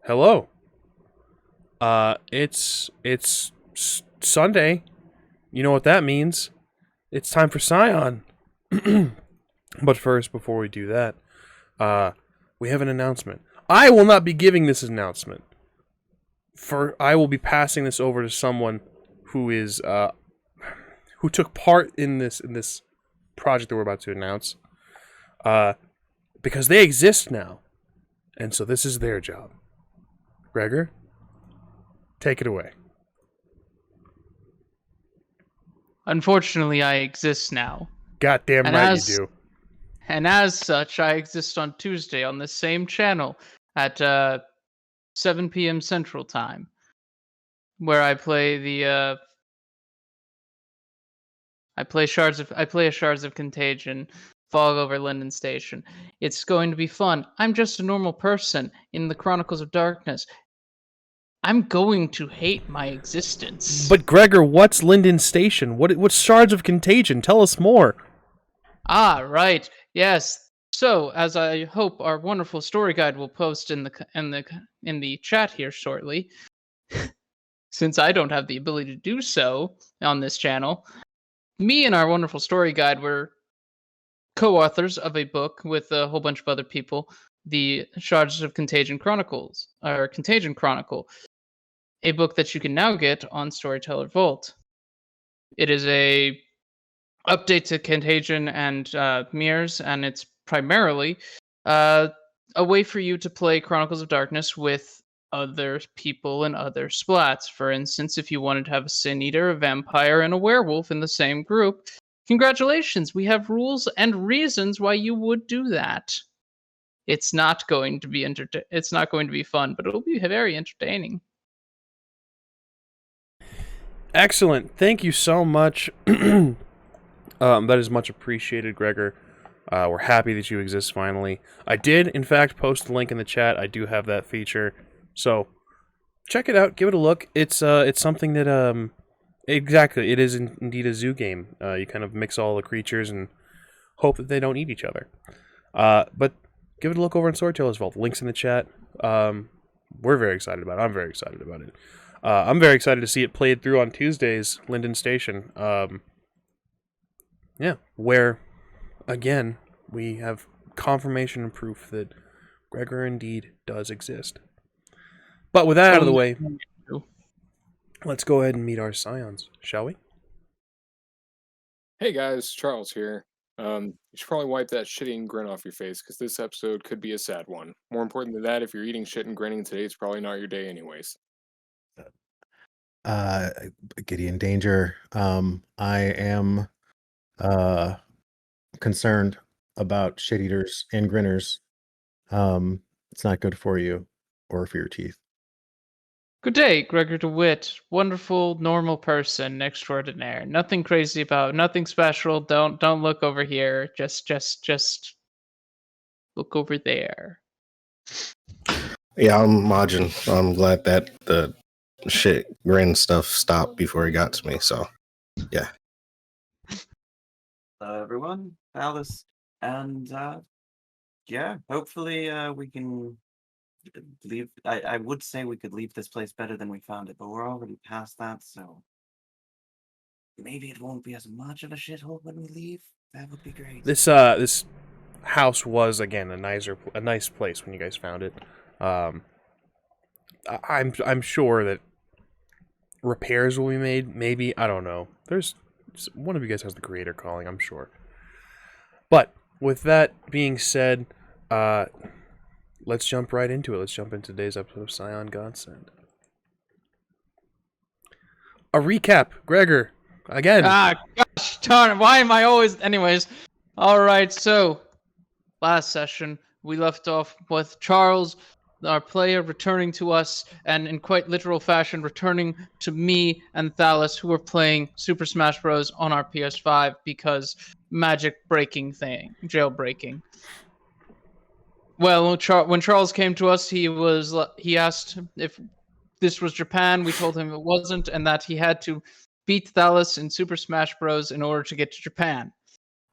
Hello. It's Sunday. You know what that means? It's time for Scion. But first, before we do that, uh, we have an announcement. I will not be giving this announcement. I will be passing this over to someone who is who took part in this project that we're about to announce. Because they exist now, and so this is their job. Gregor, take it away. Unfortunately, I exist now. Goddamn And right as you do. and as such, I exist on Tuesday on the same channel at 7 p.m. Central Time, where I play I play a Shards of Contagion fog over Linden Station. It's going to be fun. I'm just a normal person in the Chronicles of Darkness. I'm going to hate my existence. But Gregor, what's Linden Station? What's Shards of Contagion? Tell us more. Ah, right. Yes. So, as I hope our wonderful story guide will post in the chat here shortly, since I don't have the ability to do so on this channel, me and our wonderful story guide were co-authors of a book with a whole bunch of other people, the Shards of Contagion Chronicles, or Contagion Chronicle, a book that you can now get on Storyteller Vault. It is a update to Contagion and Mirrors, and it's primarily a way for you to play Chronicles of Darkness with other people and other splats. For instance, if you wanted to have a Sin Eater, a vampire, and a werewolf in the same group, congratulations, we have rules and reasons why you would do that. It's not going to be it's not going to be fun, but it'll be very entertaining. Excellent. Thank you so much. That is much appreciated, Gregor. We're happy that you exist finally. I did, in fact, post the link in the chat. I do have that feature, so check it out. Give it a look. It's something that exactly, it is indeed a zoo game. You kind of mix all the creatures and hope that they don't eat each other. But give it a look over in Storyteller's Vault. Links in the chat. We're very excited about it. I'm very excited about it. I'm very excited to see it played through on Tuesdays, Linden Station. Yeah, where, again, we have confirmation and proof that Gregor indeed does exist. But with that out of the way, let's go ahead and meet our Scions, shall we? Hey guys, Charles here. You should probably wipe that shitty grin off your face, because this episode could be a sad one. More important than that, if you're eating shit and grinning today, it's probably not your day anyways. Gideon Danger. I am concerned about shit eaters and grinners. It's not good for you or for your teeth. Good day, Gregor DeWitt. Wonderful, normal person extraordinaire. Nothing crazy about, nothing special. Don't look over here. Just look over there. Yeah, I'm MAJIN. I'm glad that the shit grin stuff stopped before it got to me. So, yeah. Hello, everyone. THALIS, and yeah, hopefully we can leave. I would say we could leave this place better than we found it, but we're already past that, so maybe it won't be as much of a shithole when we leave. That would be great. This house was, again, a nice place when you guys found it. I'm sure that repairs will be made. Maybe, I don't know. There's one of you guys has the creator calling, I'm sure. But with that being said, let's jump right into it. Let's jump into today's episode of Scion Godsend. A recap, Gregor. Again. Ah, gosh darn it. Why am I always... Anyways. Alright, so... Last session, we left off with Charles, our player, returning to us, and in quite literal fashion, returning to me and Thalis, who were playing Super Smash Bros. On our PS5 because magic breaking thing, jailbreaking. Well, when Charles came to us, he asked if this was Japan. We told him it wasn't, and that he had to beat Thalis in Super Smash Bros. In order to get to Japan.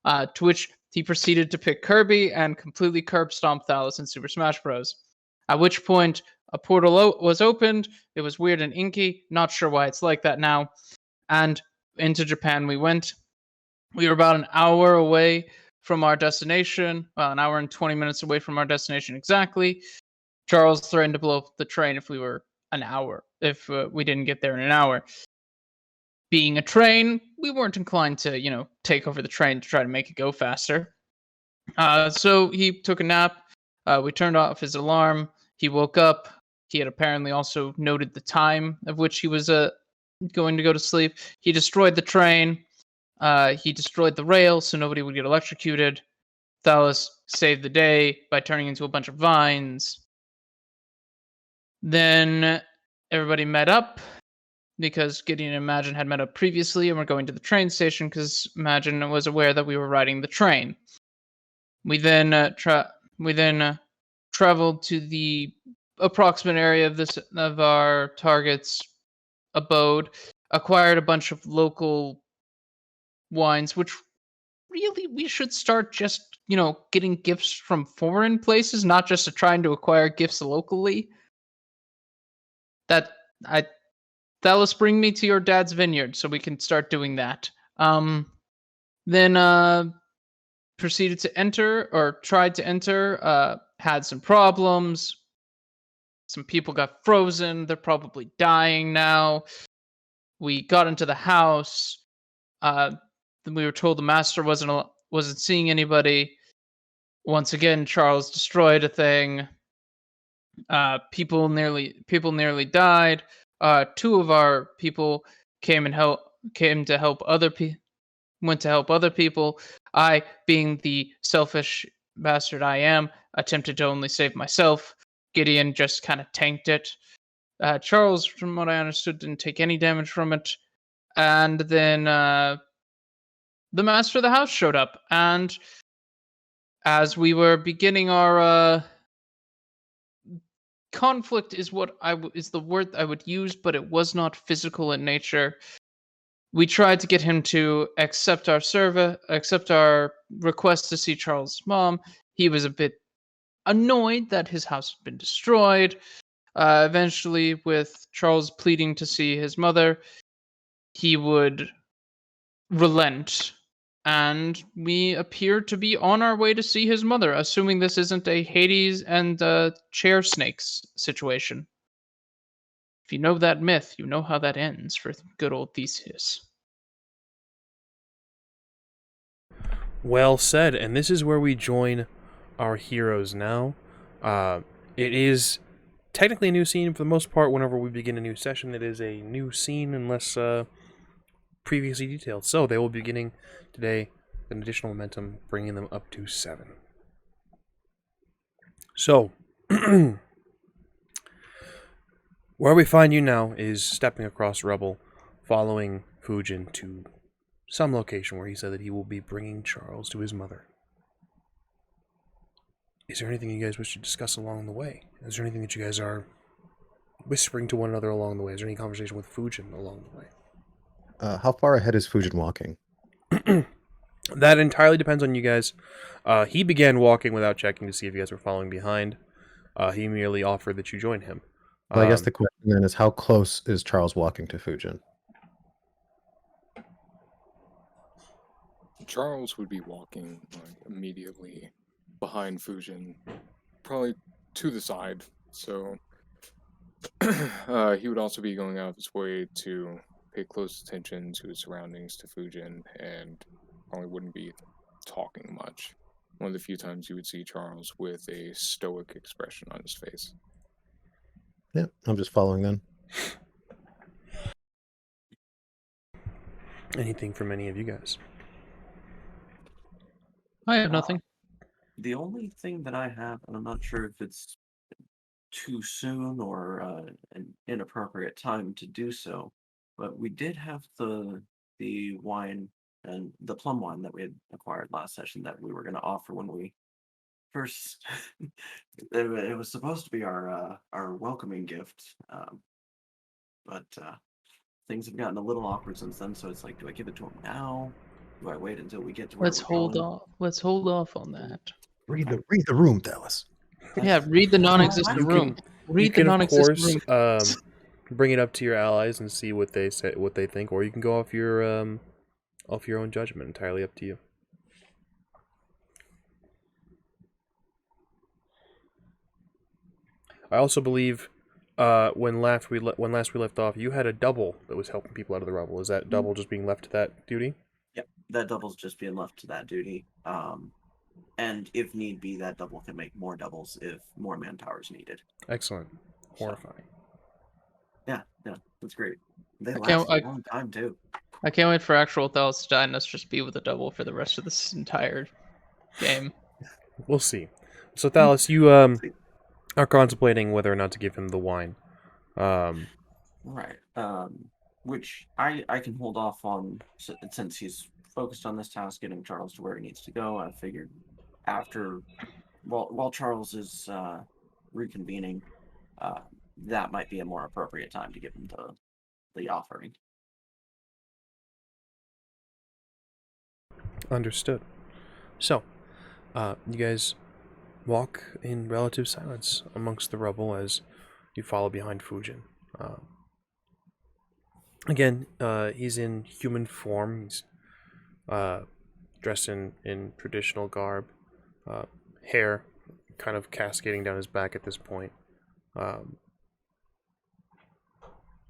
To which he proceeded to pick Kirby and completely curb stomp Thalis in Super Smash Bros. At which point, a portal was opened. It was weird and inky. Not sure why it's like that now. And into Japan we went. We were about an hour away from our destination. Well, an hour and 20 minutes away from our destination exactly. Charles threatened to blow up the train if we didn't get there in an hour. Being a train, we weren't inclined to, take over the train to try to make it go faster. So he took a nap. We turned off his alarm. He woke up. He had apparently also noted the time of which he was going to go to sleep. He destroyed the train. He destroyed the rail so nobody would get electrocuted. Thalis saved the day by turning into a bunch of vines. Then everybody met up because Gideon and MAJIN had met up previously and were going to the train station because MAJIN was aware that we were riding the train. We then traveled to the approximate area of our target's abode, acquired a bunch of local wines, which really we should start just, getting gifts from foreign places, not just trying to acquire gifts locally. Thalis, bring me to your dad's vineyard so we can start doing that. Then proceeded to enter, or tried to enter, had some problems. Some people got frozen. They're probably dying now. We got into the house. Then we were told the master wasn't seeing anybody. Once again, Charles destroyed a thing. People nearly died. Two of our people went to help other people. I, being the selfish bastard I am, attempted to only save myself. Gideon just kind of tanked it. Charles, from what I understood, didn't take any damage from it. And then the master of the house showed up, and as we were beginning our conflict is the word I would use, but it was not physical in nature. We tried to get him to accept our request to see Charles' mom. He was a bit annoyed that his house had been destroyed. Eventually, with Charles pleading to see his mother, he would relent, and we appear to be on our way to see his mother, assuming this isn't a Hades and chair snakes situation. If you know that myth, you know how that ends for good old Theseus. Well said, and this is where we join our heroes now. It is technically a new scene for the most part. Whenever we begin a new session, it is a new scene unless previously detailed. So they will be beginning today an additional momentum, bringing them up to 7. So, where we find you now is stepping across rubble, following Fujin to some location where he said that he will be bringing Charles to his mother. Is there anything you guys wish to discuss along the way? Is there anything that you guys are whispering to one another along the way? Is there any conversation with Fujin along the way? How far ahead is Fujin walking? That entirely depends on you guys. He began walking without checking to see if you guys were following behind. He merely offered that you join him. Well, I guess the question then is, how close is Charles walking to Fujin? Charles would be walking immediately behind Fujin, probably to the side. So he would also be going out of his way to pay close attention to his surroundings, to Fujin, and probably wouldn't be talking much. One of the few times you would see Charles with a stoic expression on his face. Yeah, I'm just following then. Anything from any of you guys? I have nothing. The only thing that I have, and I'm not sure if it's too soon or an inappropriate time to do so, but we did have the wine and the plum wine that we had acquired last session that we were going to offer when we first. It was supposed to be our welcoming gift, but things have gotten a little awkward since then. So it's like, do I give it to him now? Do I wait until we get to where Let's we're hold going? off. Let's hold off on that. Read the room, Thalis. Yeah, read the non-existent You room. Read the can, of non-existent course, room. bring it up to your allies and see what they say, what they think, or you can go off your own judgment. Entirely up to you. I also believe, when last we left off, you had a double that was helping people out of the rubble. Is that double just being left to that duty? Yep, that double's just being left to that duty. And if need be, that double can make more doubles if more manpower is needed. Excellent. Horrifying. So, yeah, that's great. They I last can't- a long time too. I can't wait for actual Thalis to die and us just be with a double for the rest of this entire game. We'll see. So Thalis, you are contemplating whether or not to give him the wine. Right. Which I can hold off on since he's focused on this task, getting Charles to where he needs to go. I figured after, while Charles is reconvening, that might be a more appropriate time to give him the offering. Understood. So, you guys walk in relative silence amongst the rubble as you follow behind Fujin. Again, he's in human form. He's dressed in traditional garb, hair kind of cascading down his back at this point.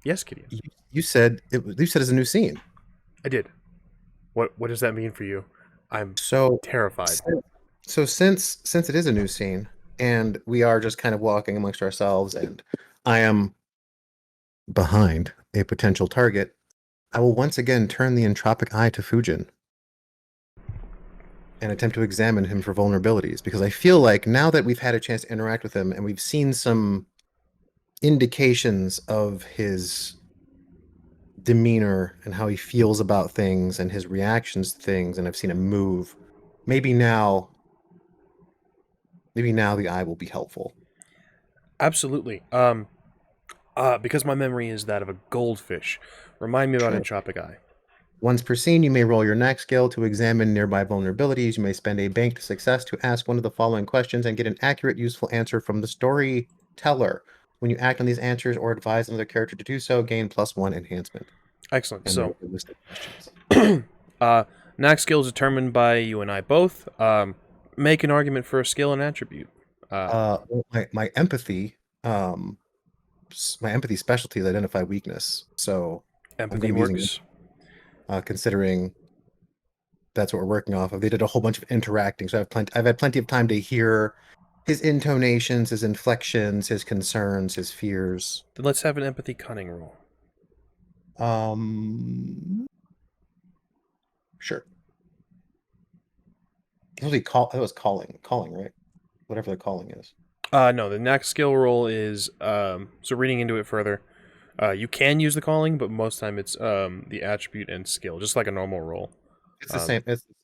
Yes, Gideon. You said it's a new scene. I did. What does that mean for you? I'm So terrified. So since it is a new scene and we are just kind of walking amongst ourselves and I am behind a potential target, I will once again turn the entropic eye to Fujin and attempt to examine him for vulnerabilities, because I feel like now that we've had a chance to interact with him and we've seen some indications of his demeanor and how he feels about things and his reactions to things, and I've seen him move, maybe now the eye will be helpful. Absolutely. Because my memory is that of a goldfish. Remind me about Sure. entropic eye. Once per scene, you may roll your next skill to examine nearby vulnerabilities. You may spend a banked success to ask one of the following questions and get an accurate, useful answer from the storyteller. When you act on these answers or advise another character to do so, gain +1 enhancement. Excellent. And So, there's a list of questions. next skill is determined by you and I both. Make an argument for a skill and attribute. My empathy, my empathy specialty is identify weakness. So Empathy gonna be using works. considering that's what we're working off of. They did a whole bunch of interacting, so I've had plenty of time to hear his intonations, his inflections, his concerns, his fears. Then let's have an empathy cunning roll. Sure. It was calling, right? Whatever the calling is. No, the next skill roll is so reading into it further. You can use the calling, but most time it's the attribute and skill, just like a normal roll. It's the same.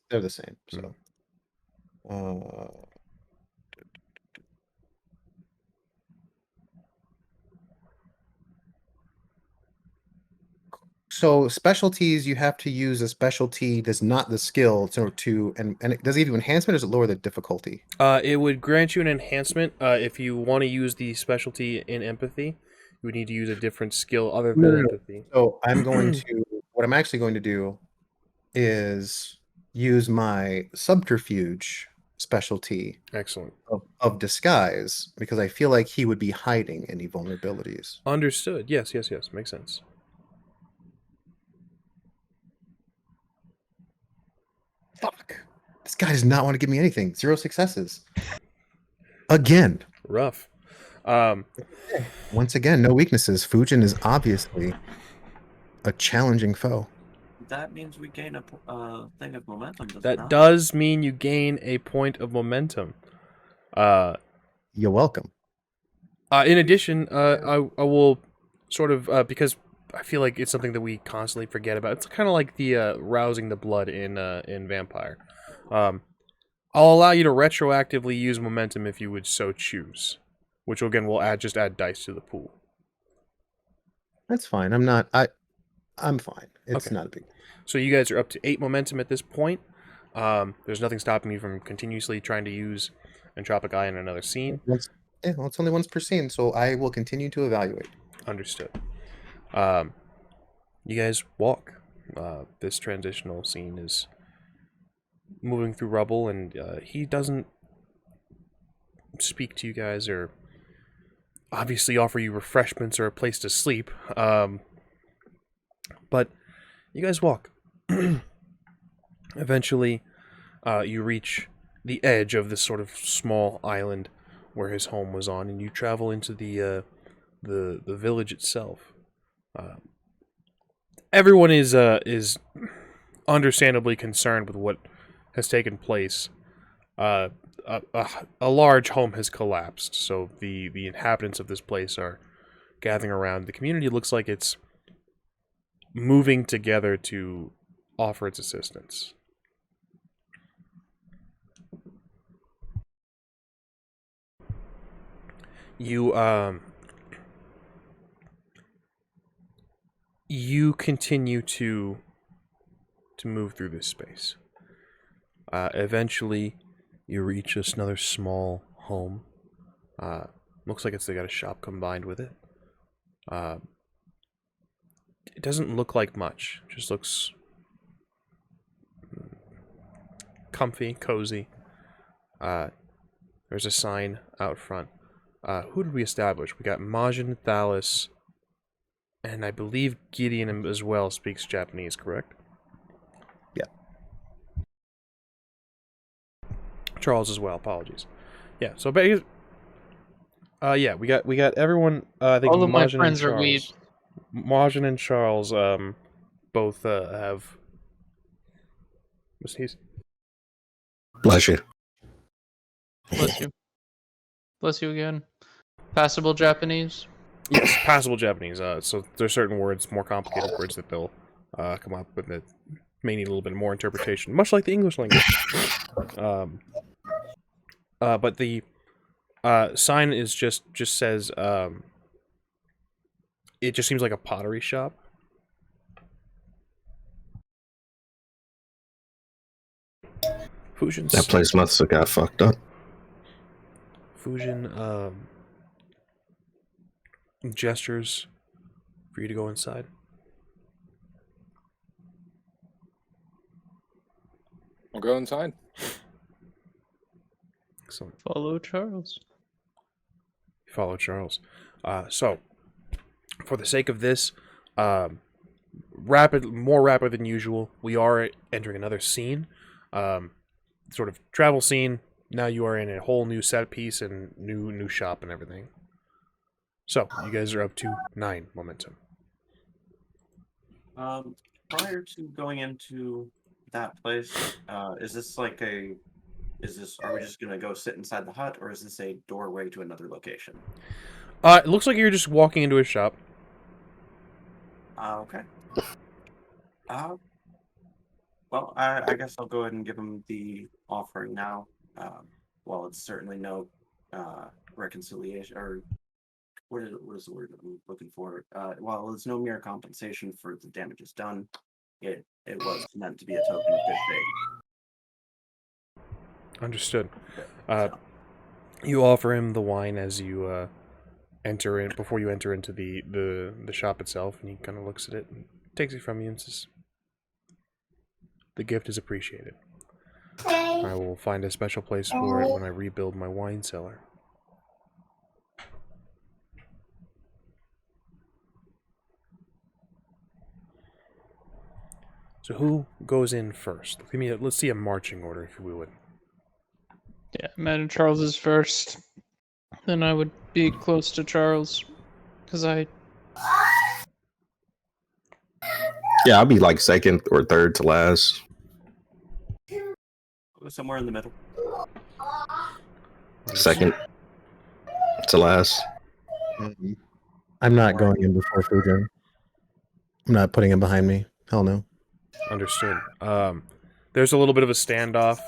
They're the same. So, so specialties, you have to use a specialty that's not the skill and does it give you enhancement, or does it lower the difficulty? It would grant you an enhancement. If you want to use the specialty in empathy, you would need to use a different skill other than No. empathy. So what I'm actually going to do is use my subterfuge specialty Excellent. of disguise, because I feel like he would be hiding any vulnerabilities. Understood. Yes. Makes sense. Fuck. This guy does not want to give me anything. 0 successes. Again. Rough. Once again, no weaknesses. Fujin is obviously a challenging foe. That means we gain a thing of momentum. Does it That not? does mean you gain a point of momentum. You're welcome. In addition, I will sort of because I feel like it's something that we constantly forget about. It's kind of like the rousing the blood in Vampire. I'll allow you to retroactively use momentum if you would so choose, which again will add dice to the pool. That's fine. I'm fine. It's Okay. not a big. So you guys are up to 8 momentum at this point. There's nothing stopping you from continuously trying to use Entropic Eye in another scene. Yeah, well, it's only once per scene, so I will continue to evaluate. Understood. You guys walk. This transitional scene is moving through rubble, and he doesn't speak to you guys or obviously offer you refreshments or a place to sleep. But you guys walk. Eventually, you reach the edge of this sort of small island where his home was on, and you travel into the village itself. Everyone is understandably concerned with what has taken place. A large home has collapsed, so the inhabitants of this place are gathering around. The community looks like it's moving together to offer its assistance. You continue to move through this space. Eventually, you reach just another small home. Looks like they got a shop combined with it. It doesn't look like much. It just looks comfy, cozy. There's a sign out front. Who did we establish? We got MAJIN, THALIS, and I believe GIDEON as well speaks Japanese, correct? Yeah. Charles as well. Apologies. Yeah. So, yeah, we got everyone. I think All of my MAJIN friends and are weed. Charles. MAJIN and Charles both have. What's his? Bless you. Bless you. Bless you again. Passable Japanese. Yes, passable Japanese. So there's certain words, more complicated words that they'll come up with that may need a little bit more interpretation, much like the English language. But the sign is just says it just seems like a pottery shop. Fusion's That place must have got fucked up. Fusion gestures for you to go inside. I'll go inside. Excellent. Follow Charles. Follow Charles. So, for the sake of this, more rapid than usual, we are entering another scene. Sort of travel scene. Now you are in a whole new set piece and new shop and everything. So, you guys are up to 9 momentum. Prior to going into that place, is this like are we just gonna go sit inside the hut, or is this a doorway to another location? It looks like you're just walking into a shop. Okay. Well, I guess I'll go ahead and give him the offering now. While it's certainly no reconciliation, or what is the word I'm looking for? While it's no mere compensation for the damages done, it was meant to be a token of good faith. Understood. You offer him the wine as you enter in, before you enter into the shop itself, and he kind of looks at it and takes it from you and says, "The gift is appreciated. I will find a special place for it when I rebuild my wine cellar." So who goes in first? Let's see a marching order, if you would. Yeah, imagine Charles is first. Then I would be close to Charles. Because Yeah, I'll be like second or third to last. Somewhere in the middle. Second to last. I'm not going in before Fujin. I'm not putting him behind me. Hell no. Understood. There's a little bit of a standoff.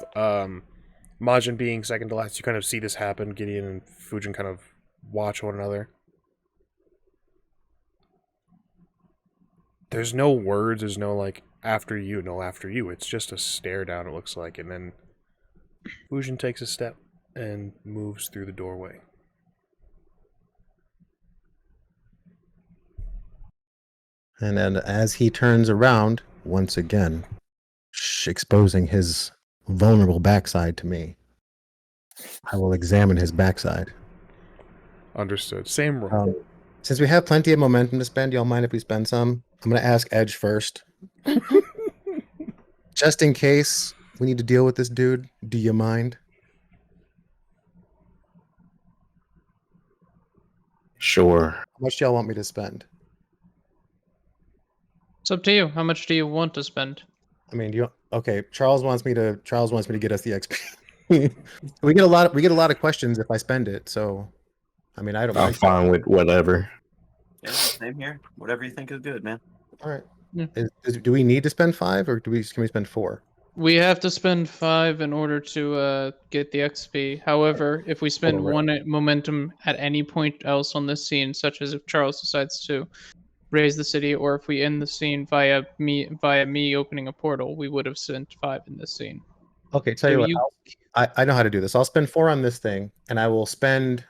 Majin being second to last, you kind of see this happen. GIDEON and Fujin kind of watch one another. There's no words, there's no like, after you, no after you. It's just a stare down, it looks like. And then Fujin takes a step and moves through the doorway. And then as he turns around, once again, exposing his vulnerable backside to me, I will examine his backside. Understood. Same roll. Since we have plenty of momentum to spend, y'all mind if we spend some? I'm going to ask Edge first. Just in case we need to deal with this dude, do you mind? Sure. How much do y'all want me to spend? It's up to you. How much do you want to spend? I mean, okay? Charles wants me to get us the XP. we get a lot of questions if I spend it. So, I mean, I don't. I'm mind. fine with whatever. Yeah, same here. Whatever you think is good, man. All right. Yeah. Do we need to spend 5, or can we spend 4? We have to spend 5 in order to get the XP. However, if we spend Right. 1 momentum at any point else on this scene, such as if Charles decides to raise the city, or if we end the scene via me opening a portal, we would have spent 5 in this scene. Okay, tell you what. I know how to do this. I'll spend 4 on this thing, and I will spend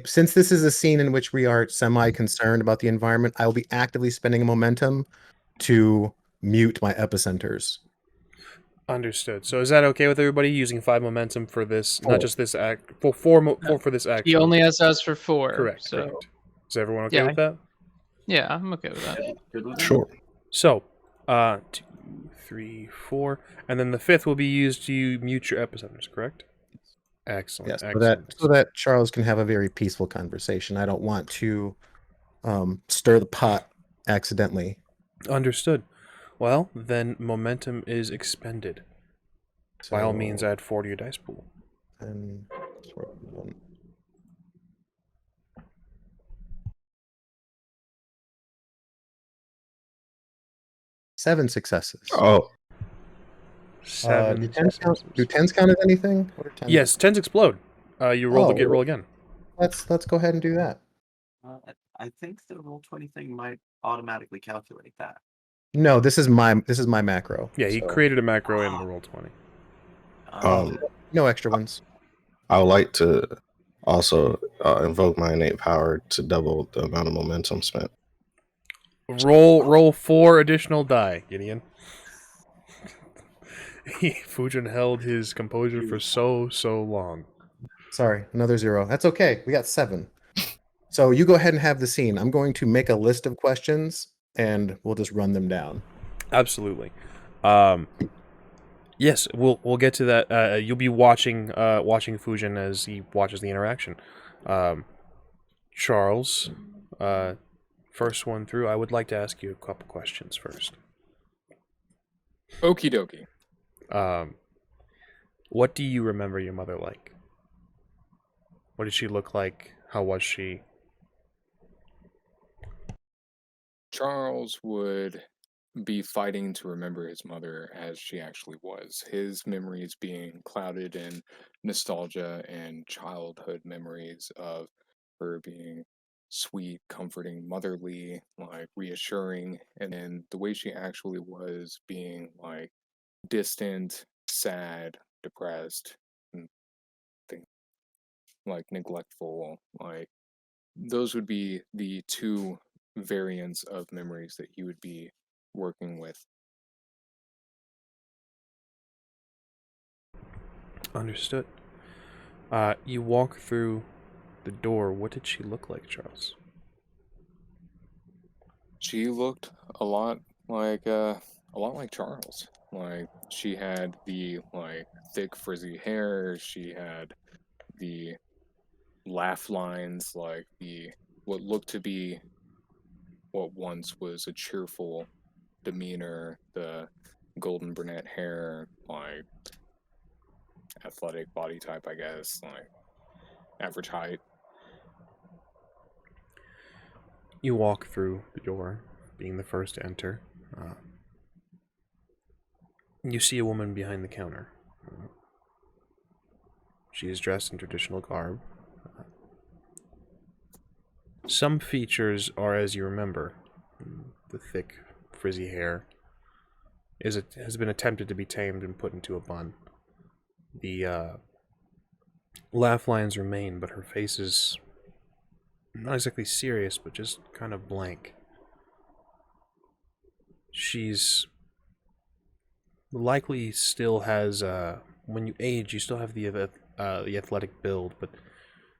since this is a scene in which we are semi-concerned about the environment, I will be actively spending momentum to mute my epicenters. Understood. So is that okay with everybody using 5 momentum for this? 4. Not just this act. For 4 for this action. He only has us for 4. Correct. So Correct. Is everyone okay Yeah. with that? yeah, I'm okay with that. Good with that? Sure. So, 2, 3, 4, and then the 5th will be used to mute your epicenters. Correct. Excellent. Yes, Excellent. so that Charles can have a very peaceful conversation. I don't want to stir the pot accidentally. Understood. Well, then momentum is expended. By all means, add 4 to your dice pool. And 7 successes. Oh, 7 do 10s count? successes. Do 10s count as anything? What are 10s? Yes, 10s explode. You roll roll again. Let's go ahead and do that. I think the Roll20 thing might automatically calculate that. No, this is my macro. Yeah, he so created a macro in the roll 20. no extra ones. I would like to also invoke my innate power to double the amount of momentum spent. Roll 4 additional die, Gideon. Fujin held his composure for so long. Sorry, another 0. That's okay. We got 7. So you go ahead and have the scene. I'm going to make a list of questions, and we'll just run them down. Absolutely. Yes, we'll get to that. You'll be watching Fujin as he watches the interaction. Charles, first one through. I would like to ask you a couple questions first. Okie dokie. What do you remember your mother like? What did she look like? How was she? Charles would be fighting to remember his mother as she actually was. His memories being clouded in nostalgia and childhood memories of her being sweet, comforting, motherly, like reassuring, and then the way she actually was being like distant, sad, depressed, and things like neglectful. Like those would be the 2 variants of memories that he would be working with. Understood. You walk through the door. What did she look like, Charles? She looked a lot like Charles. Like she had the like thick frizzy hair, she had the laugh lines, like the what looked to be what once was a cheerful demeanor, the golden brunette hair, like athletic body type, I guess, like average height. You walk through the door, being the first to enter. You see a woman behind the counter. She is dressed in traditional garb. Some features are as you remember. The thick, frizzy hair has been attempted to be tamed and put into a bun. The laugh lines remain, but her face is not exactly serious, but just kind of blank. She's likely still has, when you age, you still have the athletic build, but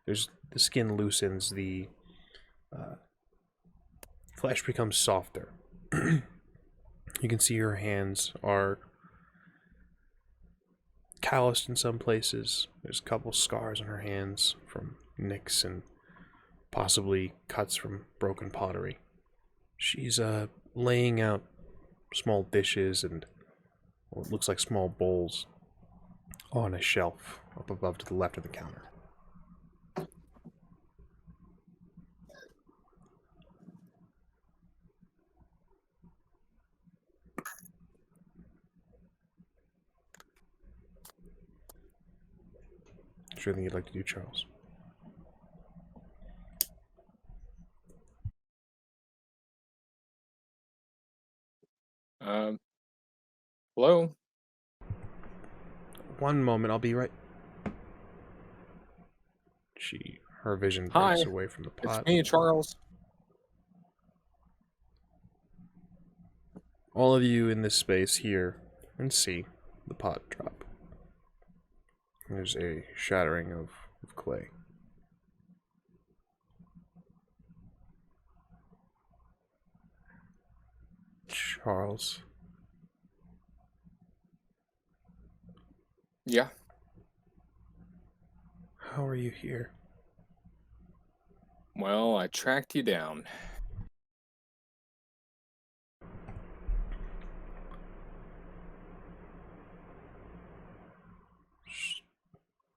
there's the skin loosens, the flesh becomes softer. You can see her hands are calloused in some places. There's a couple scars on her hands from nicks and possibly cuts from broken pottery. She's laying out small dishes and what looks like small bowls on a shelf up above to the left of the counter. Is there anything you'd like to do, Charles? Hello? One moment, I'll be right. Her vision breaks Hi, away from the it's pot. me, Charles. All of you in this space hear and see the pot drop. There's a shattering of clay. Charles. Yeah. How are you here? Well, I tracked you down.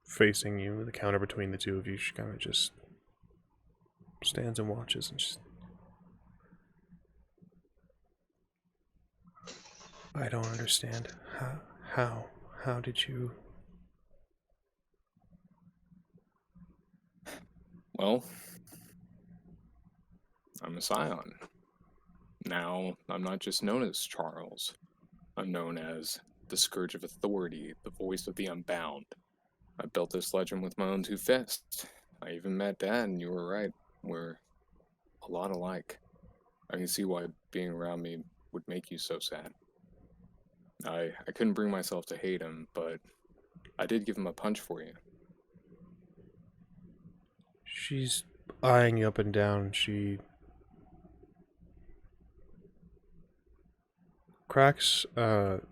Facing you, the counter between the two of you, she kind of just stands and watches and just... I don't understand. How did you... Well, I'm a Scion. Now, I'm not just known as Charles. I'm known as the Scourge of Authority, the voice of the unbound. I built this legend with my own two fists. I even met Dad, and you were right. We're a lot alike. I can see why being around me would make you so sad. I couldn't bring myself to hate him, but I did give him a punch for you. She's eyeing you up and down. She cracks sort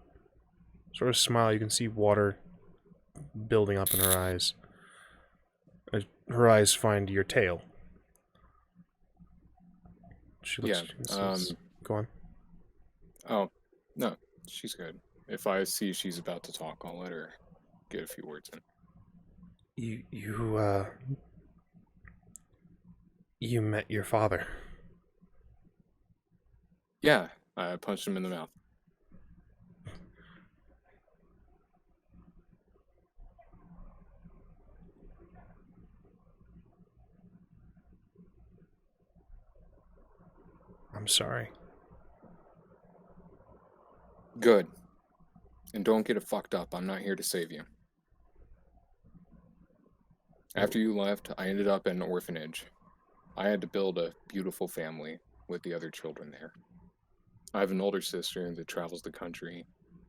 of smile. You can see water building up in her eyes. Her eyes find your tail. She looks. Yeah. Go on. Oh, no, she's good. If I see she's about to talk, I'll let her get a few words in. You met your father. Yeah, I punched him in the mouth. I'm sorry. Good. And don't get it fucked up. I'm not here to save you. After you left, I ended up in an orphanage. I had to build a beautiful family with the other children there. I have an older sister that travels the country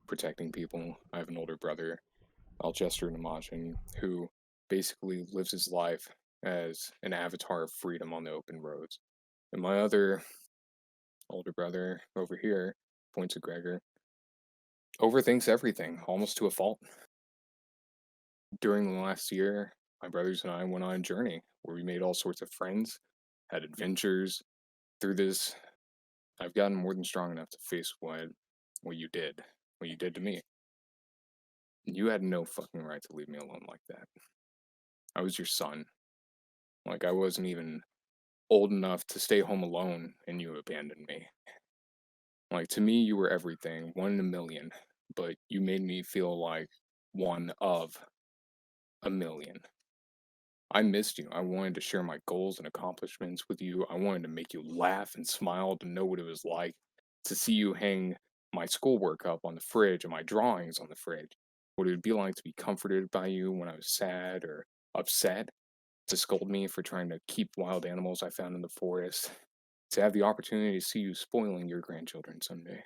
protecting people. I have an older brother, Alchester and MAJIN, who basically lives his life as an avatar of freedom on the open roads. And my other older brother over here, points at Gregor, overthinks everything, almost to a fault. During the last year, my brothers and I went on a journey where we made all sorts of friends, had adventures. Through this, I've gotten more than strong enough to face what you did to me. You had no fucking right to leave me alone like that. I was your son. Like, I wasn't even old enough to stay home alone, and you abandoned me. Like, to me, you were everything, 1 in a million, but you made me feel like one of a million. I missed you. I wanted to share my goals and accomplishments with you. I wanted to make you laugh and smile, to know what it was like to see you hang my schoolwork up on the fridge and my drawings on the fridge. What it would be like to be comforted by you when I was sad or upset, to scold me for trying to keep wild animals I found in the forest, to have the opportunity to see you spoiling your grandchildren someday.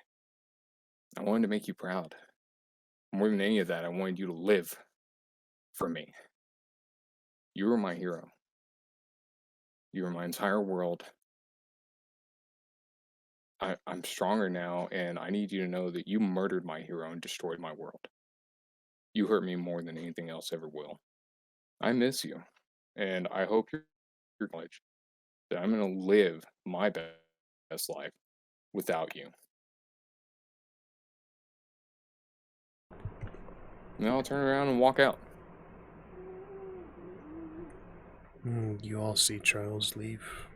I wanted to make you proud. More than any of that, I wanted you to live for me. You were my hero. You were my entire world. I'm stronger now, and I need you to know that you murdered my hero and destroyed my world. You hurt me more than anything else ever will. I miss you, and I hope you're acknowledge that I'm going to live my best life without you. Now I'll turn around and walk out. You all see Charles leave.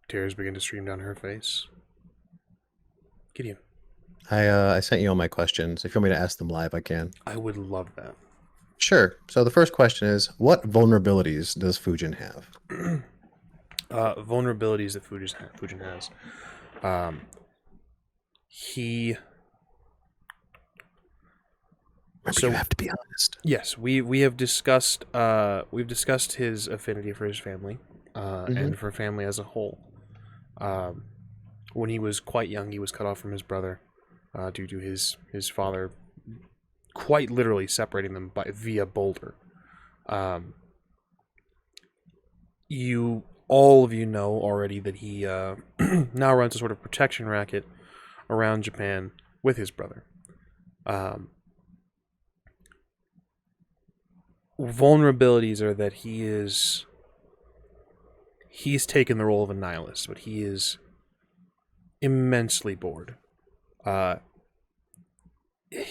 Tears begin to stream down her face. Gideon. I sent you all my questions. If you want me to ask them live, I can. I would love that. Sure. So the first question is, what vulnerabilities does Fujin have? Vulnerabilities that Fujin has. He. Remember, So- you have to be honest. Yes, we have discussed his affinity for his family, and for family as a whole. When he was quite young, he was cut off from his brother due to his father quite literally separating them via boulder. All of you know already that he now runs a sort of protection racket around Japan with his brother. Vulnerabilities are that he's taken the role of a nihilist, but he is immensely bored.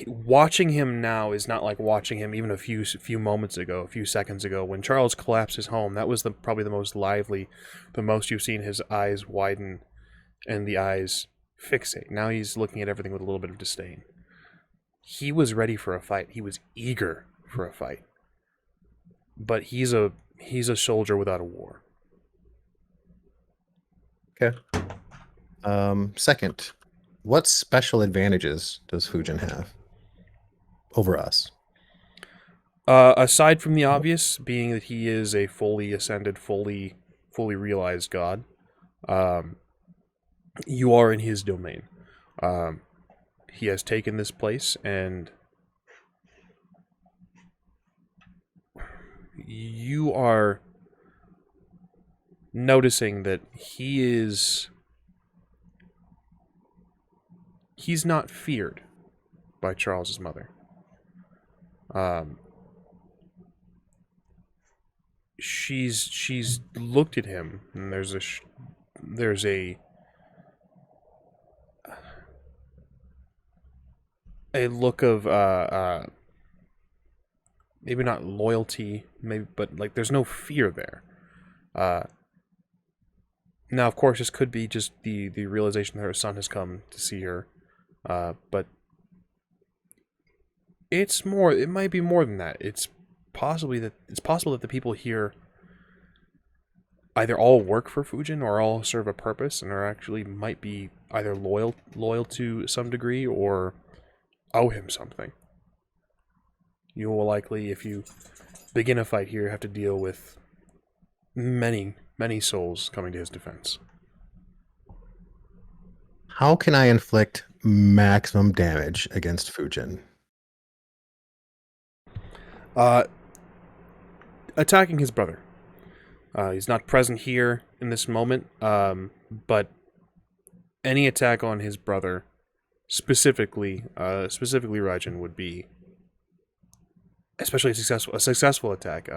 Watching him now is not like watching him even a few moments ago, a few seconds ago, when Charles collapsed his home. That was probably the most lively, the most you've seen his eyes widen and the eyes fixate. Now he's looking at everything with a little bit of disdain. He was ready for a fight. He was eager for a fight. But he's a soldier without a war. Okay. Second, what special advantages does Fujin have over us? Aside from the obvious, being that he is a fully ascended, fully realized god, you are in his domain. He has taken this place, and you are noticing that he's not feared by Charles's mother. She's looked at him, and there's a look of maybe not loyalty, but like there's no fear there. Now, of course, this could be just the realization that her son has come to see her, but it's more. It might be more than that. It's possible that the people here either all work for Fujin or all serve a purpose and are actually might be either loyal to some degree or owe him something. You will likely, if you begin a fight here, have to deal with many souls coming to his defense. How can I inflict maximum damage against Fujin? Attacking his brother. He's not present here in this moment, but any attack on his brother, specifically Raijin, would be especially a successful attack.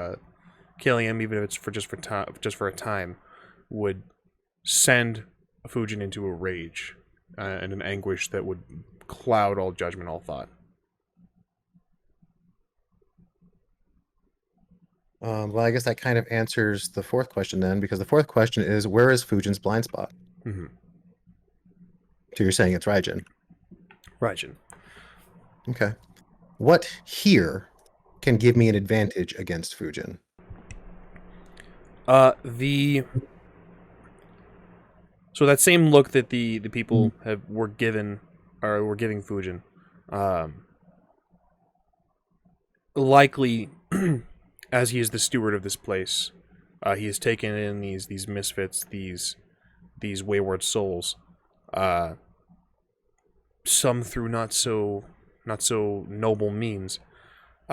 Killing him, even if it's just for a time, would send Fujin into a rage and an anguish that would cloud all judgment, all thought. Well, I guess that kind of answers the fourth question then, because the fourth question is, where is Fujin's blind spot? Mm-hmm. So you're saying it's Raijin. Raijin. Okay. What here can give me an advantage against Fujin? So that same look that the people were giving Fujin, likely, as he is the steward of this place, he has taken in these misfits, these wayward souls, some through not so noble means,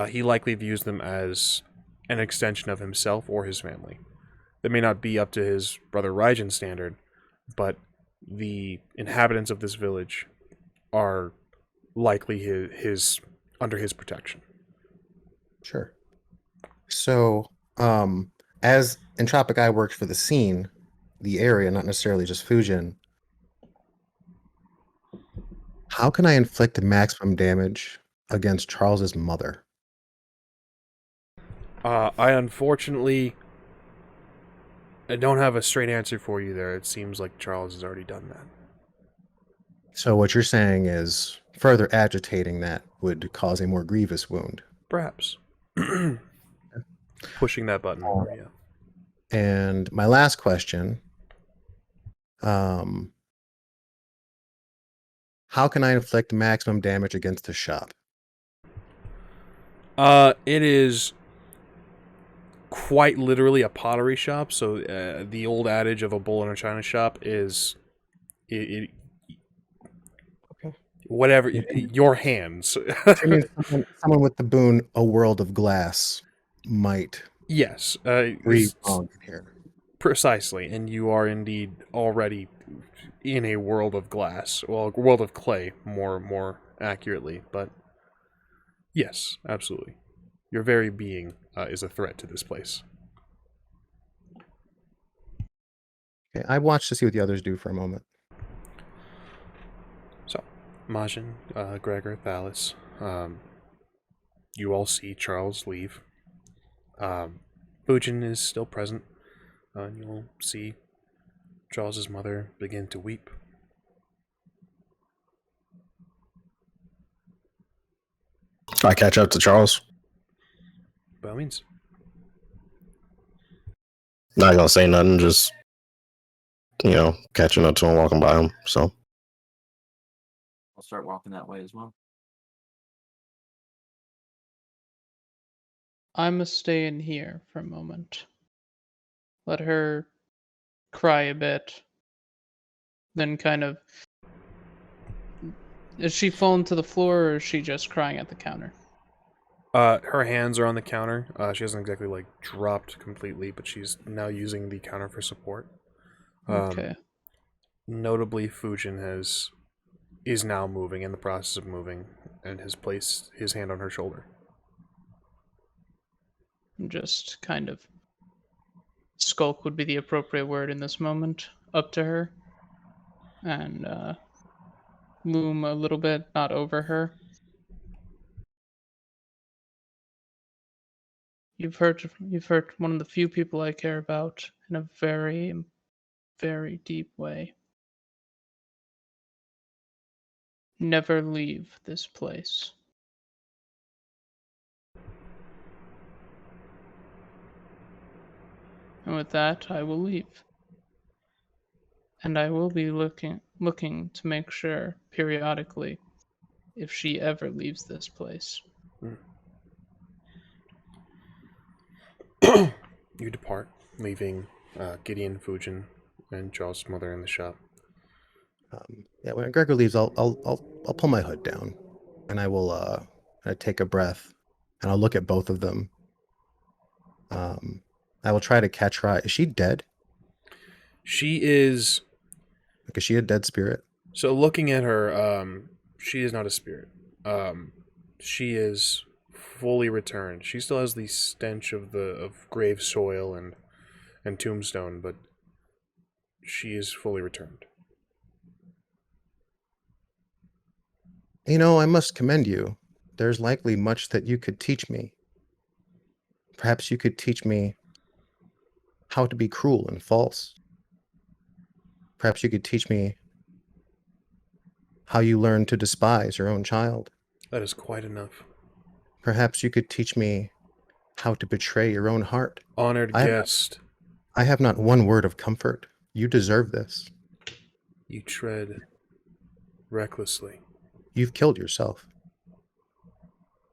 he likely views them as an extension of himself or his family. They may not be up to his brother Raijin's standard, but the inhabitants of this village are likely his under his protection. Sure. So, as Entropic Eye works for the scene, the area, not necessarily just Fujin, how can I inflict maximum damage against Charles's mother? I unfortunately don't have a straight answer for you there. It seems like Charles has already done that. So what you're saying is further agitating that would cause a more grievous wound. Perhaps. Pushing that button more, yeah. And my last question, how can I inflict maximum damage against the shop? It is quite literally a pottery shop, so the old adage of a bull in a china shop is okay. Whatever, your hands. I mean, someone with the boon, a world of glass, might yes, breathe on here. Precisely, and you are indeed already in a world of glass. Well, a world of clay, more accurately, but yes, absolutely. Your very being is a threat to this place. Okay, I watched to see what the others do for a moment. So, Majin, Gregor, Thalis, you all see Charles leave. Fujin is still present. And you'll see Charles's mother begin to weep. I catch up to Charles. By all means. Not gonna say nothing, just, catching up to him, walking by him. So I'll start walking that way as well. I'm gonna stay in here for a moment. Let her cry a bit. Then kind of... Is she falling to the floor, or is she just crying at the counter? Her hands are on the counter. She hasn't exactly dropped completely, but she's now using the counter for support. Okay. Notably, Fujin is now moving, in the process of moving, and has placed his hand on her shoulder. Just kind of skulk would be the appropriate word in this moment, up to her, and loom a little bit, not over her. You've hurt one of the few people I care about in a very, very deep way. Never leave this place. And with that, I will leave. And I will be looking to make sure periodically if she ever leaves this place. You depart, leaving Gideon, Fujin, and Charles' mother in the shop. Yeah, when Gregor leaves, I'll pull my hood down, and I will I take a breath, and I'll look at both of them. I will try to catch her eye. Is she dead? She is. Like, is she a dead spirit? So looking at her, she is not a spirit. She is fully returned. She still has the stench of grave soil and tombstone, but she is fully returned. I must commend you. There's likely much that you could teach me. Perhaps you could teach me how to be cruel and false. Perhaps you could teach me how you learn to despise your own child. That is quite enough. Perhaps you could teach me how to betray your own heart. Honored guest. I have not one word of comfort. You deserve this. You tread recklessly. You've killed yourself.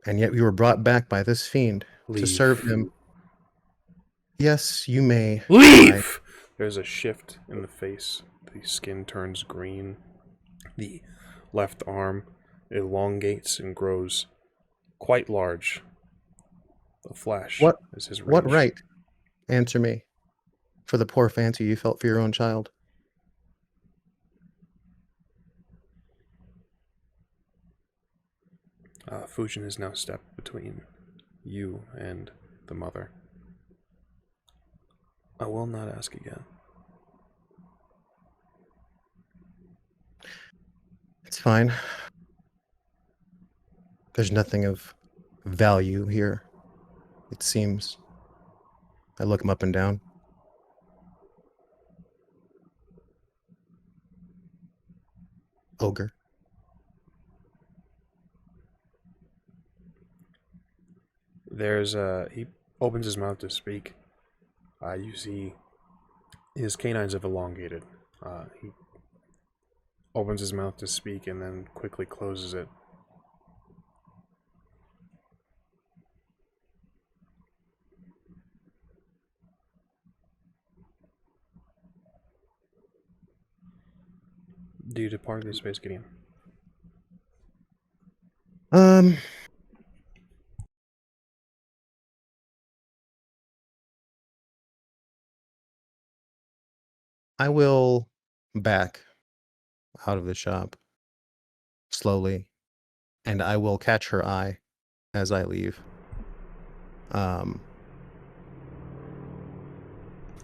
And yet you were brought back by this fiend to serve him. Yes, you may. Leave! There's a shift in the face. The skin turns green. The left arm elongates and grows quite large. A flash What is his what rage. right? Answer me. For the poor fancy you felt for your own child. Fujin has now stepped between you and the mother. I will not ask again. It's fine. There's nothing of value here, it seems. I look him up and down. Ogre. He opens his mouth to speak. You see his canines have elongated. He opens his mouth to speak and then quickly closes it. Do you depart this space, Gideon? I will back out of the shop slowly, and I will catch her eye as I leave. And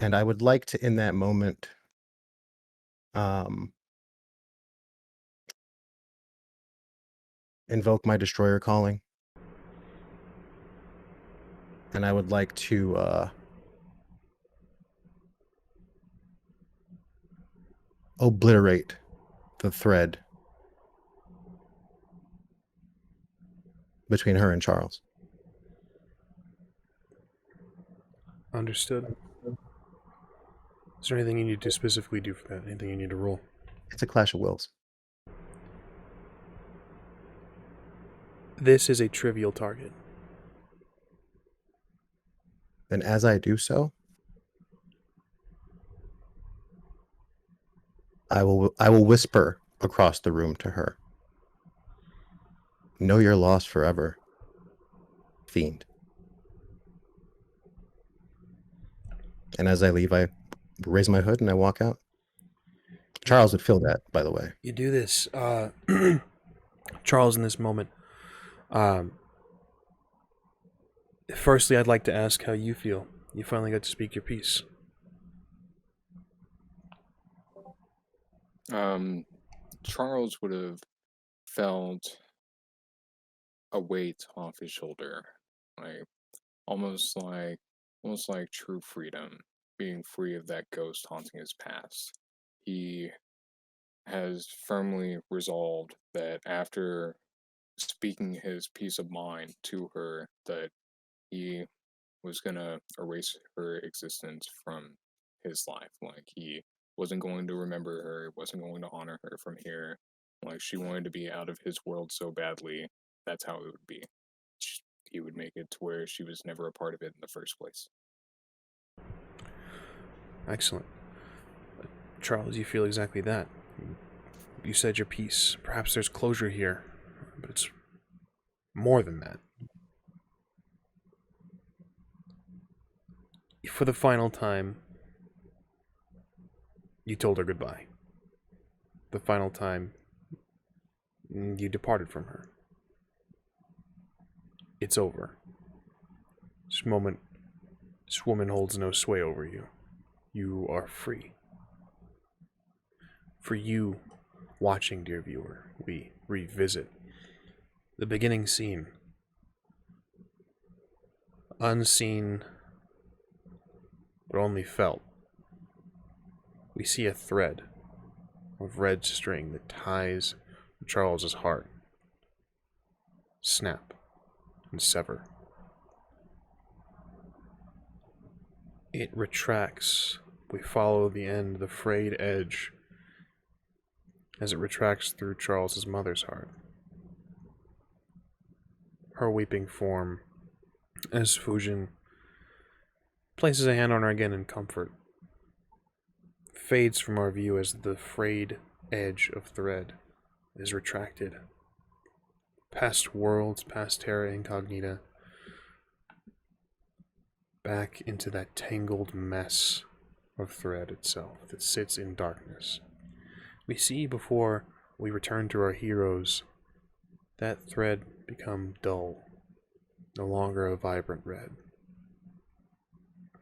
I would like to, in that moment, invoke my destroyer calling. And I would like to obliterate the thread between her and Charles. Understood. Is there anything you need to specifically do for that? Anything you need to roll? It's a clash of wills. This is a trivial target. Then as I do so, I will whisper across the room to her. Know your loss forever, fiend. And as I leave, I raise my hood and I walk out. Charles would feel that, by the way. You do this, Charles, in this moment. Firstly, I'd like to ask how you feel. You finally got to speak your piece. Charles would have felt a weight off his shoulder, like almost like true freedom, being free of that ghost haunting his past. He has firmly resolved that after speaking his peace of mind to her, that he was gonna erase her existence from his life. Like, he wasn't going to remember her, wasn't going to honor her from here. Like, she wanted to be out of his world so badly, that's how it would be. He would make it to where she was never a part of it in the first place. Excellent. Charles, you feel exactly that. You said your piece. Perhaps there's closure here, but it's more than that. For the final time, you told her goodbye. The final time, you departed from her. It's over. This woman holds no sway over you. You are free. For you, watching, dear viewer, we revisit the beginning scene. Unseen, but only felt. We see a thread of red string that ties Charles's heart. Snap and sever. It retracts. We follow the end, the frayed edge, as it retracts through Charles's mother's heart. Her weeping form, as Fujin places a hand on her again in comfort, fades from our view as the frayed edge of thread is retracted. Past worlds, past terra incognita, back into that tangled mess of thread itself that sits in darkness. We see before we return to our heroes that thread become dull, no longer a vibrant red.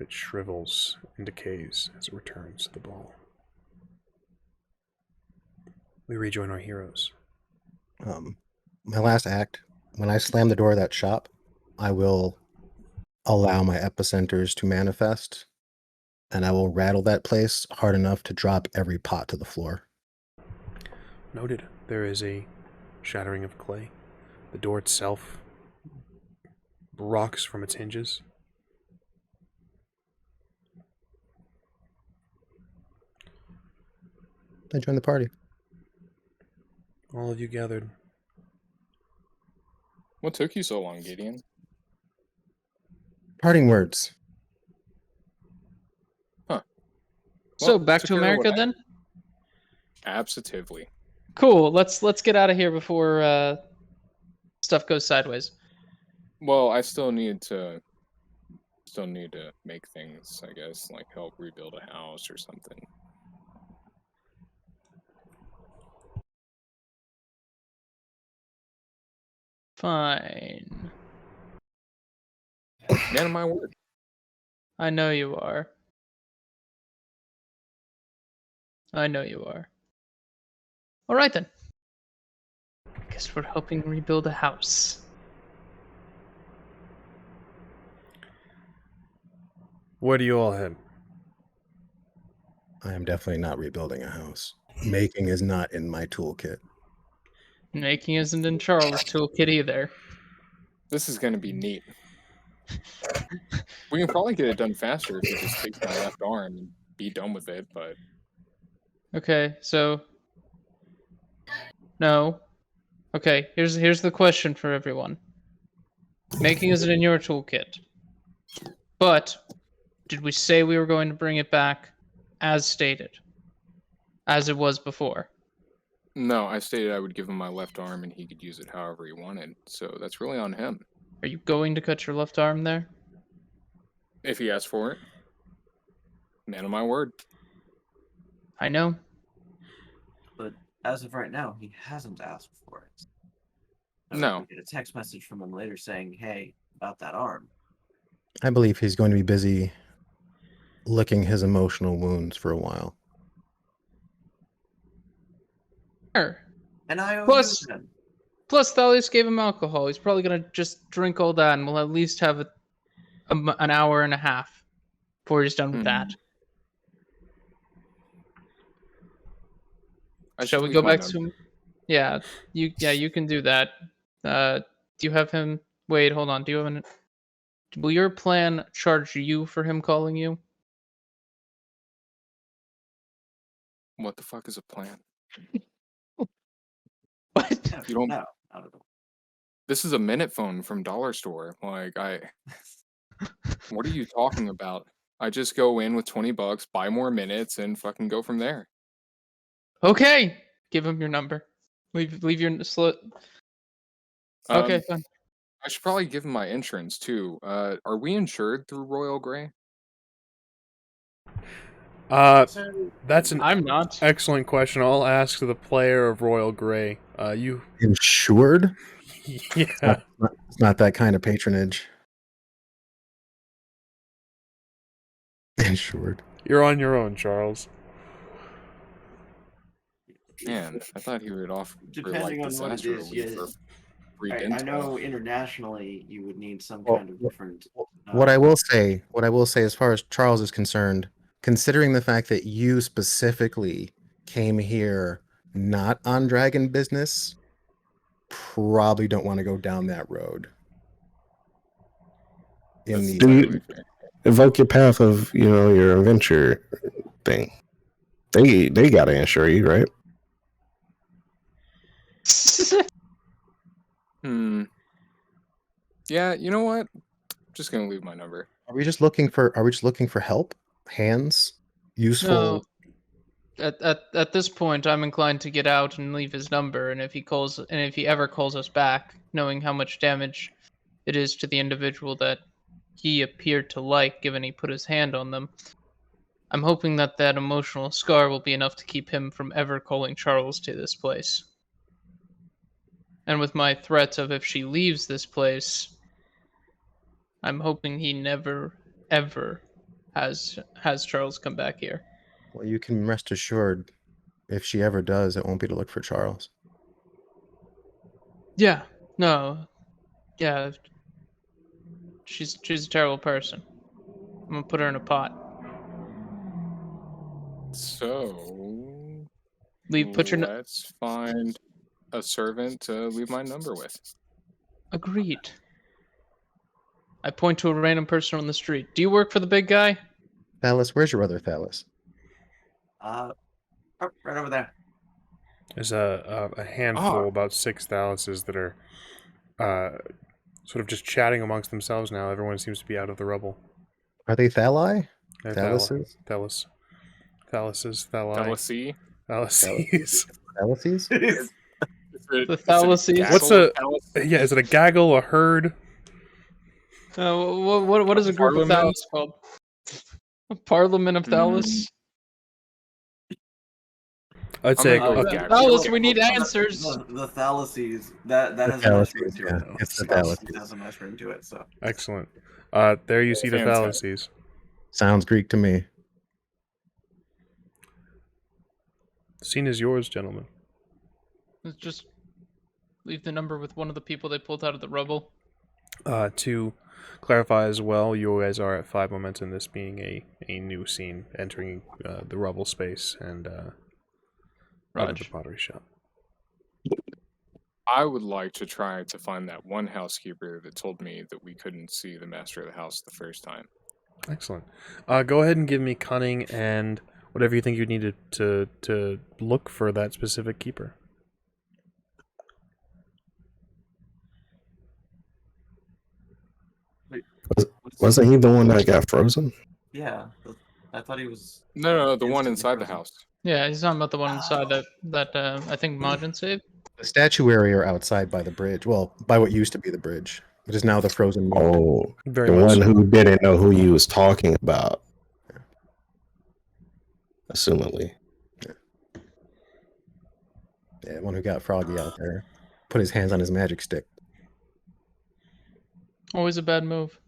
It shrivels and decays as it returns to the ball. We rejoin our heroes. My last act, when I slam the door of that shop, I will allow my epicenters to manifest, and I will rattle that place hard enough to drop every pot to the floor. Noted. There is a shattering of clay. The door itself rocks from its hinges. I join the party. All of you gathered. What took you so long, Gideon? Parting words. So Well, back took to care of what America I- then? Absolutely. Cool. Let's get out of here before stuff goes sideways. Well, I still need to make things, I guess, like help rebuild a house or something. Fine. Man of my word. I know you are. I know you are. All right then. I guess we're helping rebuild a house. Where do you all head? I am definitely not rebuilding a house. Making is not in my toolkit. Making isn't in Charles' toolkit either. This is going to be neat. We can probably get it done faster if he just takes my left arm and be done with it, but Okay, so no. Okay, here's the question for everyone. Making isn't in your toolkit. But did we say we were going to bring it back as stated? As it was before? no, I stated I would give him my left arm and he could use it however he wanted, so that's really on him. Are you going to cut your left arm there? If he asks for it. Man of my word. I know. But as of right now, he hasn't asked for it. No. We get a text message from him later saying, "Hey, about that arm." I believe he's going to be busy licking his emotional wounds for a while. Sure. And I owe Plus- you then. Plus, Thalis gave him alcohol. He's probably gonna just drink all that, and we'll at least have an hour and a half before he's done with that. I Shall should we leave go my back number. to? Yeah, you can do that. Do you have him? Wait, hold on. Do you have an? Will your plan charge you for him calling you? What the fuck is a plan? What? No, You don't- no, not at all. This is a minute phone from Dollar Store. Like, what are you talking about? I just go in with $20, buy more minutes, and fucking go from there. Okay, give him your number. Leave your slot. Okay, fine. I should probably give him my insurance too. Are we insured through Royal Grey? So, That's an I'm not. excellent question. I'll ask the player of Royal Grey. You, Insured? yeah. It's not that kind of patronage. Insured. You're on your own, Charles. Man, I thought he would offer depending like on what it disaster is, relief yeah. for free I dental. know internationally you would need some Well, kind of different. What I will say, as far as Charles is concerned, considering the fact that you specifically came here not on dragon business, probably don't want to go down that road. In That's the entirely fair. Evoke your path of, your adventure thing. They gotta insure you, right? Yeah, you know what? Just gonna leave my number. Are we just looking for help? Hands? Useful? No. At this point, I'm inclined to get out and leave his number, and if he ever calls us back, knowing how much damage it is to the individual that he appeared to like, given he put his hand on them, I'm hoping that emotional scar will be enough to keep him from ever calling Charles to this place. And with my threats of if she leaves this place, I'm hoping he never, ever has Charles come back here. Well, you can rest assured, if she ever does, it won't be to look for Charles. Yeah, no, yeah, she's a terrible person. I'm gonna put her in a pot. So Put your let's find a servant to leave my number with. Agreed. I point to a random person on the street. Do you work for the big guy? Thalis, where's your other Thalis? Oh, right over there. There's a handful, about 6 Thalises that are sort of just chatting amongst themselves now. Everyone seems to be out of the rubble. Are they Thali? They're Thalises? Thalis. Thalises. Thali. Thalassy? Thalises. Thalises? The Thalases? What's yeah, is it a gaggle, a herd? What is a group of Parliament? Thalis called? A Parliament of Thalis? I'd say gonna go with okay. gaggle. Thalis, we need answers. The Thalases. That The has a nice ring Thalases, to yeah. it. It's the Thalases Thalases. has a nice ring to it. So Excellent. There you see the Fantastic. Thalises. Sounds Greek to me. Scene is yours, gentlemen. Let's just leave the number with one of the people they pulled out of the rubble. To clarify as well, you guys are at 5 momentum, this being a new scene, entering the rubble space and out of the Raj. pottery shop. I would like to try to find that one housekeeper that told me that we couldn't see the master of the house the first time. Excellent. Go ahead and give me cunning and whatever you think you need to look for that specific keeper. Wasn't he the one that got frozen? yeah, I thought he was. No, the one instantly inside the frozen. house. Yeah, he's talking about the one inside that I think MAJIN saved. The statuary are outside by the bridge. Well, by what used to be the bridge. It is now the frozen moon. Oh, Very the much one so. who didn't know who you was talking about. Assumedly. Yeah, one who got Froggy out there. Put his hands on his magic stick. Always a bad move.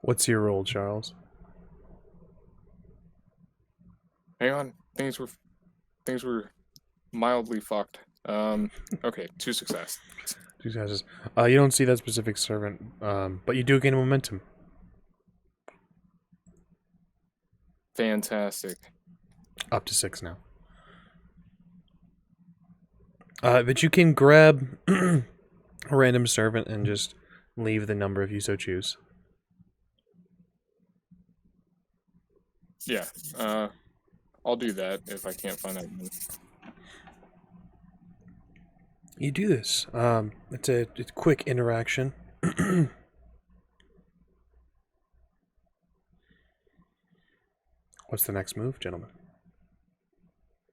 What's your role, Charles? Hang on, things were mildly fucked. Okay, 2 success. 2 successes. You don't see that specific servant, but you do gain momentum. Fantastic. Up to 6 now. But you can grab a random servant and just leave the number if you so choose. Yeah, I'll do that if I can't find that one. You do this. It's a quick interaction. What's the next move, gentlemen?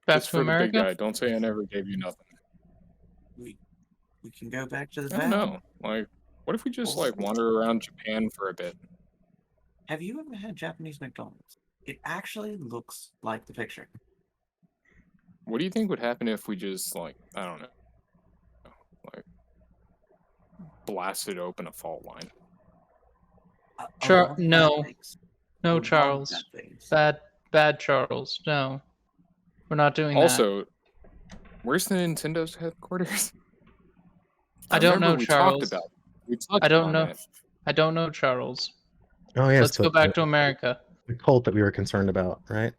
Back Just to for the big America? guy. Don't say I never gave you nothing. We can go back to the I van. don't know. Like, what if we just like wander around Japan for a bit? Have you ever had Japanese McDonald's? It actually looks like the picture. What do you think would happen if we just like, I don't know, like blasted open a fault line? A lot of bad No. things. A No, lot of Charles. bad things. Bad Charles. No. We're not doing that. Also, where's the Nintendo's headquarters? I don't remember know, we Charles. Talked about it. We touched I don't on know. it. I don't know, Charles. Oh, yes. Let's go back to America. the cult that we were concerned about, right?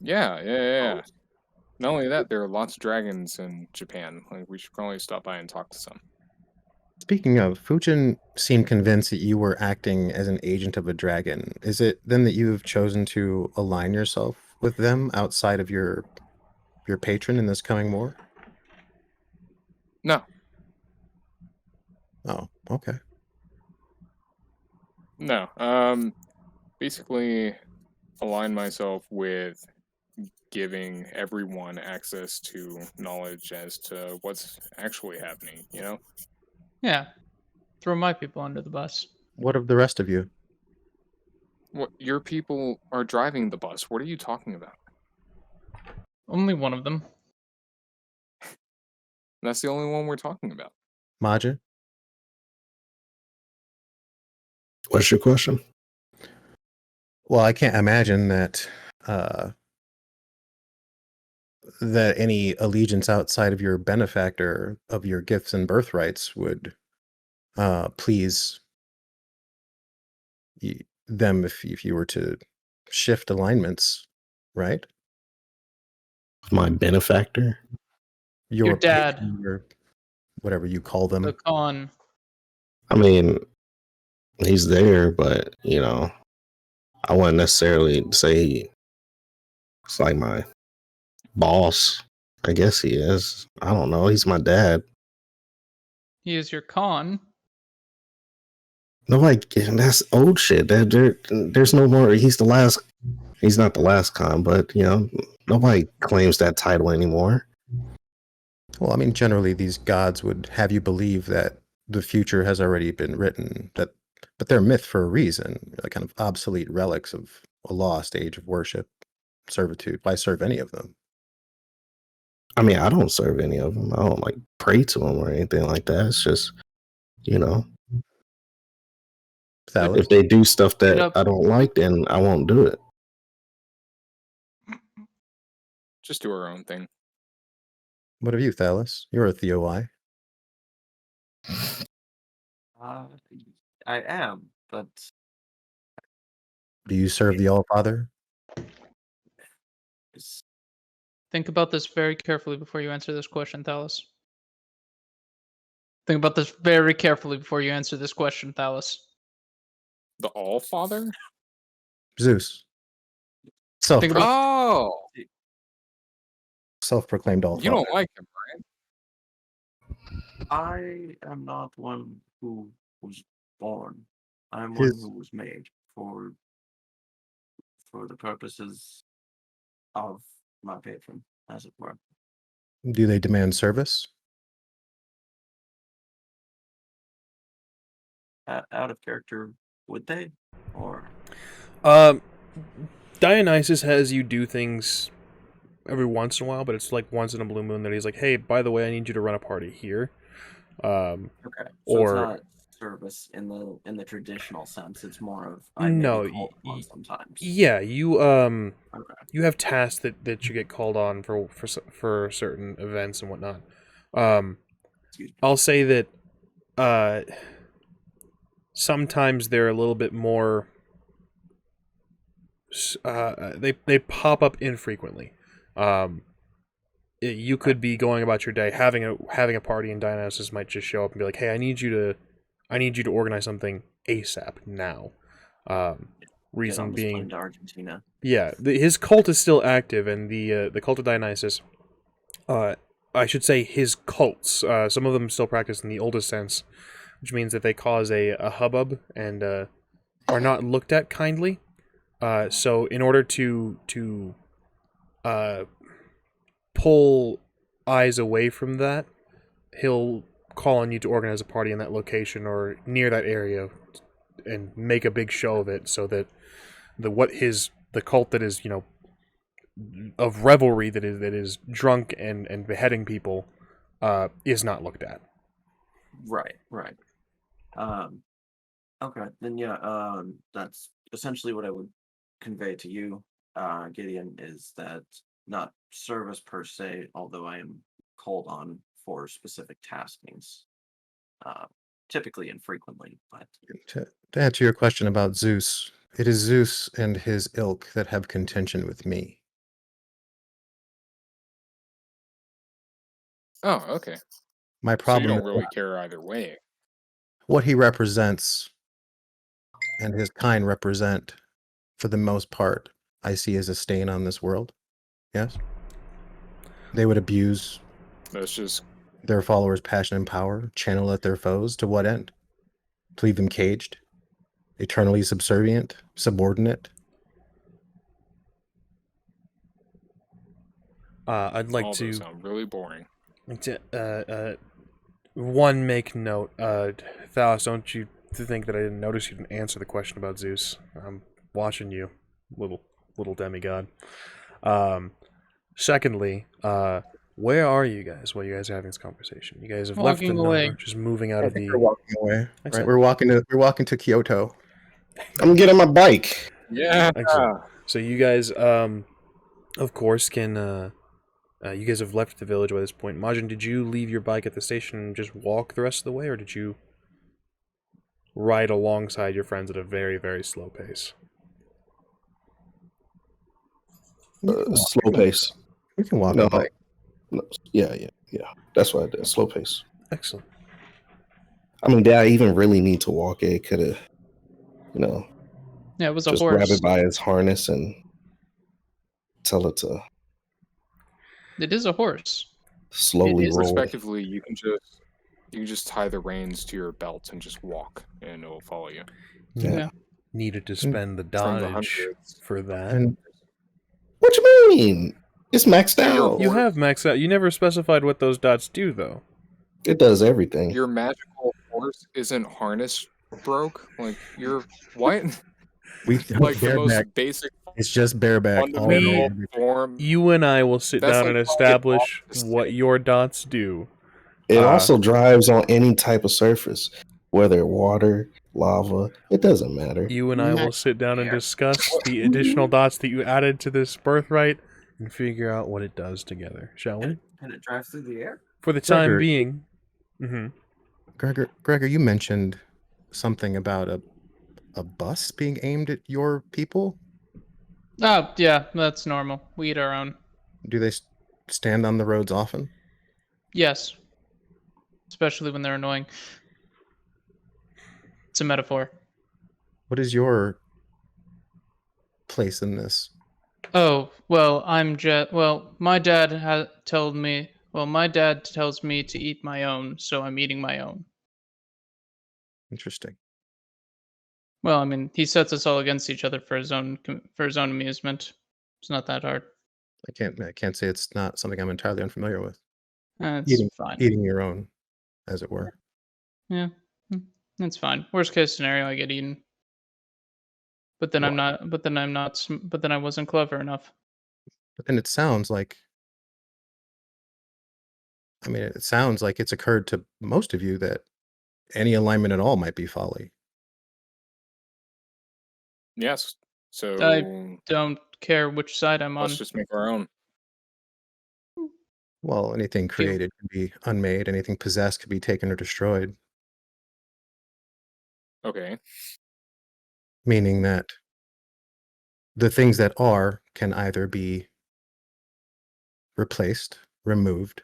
Yeah. Not only that, there are lots of dragons in Japan. Like, we should probably stop by and talk to some. Speaking of, Fujin seemed convinced that you were acting as an agent of a dragon. Is it then that you've chosen to align yourself with them outside of your patron in this coming war? No, Oh, okay. no. Basically, align myself with giving everyone access to knowledge as to what's actually happening, you know? Yeah. Throw my people under the bus. What of the rest of you? What, your people are driving the bus. What are you talking about? Only one of them. That's the only one we're talking about. Majin? What's your question? Well, I can't imagine that uh, that any allegiance outside of your benefactor of your gifts and birthrights would please them if you were to shift alignments, right? My benefactor? Your dad. patron, or whatever you call them. The con. I mean, he's there, but you know, I wouldn't necessarily say it's like my boss. I guess he is. I don't know. He's my dad. He is your con. No, like that's old shit. There's no more. He's the last. He's not the last con, but you know, nobody claims that title anymore. Well, I mean, generally these gods would have you believe that the future has already been written, but they're myth for a reason, like kind of obsolete relics of a lost age of worship, servitude. Why serve any of them? I mean, I don't serve any of them. I don't like pray to them or anything like that. It's just, you know, Thalis? if they do stuff that Yep. I don't like, then I won't do it. Just do our own thing. What of you, Thalis? You're a THOI. I am, but Do you serve the All-Father? it's, Think about this very carefully before you answer this question, Thalis. Think about this very carefully before you answer this question, Thalis. The All-Father? Zeus. Think about- Oh! Self-proclaimed All-Father. You don't like him, right? I am not one who was born. I'm His- one who was made for the purposes of my patron, as it were. Do they demand service? Out of character, would they? Or Dionysus has you do things every once in a while, but it's like once in a blue moon that he's like, hey, by the way, I need you to run a party here. okay, so or- it's not service in the traditional sense. It's more of No, may be called upon sometimes. Yeah, you Okay. you have tasks that you get called on for certain events and whatnot. Excuse me. I'll say that sometimes they're a little bit more. They pop up infrequently. You could be going about your day having a party, and Dionysus might just show up and be like, "Hey, I need you to organize something ASAP now." Reason Get on this being, plane to Argentina. yeah, his cult is still active, and the cult of Dionysus, I should say his cults. Some of them still practice in the oldest sense, which means that they cause a hubbub and are not looked at kindly. So in order to pull eyes away from that, he'll call on you to organize a party in that location or near that area, and make a big show of it, so that the cult that is, of revelry, that is drunk and beheading people, is not looked at. Right. Okay, then yeah, that's essentially what I would convey to you, Gideon, is that not service per se, although I am called on for specific taskings, typically and frequently, but To answer your question about Zeus, it is Zeus and his ilk that have contention with me. Oh, okay. My So you problem don't is really care either way. what he represents and his kind represent, for the most part, I see as a stain on this world. Yes? They would abuse That's just their followers' passion and power, channel at their foes, to what end? To leave them caged, eternally subservient, subordinate. I'd like All to those sound really boring. one make note. Thalis, don't you think that I didn't notice you didn't answer the question about Zeus? I'm watching you, little demigod. Secondly, where are you guys while you guys are having this conversation? You guys have left the Walking away. number, just moving out I of think the. we're walking away. Right, Excellent. we're walking to Kyoto. I'm getting my bike. Yeah. Excellent. So you guys, of course, can. You guys have left the village by this point. Majin, did you leave your bike at the station and just walk the rest of the way, or did you ride alongside your friends at a very, very slow pace? Slow pace. We can walk No, on bike. no, yeah. That's what I did. Slow pace. Excellent. I mean, did I even really need to walk it? Could have, you know, Yeah, it was a just grab horse. it by its harness and tell it to It is a horse. slowly It is roll. Respectively, you can just tie the reins to your belt and just walk, and it will follow you. Yeah. Needed to spend the From the dodge hundreds. for that. And What you mean? It's maxed You're out. You have maxed out. You never specified what those dots do, though. It does everything. Your magical horse isn't harness broke. Like you're what? we Like the most bareback. basic It's just bareback. all the fundamental way. form. You and I will sit That's down like and calling it establish opposite. what your dots do. It Uh, also drives on any type of surface, whether water, lava. It doesn't matter. You and I will sit down and discuss the additional dots that you added to this birthright and figure out what it does together, shall we? And it drives through the air. For the time Gregor. being. Mm-hmm. Gregor, you mentioned something about a bus being aimed at your people. Oh, yeah, that's normal. We eat our own. Do they stand on the roads often? Yes. Especially when they're annoying. It's a metaphor. What is your place in this? Oh, well, my dad told me, my dad tells me to eat my own, so I'm eating my own. Interesting. Well, I mean, he sets us all against each other for his own amusement. It's not that hard. I can't say it's not something I'm entirely unfamiliar with. It's fine. Eating your own, as it were. Yeah, it's fine. Worst case scenario, I get eaten. But then I'm not. But then I'm not. But then I wasn't clever enough. But then it sounds like. I mean, it sounds like it's occurred to most of you that any alignment at all might be folly. Yes. So Don't care which side I'm on. let's just make our own. Well, anything created can be unmade. Anything possessed could be taken or destroyed. Okay. Meaning that the things that are can either be replaced, removed,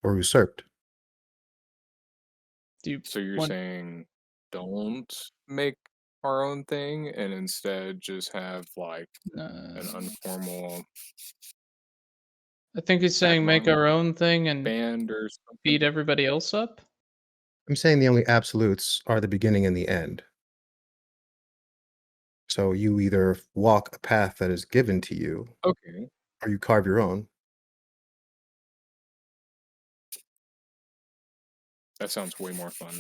or usurped. So you're saying don't make our own thing and instead just have like an informal I think he's saying make our own thing and band or something? beat everybody else up. I'm saying the only absolutes are the beginning and the end. So you either walk a path that is given to you, Okay. or you carve your own. That sounds way more fun.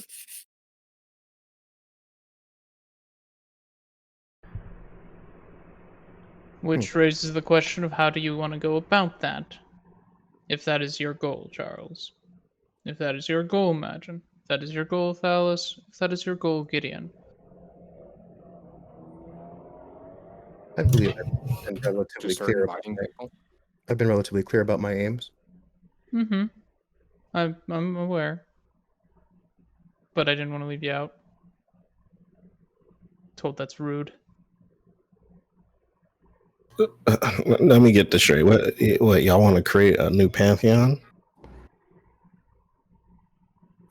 Which raises the question of how do you want to go about that? If that is your goal, Charles. If that is your goal, Majin. If that is your goal, Thalis. If that is your goal, Gideon. I believe I've been relatively Just start clear. inviting people. I've been relatively clear about my aims. Mm-hmm. I'm aware. But I didn't want to leave you out. Told that's rude. Let me get this straight. What y'all want to create a new pantheon?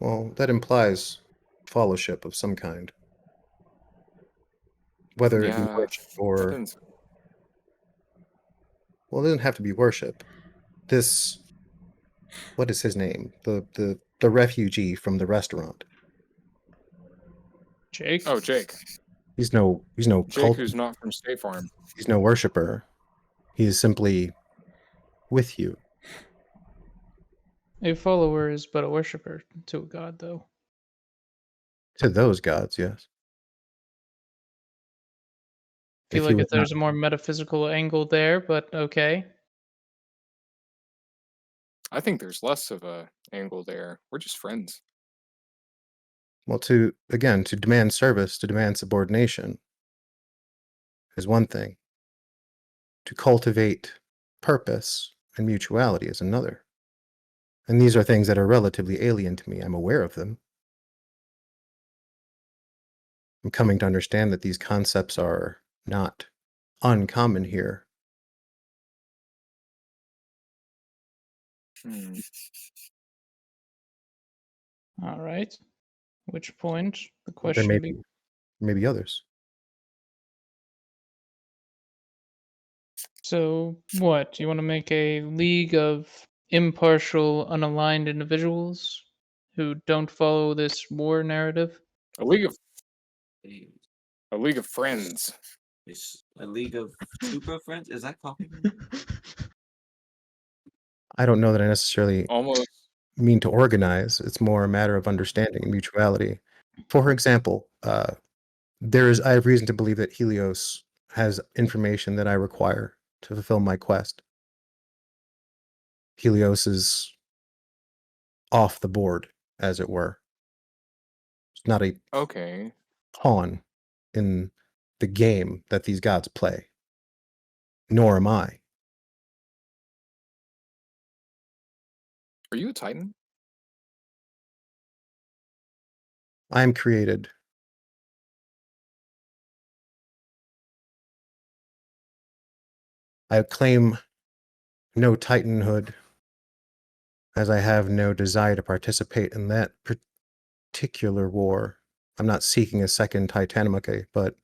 Well, that implies fellowship of some kind. Whether it be Yeah. worship or... Depends. Well, it doesn't have to be worship. This... What is his name? The refugee from the restaurant. Jake? Oh, Jake. He's no Jake, cult. who's not from State Farm. He's no worshiper. He's simply with you. A follower is but a worshipper to a god, though. To those gods, yes. Feel If like you if were not, there's a more metaphysical angle there, but okay. I think there's less of a angle there. We're just friends. well, to demand service, to demand subordination is one thing. To cultivate purpose and mutuality is another. And these are things that are relatively alien to me. I'm aware of them. I'm coming to understand that these concepts are not uncommon here. Hmm. All right. Which point the There question may be be, maybe others. so what? You want to make a league of impartial, unaligned individuals who don't follow this war narrative? A league of A, a league of friends. a league of super friends? Is that coffee? I don't know that I necessarily Almost. mean to organize. It's more a matter of understanding and mutuality. For example, I have reason to believe that Helios has information that I require to fulfill my quest. Helios is off the board, as it were. It's not a Okay. pawn in the game that these gods play. Nor am I. Are you a Titan? I am created. I claim no titanhood, as I have no desire to participate in that particular war. I'm not seeking a second Titanomachy, but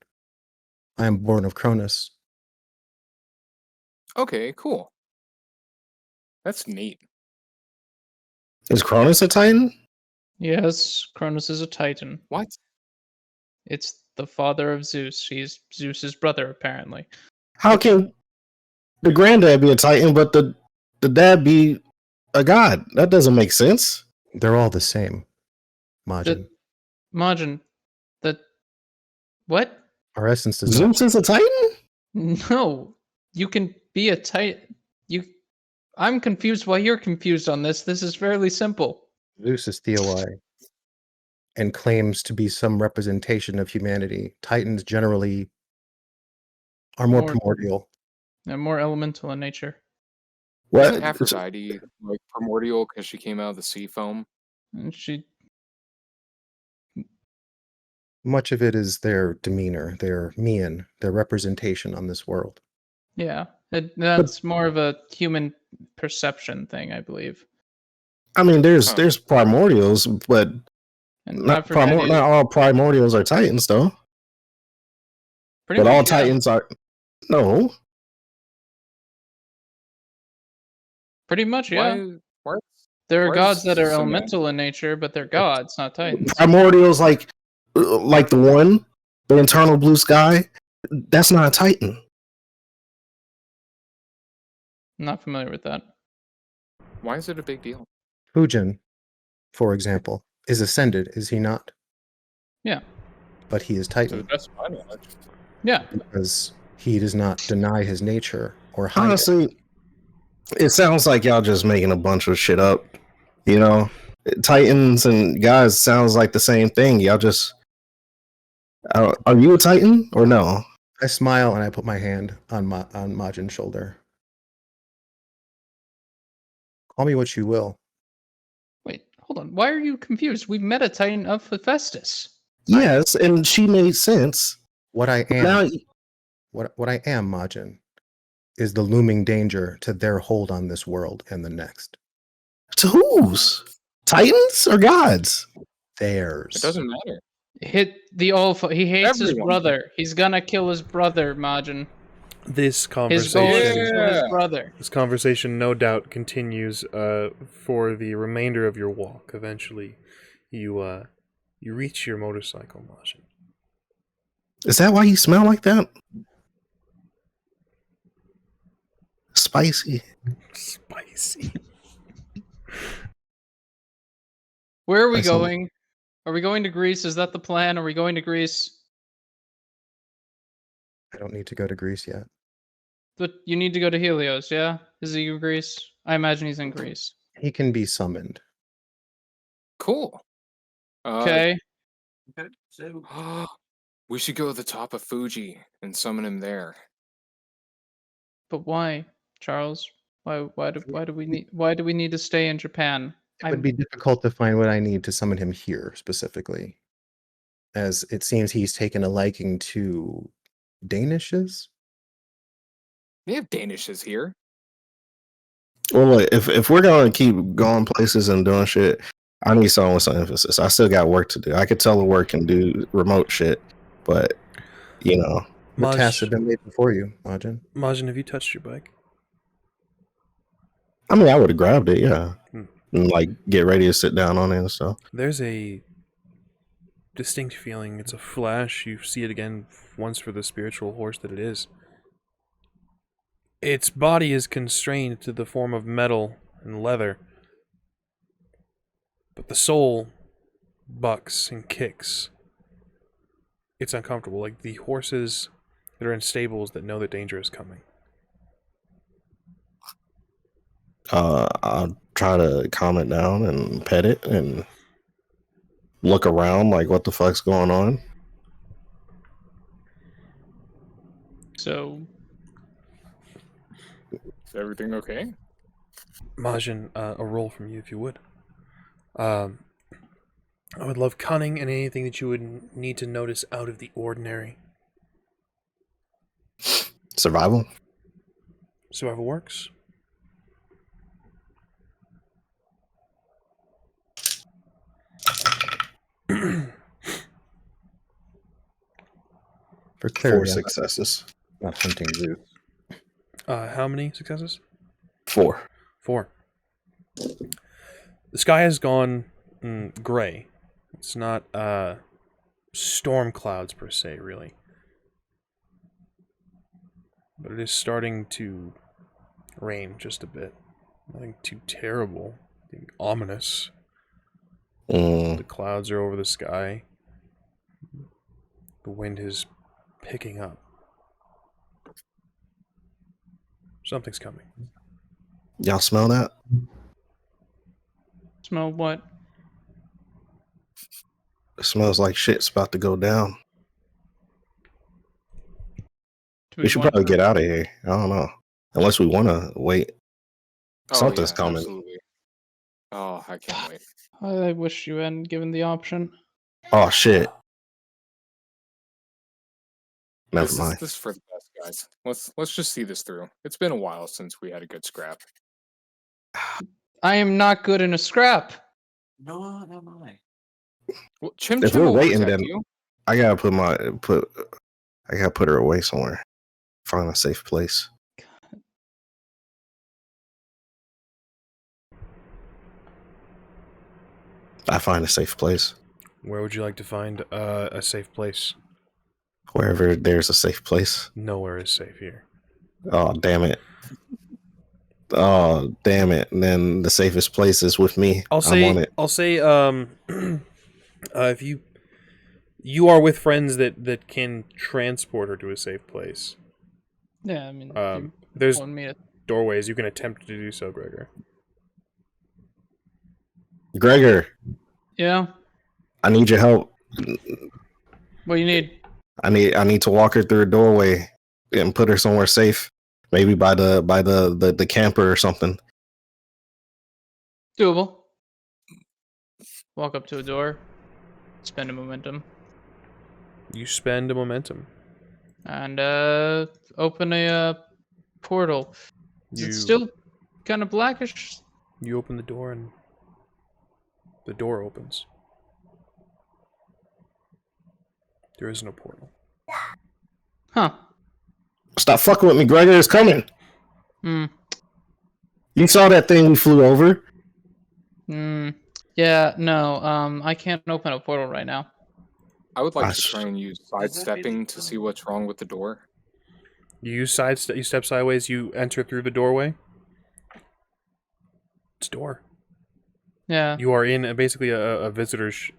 I am born of Cronus. Okay, cool. That's neat. Is Cronus a Titan? Yes, Cronus is a Titan. What? It's the father of Zeus. He's Zeus's brother, apparently. How can the granddad be a Titan, but the dad be a god? That doesn't make sense. They're all the same, Majin. The Majin, the what? Our essence does not. Zeus is a Titan? No, you can be a Titan. I'm confused why you're confused on this. This is fairly simple. Zeus is Theoi and claims to be some representation of humanity. Titans generally are more primordial. They're more elemental in nature. What? Isn't Aphrodite like primordial because she came out of the sea foam? And she Much of it is their demeanor, their mien, their representation on this world. Yeah, that's more of a human perception thing, I believe. I mean, there's Huh. primordials, but And not Aphrodite, all primordials are Titans, though. pretty But all much, yeah. Titans are no. Pretty much, yeah. Why There are why gods is that are so elemental in nature, but they're gods, not titans. Primordials like the one, the internal blue sky. That's not a Titan. I'm not familiar with that. Why is it a big deal? Fujin, for example, is ascended, is he not? Yeah. But he is To the Titan best of my knowledge. Yeah. because he does not deny his nature or hide it. Honestly, it sounds like y'all just making a bunch of shit up. You know, Titans and guys sounds like the same thing. Y'all just are you a Titan or no? I smile and I put my hand on Majin's shoulder. Call me what you will. Wait, hold on. Why are you confused? We met a titan of Hephaestus. Yes, and she made sense. What I am, Now, what I am, Majin, is the looming danger to their hold on this world and the next. to whose? Titans or gods? Theirs. It doesn't matter. He hates his Everyone. brother. He's gonna kill his brother, Majin. This His goal is to conversation, kill his Yeah. brother. this conversation, no doubt, continues for the remainder of your walk. Eventually, you reach your motorcycle, Majin. Is that why you smell like that? Spicy. Spicy. Where are we I saw- going? Are we going to Greece? Is that the plan? Are we going to Greece? I don't need to go to Greece yet. But you need to go to Helios, yeah? Is he in Greece? I imagine he's in Greece. He can be summoned. Cool. Okay. Okay, so We should go to the top of Fuji and summon him there. But why, Charles? Why do we need to stay in Japan? It would be difficult to find what I need to summon him here specifically, as it seems he's taken a liking to Danishes. They have Danishes here. Well, look, if we're gonna keep going places and doing shit, I need someone with some emphasis. I still got work to do. I could telework and do remote shit, but you know, The tasks have been made before you, Majin. Majin, have you touched your bike? I mean, I would have grabbed it, yeah, Hmm. and like get ready to sit down on it and stuff. There's a distinct feeling. It's a flash. You see it again once for the spiritual horse that it is. Its body is constrained to the form of metal and leather, but the soul bucks and kicks. It's uncomfortable, like the horses that are in stables that know that danger is coming. I'll try to calm it down and pet it and look around like what the fuck's going on. So Is everything okay? Majin, a roll from you if you would. I would love cunning and anything that you would need to notice out of the ordinary. Survival. Survival works. For 4 clarity, I'm successes. not hunting Zeus. How many successes? 4. 4. The sky has gone gray. It's not storm clouds per se, really. But it is starting to rain just a bit. Nothing too terrible. Nothing ominous. The clouds are over the sky. The wind is picking up. Something's coming. Y'all smell that? smell what? It smells like shit's about to go down. Do We should want- probably get out of here. I don't know. Unless we want to wait. Something's coming. Absolutely. Oh, I can't wait. I wish you hadn't given the option. Oh, shit. Never This mind. is for the best, guys. Let's just see this through. It's been a while since we had a good scrap. I am not good in a scrap. No, am I? Well, Chim If Chim we're will waiting, protect then- you. I gotta put her away somewhere. Find a safe place. I find a safe place. Where would you like to find a safe place? Wherever there's a safe place. Nowhere is safe here. Oh, damn it. Oh, damn it. And then the safest place is with me. I'll I'm on say, it. if you are with friends that can transport her to a safe place. Yeah, I mean, There's want me to... doorways. You can attempt to do so, Gregor. Gregor, Yeah. I need your help. What do you need? I need to walk her through a doorway and put her somewhere safe. Maybe by the camper or something. Doable. Walk up to a door. Spend a momentum. You spend a momentum. And open a portal. Is it still kind of blackish? You open the door and the door opens. There is no portal. Huh. Stop fucking with me, Gregor. It's coming. Hmm. You saw that thing we flew over? Yeah, no, I can't open a portal right now. I would like I to s- try and use Does that mean sidestepping it's, to see what's wrong with the door. You step sideways. You enter through the doorway. It's a door. Yeah. You are in basically a visitor's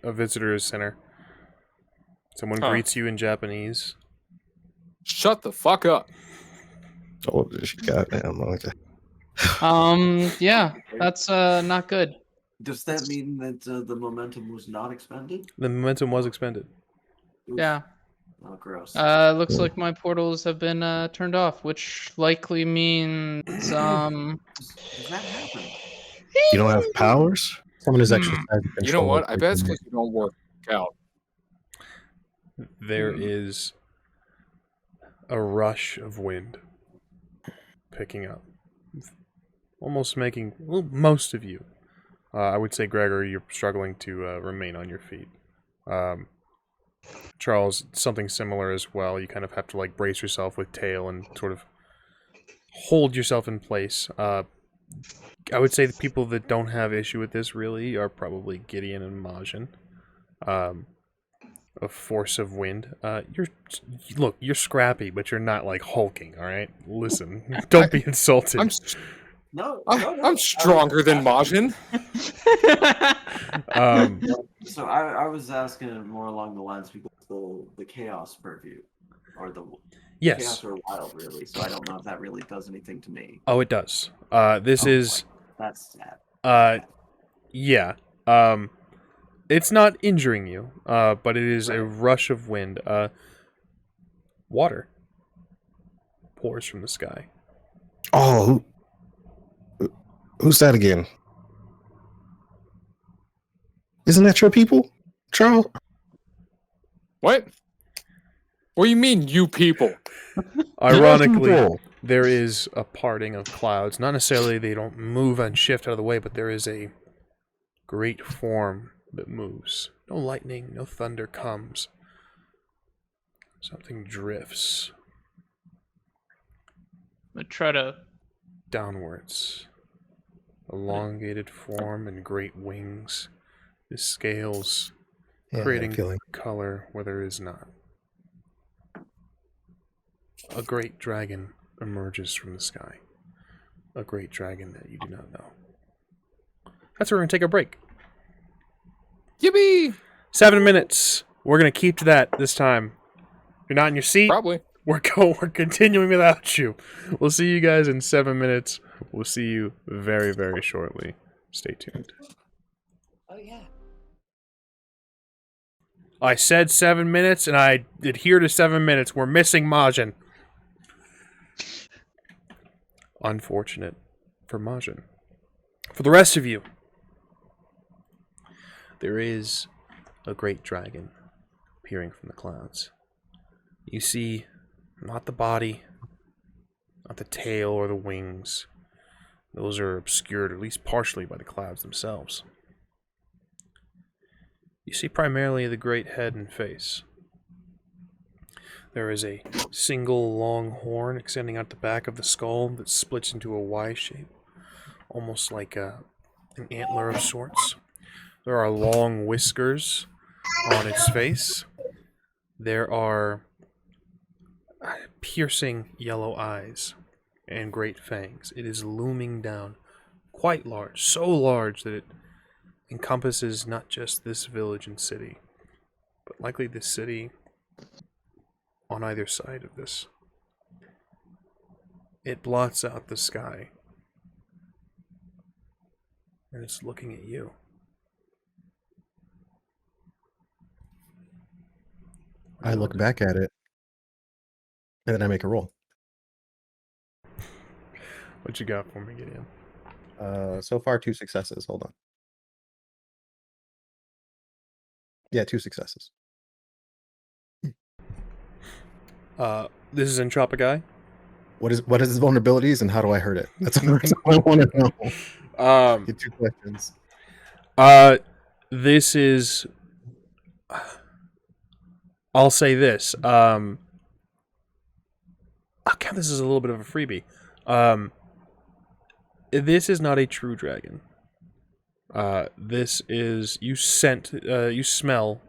center. Someone greets you in Japanese. Shut the fuck up. Oh, goddamn. Okay. Yeah, that's not good. Does that mean that the momentum was not expended? The momentum was expended. Oof. Yeah. Oh, gross. Looks like my portals have been turned off, which likely means Does that happen? You don't have powers? Someone who's exercised control. You know what? I bet it's over because you don't work out. There is a rush of wind picking up, almost making most of you. I would say, Gregor, you're struggling to remain on your feet. Charles, something similar as well. You kind of have to like brace yourself with tail and sort of hold yourself in place. I would say the people that don't have issue with this really are probably Gideon and MAJIN. A force of wind. You're scrappy, but you're not like hulking. All right, listen, don't be insulted. I'm stronger than MAJIN. So I was asking more along the lines because the chaos purview, or the chaos or wild, really. So I don't know if that really does anything to me. Oh, it does. This is. That's sad. Yeah. It's not injuring you, but it is a rush of wind. Water pours from the sky. Oh, who's that again? Isn't that your people, Charles? What? What do you mean, you people? Ironically, there is a parting of clouds. Not necessarily they don't move and shift out of the way, but there is a great form that moves. No lightning, no thunder comes. Something drifts. I try to downwards. Elongated form and great wings. The scales creating color where there is not. A great dragon emerges from the sky. A great dragon that you do not know. That's where we're going to take a break. Yippee! 7 minutes. We're going to keep to that this time. If you're not in your seat, probably. We're continuing without you. We'll see you guys in 7 minutes. We'll see you very, very shortly. Stay tuned. Oh, yeah. I said 7 minutes, and I adhere to 7 minutes. We're missing MAJIN. Unfortunate for MAJIN. For the rest of you, there is a great dragon appearing from the clouds. You see not the body, not the tail or the wings. Those are obscured, at least partially, by the clouds themselves. You see primarily the great head and face. There is a single long horn extending out the back of the skull that splits into a Y shape, almost like an antler of sorts. There are long whiskers on its face. There are piercing yellow eyes and great fangs. It is looming down, quite large, so large that it encompasses not just this village and city, but likely this city on either side of this. It blots out the sky, and it's looking at you. I look back at it, and then I make a roll. What you got for me, Gideon? So far, 2 successes. Hold on. Yeah, 2 successes. This is Entropic Eye. What is his vulnerabilities, and how do I hurt it? That's what I want to know. Get 2 questions. This is. I'll say this. I'll count this as a little bit of a freebie. This is not a true dragon. This is you smell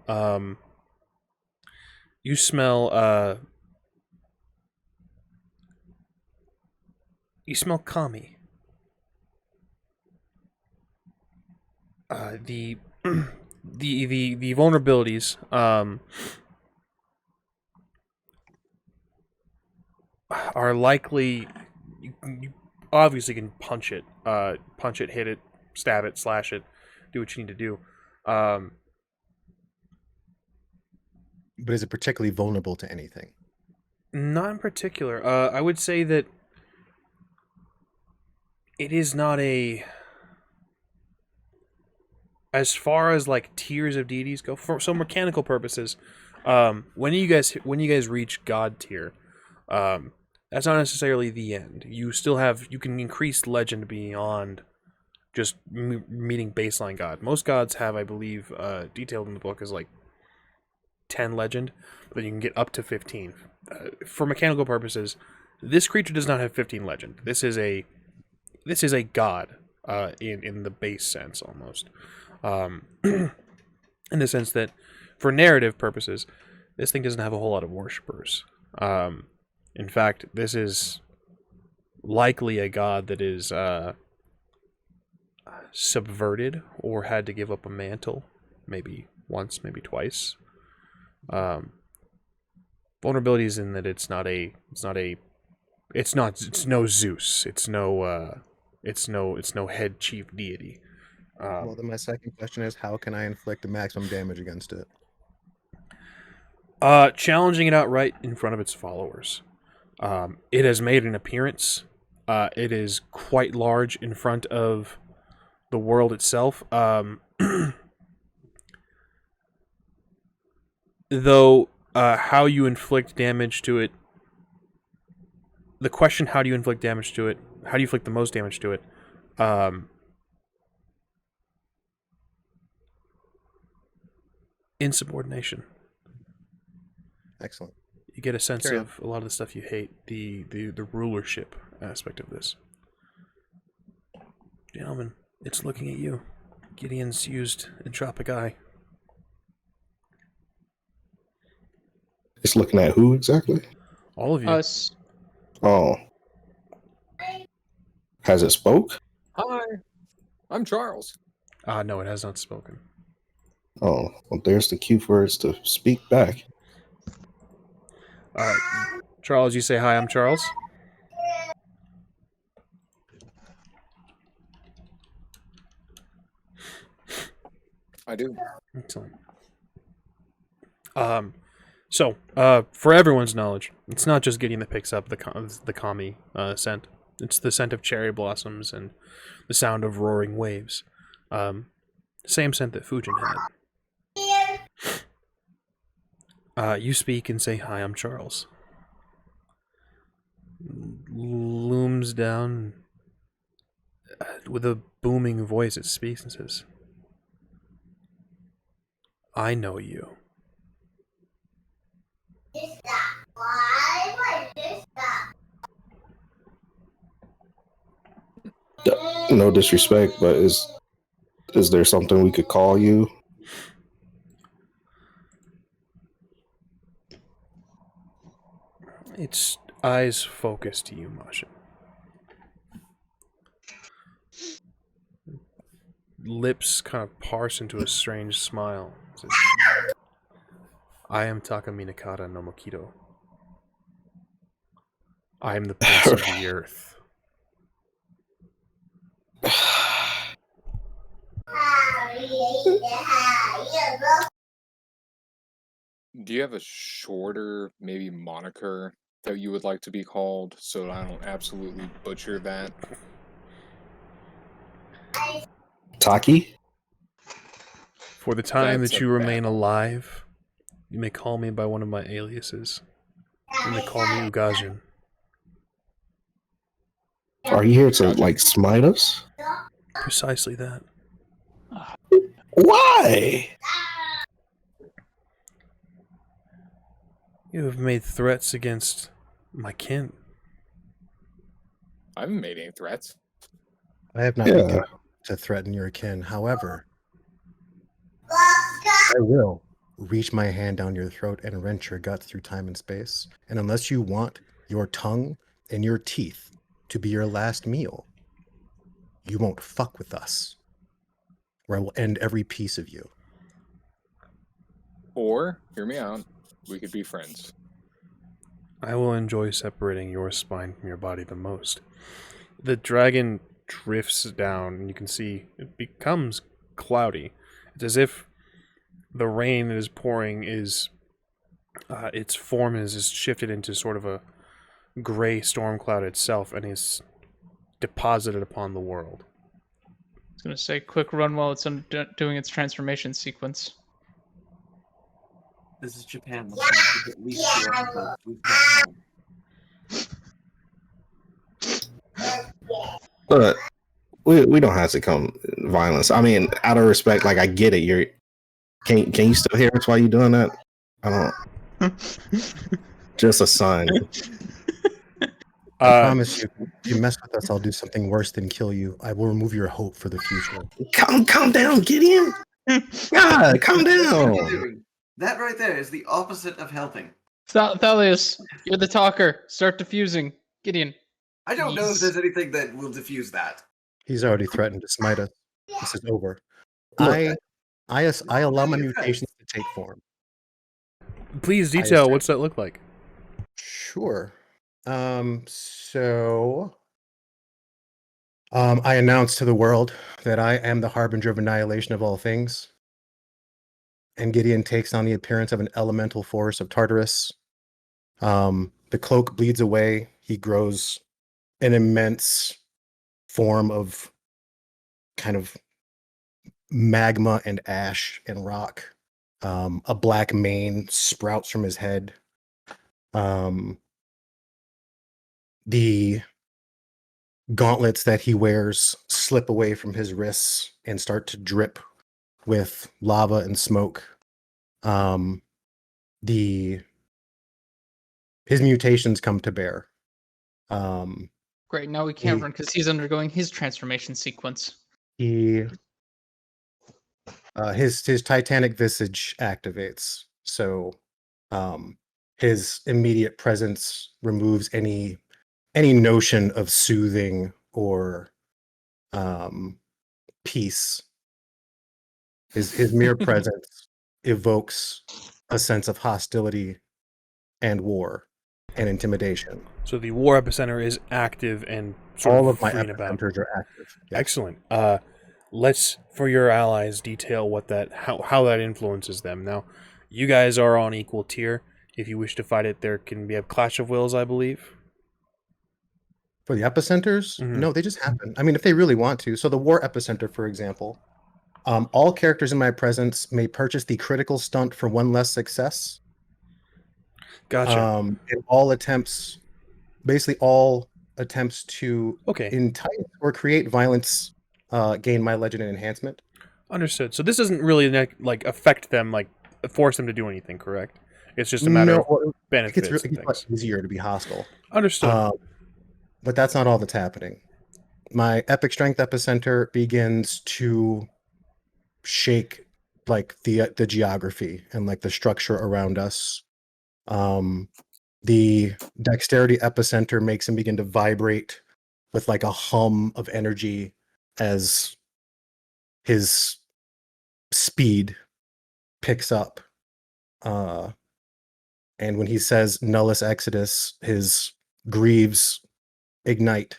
You smell kami. The the vulnerabilities are likely you obviously can punch it, hit it, stab it, slash it, do what you need to do. But is it particularly vulnerable to anything? Not in particular. I would say that it is not a. As far as like tiers of deities go, for some mechanical purposes, when you guys reach God tier, that's not necessarily the end. You still have you can increase legend beyond just meeting baseline God. Most gods have, I believe, detailed in the book is like 10 legend, but then you can get up to 15. For mechanical purposes, this creature does not have 15 legend. This is a god in the base sense almost. In the sense that, for narrative purposes, this thing doesn't have a whole lot of worshippers. In fact, this is likely a god that is subverted or had to give up a mantle, maybe once, maybe twice. Vulnerabilities in that it's no Zeus. It's no head chief deity. Well, then my second question is, how can I inflict the maximum damage against it? Challenging it outright in front of its followers. It has made an appearance. It is quite large in front of the world itself. Though, how you inflict damage to it, the question, how do you inflict damage to it? How do you inflict the most damage to it? Insubordination. Excellent. You get a sense Carry on. of a lot of the stuff you hate, the rulership aspect of this. Gentlemen, it's looking at you. Gideon's used Entropic Eye. It's looking at who exactly? All of you. Us. Oh. Has it spoke? Hi, I'm Charles. No, it has not spoken. Oh, well, there's the cue for it to speak back. Charles, you say hi, I'm Charles. I do. Excellent. So, for everyone's knowledge, it's not just Gideon that picks up the kami scent. It's the scent of cherry blossoms and the sound of roaring waves. Same scent that Fujin had. You speak and say, hi, I'm Charles. Looms down with a booming voice. It speaks and says, I know you. No disrespect, but is there something we could call you? Its eyes focus to you, Majin. Lips kind of parse into a strange smile. It says, I am Taka Minakata no Mokido. I am the prince of the earth. Do you have a shorter, maybe moniker that you would like to be called so that I don't absolutely butcher that? Taki? For the time That's that a you remain bad- alive, you may call me by one of my aliases. You may call me Ugajin. Are you here to, like, smite us? Precisely that. Why? You have made threats against my kin. I haven't made any threats. I have not Yeah. begun to threaten your kin. However, I will reach my hand down your throat and wrench your guts through time and space. And unless you want your tongue and your teeth to be your last meal, you won't fuck with us, or I will end every piece of you. Or, hear me out, we could be friends. I will enjoy separating your spine from your body the most. The dragon drifts down, and you can see it becomes cloudy. It's as if the rain that is pouring is its form is shifted into sort of a gray storm cloud itself, and is deposited upon the world. I was gonna say, quick run while it's doing its transformation sequence. This is Japan. Let's make it at least 2 episodes. We've got time. But we don't have to come violence. I mean, out of respect, like I get it. Can you still hear us while you're doing that? I don't. Just a sign. I promise you, if you mess with us, I'll do something worse than kill you. I will remove your hope for the future. Calm down, Gideon. God, calm down. That right there is the opposite of helping. Thalius, you're the talker. Start diffusing. Gideon. I don't know if there's anything that will diffuse that. He's already threatened to smite us. This is over. Look, I allow my mutations to take form. Please detail what's that look like. Sure. I announce to the world that I am the harbinger of annihilation of all things. And Gideon takes on the appearance of an elemental force of Tartarus. The cloak bleeds away. He grows an immense form of kind of magma and ash and rock. A black mane sprouts from his head. The gauntlets that he wears slip away from his wrists and start to drip with lava and smoke. His mutations come to bear. Great, now we can't run because he's undergoing his transformation sequence. His titanic visage activates, so his immediate presence removes any notion of soothing or peace. His mere presence evokes a sense of hostility and war and intimidation. So the war epicenter is active and sort All of of my free and about. epicenters are active. Yes. Excellent. Let's, for your allies, detail what how that influences them. Now, you guys are on equal tier. If you wish to fight it, there can be a clash of wills, I believe. For the epicenters, Mhm. no, they just happen. I mean, if they really want to. So the war epicenter, for example, all characters in my presence may purchase the critical stunt for 1 less success. Gotcha. And basically all attempts to Okay. entice or create violence gain my legend and enhancement. Understood. So this doesn't really like affect them, like force them to do anything, correct? It's just a matter of benefits. It gets much easier to be hostile. Understood. But that's not all that's happening. My epic strength epicenter begins to shake like the geography and like the structure around us. The dexterity epicenter makes him begin to vibrate with like a hum of energy as his speed picks up. And when he says nullus exodus, his greaves ignite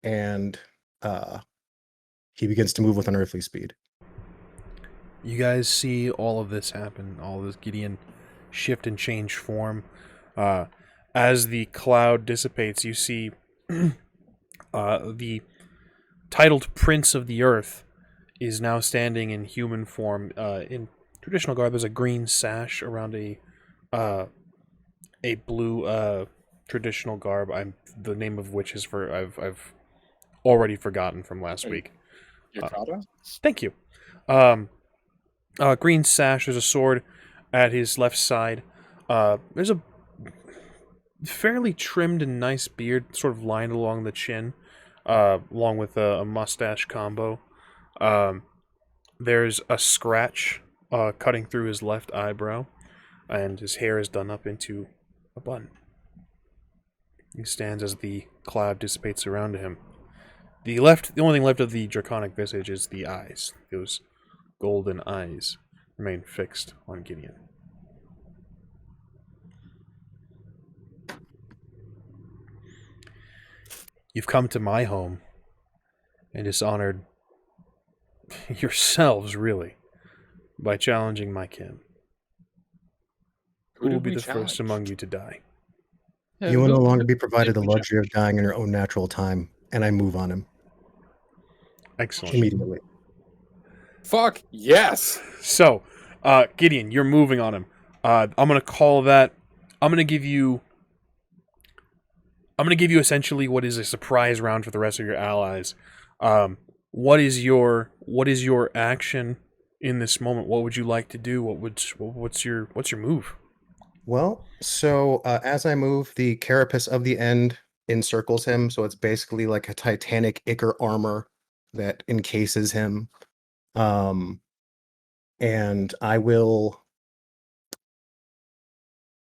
and he begins to move with unearthly speed. You guys see all of this happen, all this Gideon shift and change form. As the cloud dissipates, you see the titled Prince of the Earth is now standing in human form. In traditional garb, there's a green sash around a blue traditional garb. The name of which is I've already forgotten from last week. Yakata? Thank you. Green sash. There's a sword at his left side. There's a fairly trimmed and nice beard, sort of lined along the chin, along with a mustache combo. There's a scratch cutting through his left eyebrow, and his hair is done up into a bun. He stands as the cloud dissipates around him. The only thing left of the draconic visage is the eyes. Those golden eyes remain fixed on Gideon. You've come to my home and dishonored yourselves, really, by challenging my kin. Who will did be we the first challenge? among you to die? You will no Who longer be provided did the we luxury of dying in your own natural time, and I move on him Excellent. immediately. Fuck yes. So, Gideon, you're moving on him. I'm gonna call that. I'm gonna give you essentially what is a surprise round for the rest of your allies. What is your action in this moment? What would you like to do? What's your move? Well, so as I move, the carapace of the end encircles him, so it's basically like a Titanic Ichor armor that encases him. And I will.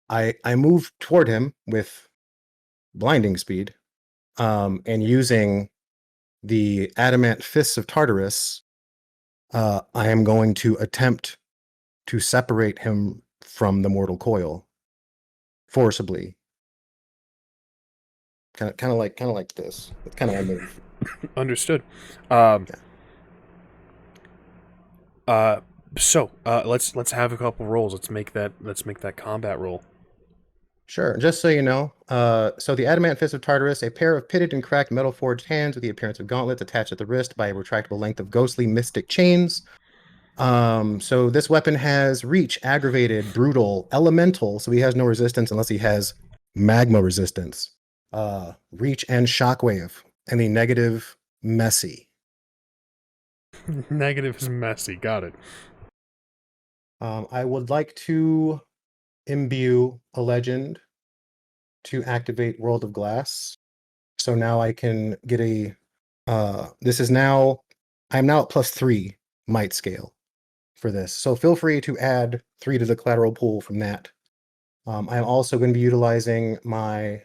I move toward him with blinding speed, and using the adamant fists of Tartarus, I am going to attempt to separate him from the mortal coil forcibly. Kind of like this. That's kind of my move. Understood. So let's have a couple rolls. Let's make that combat roll. Sure. Just so you know, so the adamant fist of Tartarus, a pair of pitted and cracked metal forged hands with the appearance of gauntlets attached at the wrist by a retractable length of ghostly mystic chains. So this weapon has reach, aggravated, brutal, elemental, so he has no resistance unless he has magma resistance. Reach and shockwave, and the negative messy. Negative is messy. Got it. I would like to imbue a legend to activate World of Glass. So now I can get a I'm now at +3 might scale for this. So feel free to add 3 to the collateral pool from that. I'm also going to be utilizing my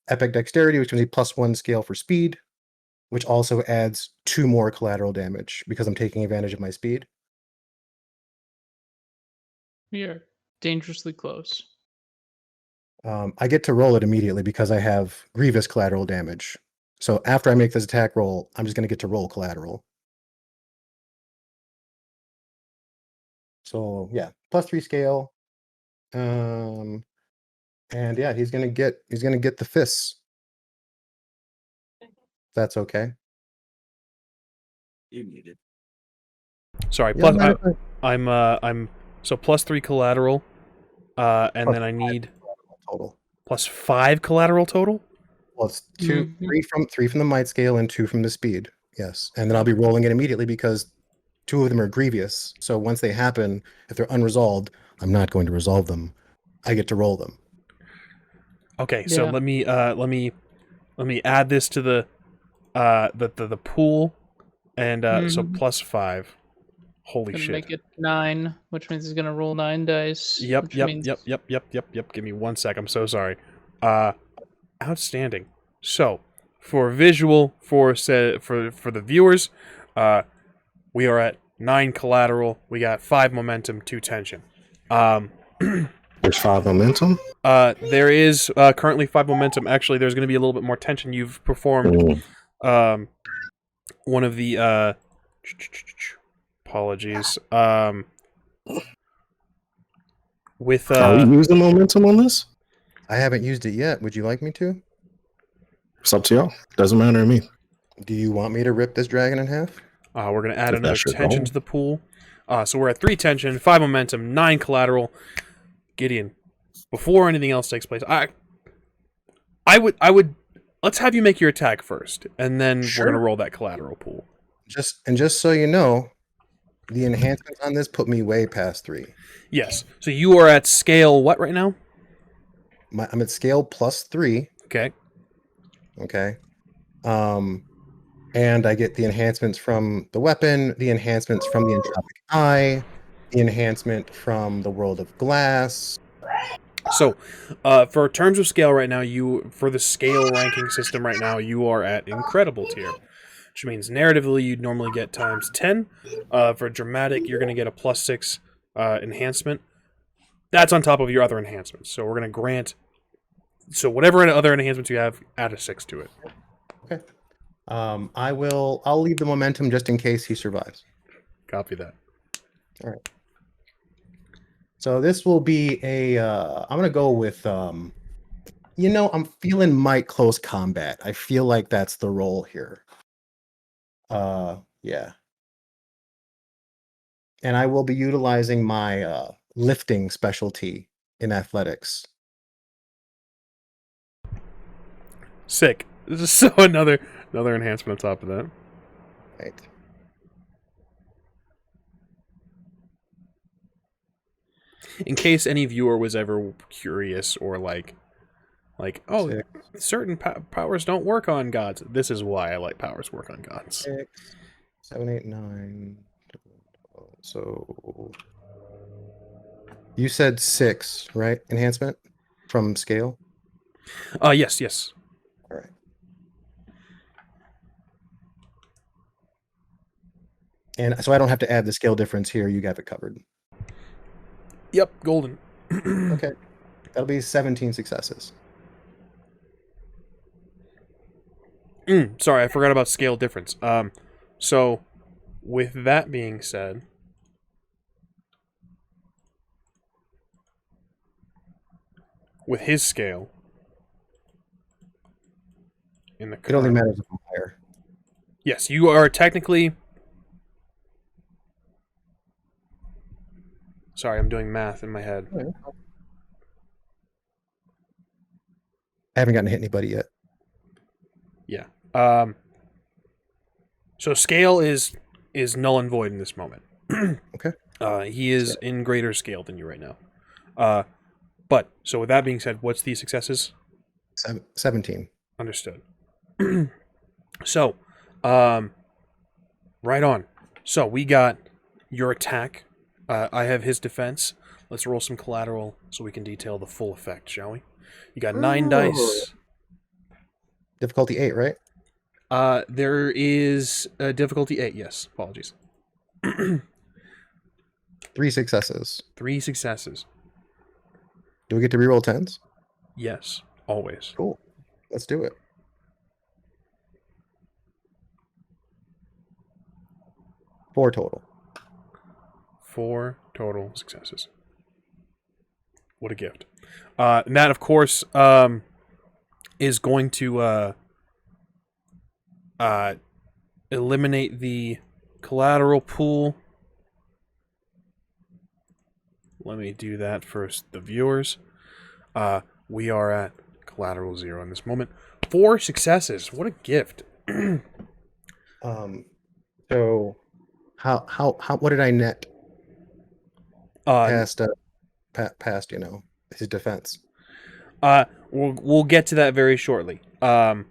epic dexterity, which is a +1 scale for speed, which also adds 2 more collateral damage because I'm taking advantage of my speed. You're dangerously close. I get to roll it immediately because I have grievous collateral damage. So after I make this attack roll, I'm just going to get to roll collateral. So yeah, +3 scale. And yeah, he's gonna get the fists. That's okay. You muted. Sorry. Yeah, Plus, I'm so +3 collateral, and then I need total. +5 collateral total. Well, it's 3 from the might scale and 2 from the speed. Yes, and then I'll be rolling it immediately because 2 of them are grievous. So once they happen, if they're unresolved, I'm not going to resolve them. I get to roll them. Okay, so Yeah. let me add this to the pool, and so +5. Holy Gonna shit! make it 9, which means he's gonna roll 9 dice. Yep. Which means Give me 1 sec. I'm so sorry. Outstanding. So, for visual, for the viewers, we are at 9 collateral. We got 5 momentum, 2 tension. There's 5 momentum. There is currently 5 momentum. Actually, there's going to be a little bit more tension. You've performed one of the apologies. With Are we using momentum on this? I haven't used it yet. Would you like me to? It's up to y'all. Doesn't matter to me. Do you want me to rip this dragon in half? we're going to add If another that's your tension goal. to the pool. So we're at 3 tension, 5 momentum, 9 collateral. Gideon, before anything else takes place, I would let's have you make your attack first, and then Sure. we're gonna roll that collateral pool. Just so you know, the enhancements on this put me way past 3. Yes. So you are at scale what right now? I'm at scale +3. Okay. Okay. And I get the enhancements from the weapon, the enhancements from the entropic eye, the enhancement from the world of glass. So, for terms of scale right now, for the scale ranking system right now, you are at incredible tier, which means narratively you'd normally get times 10. For dramatic, you're going to get a +6 enhancement. That's on top of your other enhancements. So we're going to grant. So whatever other enhancements you have, add a 6 to it. Okay. I'll leave the momentum just in case he survives. Copy that. All right. So this will be a. I'm gonna go with. I'm feeling might close combat. I feel like that's the role here. Yeah. And I will be utilizing my lifting specialty in athletics. Sick. This is so another enhancement on top of that. Right. In case any viewer was ever curious or like, oh, Six. certain powers don't work on gods. This is why I like powers work on gods. 6, 7, 8, 9. So you said 6, right? Enhancement from scale. Yes. All right. And so I don't have to add the scale difference here. You got it covered. Yep, golden. Okay. That'll be 17 successes. Sorry, I forgot about scale difference. So with that being said, with his scale in the It only matters if I'm higher. Yes, you are technically. Sorry, I'm doing math in my head. I haven't gotten to hit anybody yet. Yeah. So scale is null and void in this moment. Okay. He is in greater scale than you right now. But so with that being said, what's the successes? 17. Understood. So, right on. So we got your attack. I have his defense. Let's roll some collateral so we can detail the full effect, shall we? You got 9 dice. Difficulty 8, right? There is difficulty 8. Yes. Apologies. 3 successes. 3 successes. Do we get to reroll 10s? Yes. Always. Cool. Let's do it. Four total. 4 total successes. What a gift. And that, of course, is going to eliminate the collateral pool. Let me do that for the viewers. We are at collateral 0 in this moment. 4 successes. What a gift. So how what did I net past his defense? We'll get to that very shortly. Oh,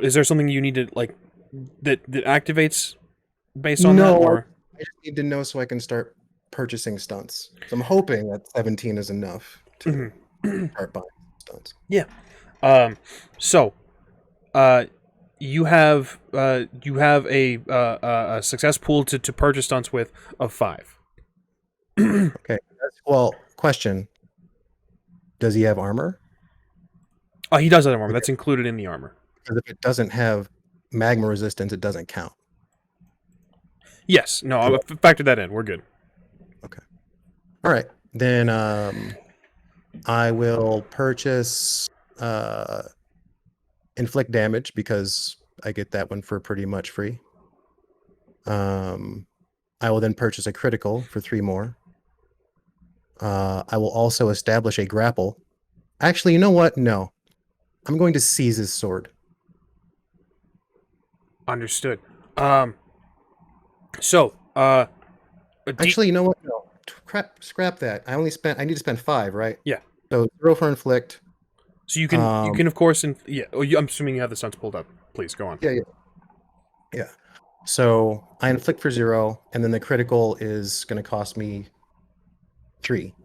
is there something you need to that activates based on that, or I just need to know so I can start purchasing stunts. So I'm hoping that 17 is enough to start buying stunts. Yeah. So you have a success pool to purchase stunts with of 5. Okay. Well, question. Does he have armor? Oh, he does have armor. That's included in the armor. Because if it doesn't have magma resistance, it doesn't count. Yes. No, I'll factor that in. We're good. Okay. All right. Then I will purchase inflict damage because I get that one for pretty much free. I will then purchase a critical for 3 more. I will also establish a grapple. Actually, you know what? No. I'm going to seize his sword. Understood. Actually, you know what? No. Scrap that. I need to spend 5, right? Yeah. So 0 for inflict. So you can of course I'm assuming you have the stunts pulled up. Please go on. Yeah. So I inflict for 0, and then the critical is going to cost me 3.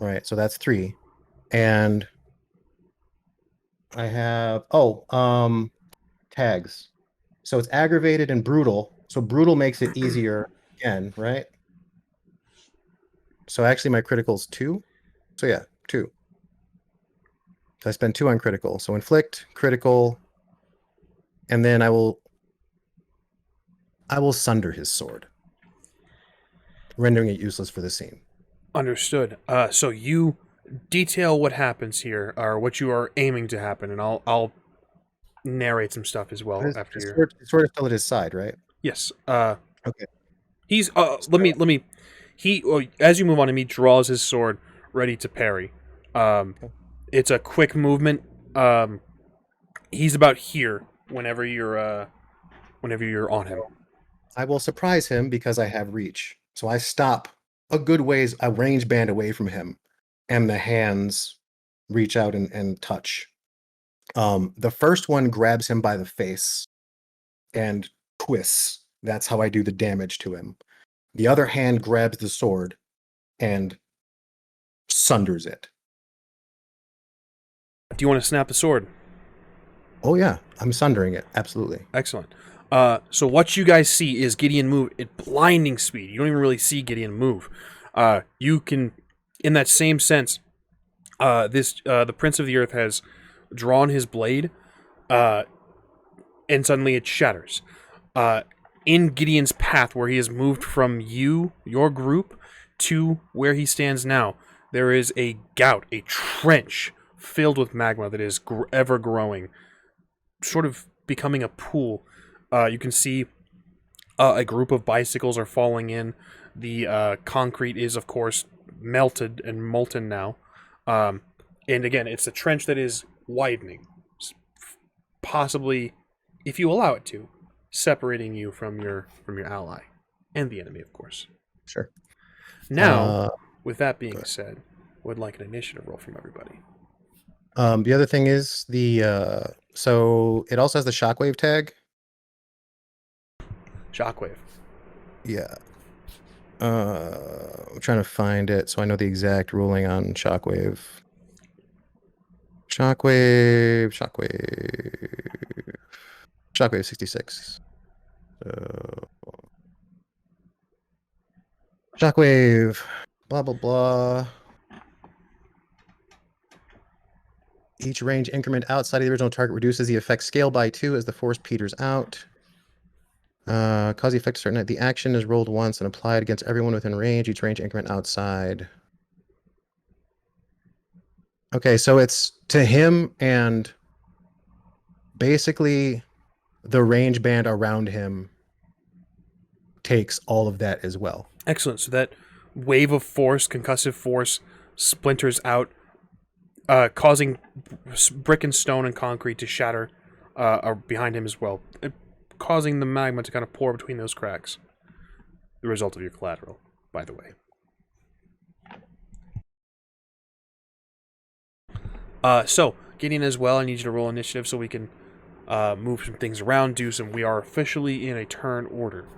Right, so that's 3. And I have tags. So it's aggravated and brutal. So brutal makes it easier again, right? So actually my critical's 2. So yeah, 2. So I spend 2 on critical. So inflict, critical, and then I will sunder his sword, rendering it useless for the scene. Understood. So you detail what happens here, or what you are aiming to happen, and I'll narrate some stuff as well after His your. sword is still at his side, right? Yes. Okay. He's let me he as you move on him, he draws his sword ready to parry. It's a quick movement. He's about here whenever you're on him. I will surprise him because I have reach. So I stop a good ways, a range band away from him, and the hands reach out and touch. The first one grabs him by the face and twists. That's how I do the damage to him. The other hand grabs the sword and sunders it. Do you want to snap the sword? Oh yeah, I'm sundering it. Absolutely. Excellent. So what you guys see is Gideon move at blinding speed. You don't even really see Gideon move. You can, in that same sense, the Prince of the Earth has drawn his blade, and suddenly it shatters. In Gideon's path, where he has moved from your group, to where he stands now, there is a gout, a trench filled with magma that is ever growing, sort of becoming a pool. You can see a group of bicycles are falling in. The concrete is, of course, melted and molten now. And again, it's a trench that is widening, possibly, if you allow it to, separating you from your ally and the enemy, of course. Sure. Now, with that being said, would like an initiative roll from everybody. The other thing is so it also has the shockwave tag. Shockwave. Yeah. I'm trying to find it so I know the exact ruling on shockwave. Shockwave 66. Shockwave, blah blah blah. Each range increment outside of the original target reduces the effect scale by 2 as the force peters out. Cause the effect to start. The action is rolled once and applied against everyone within range. Each range increment outside. Okay, so it's to him and basically the range band around him takes all of that as well. Excellent. So that wave of force, concussive force, splinters out, causing brick and stone and concrete to shatter behind him as well, causing the magma to kind of pour between those cracks. The result of your collateral, by the way. So, Gideon as well, I need you to roll initiative so we can move some things around, we are officially in a turn order.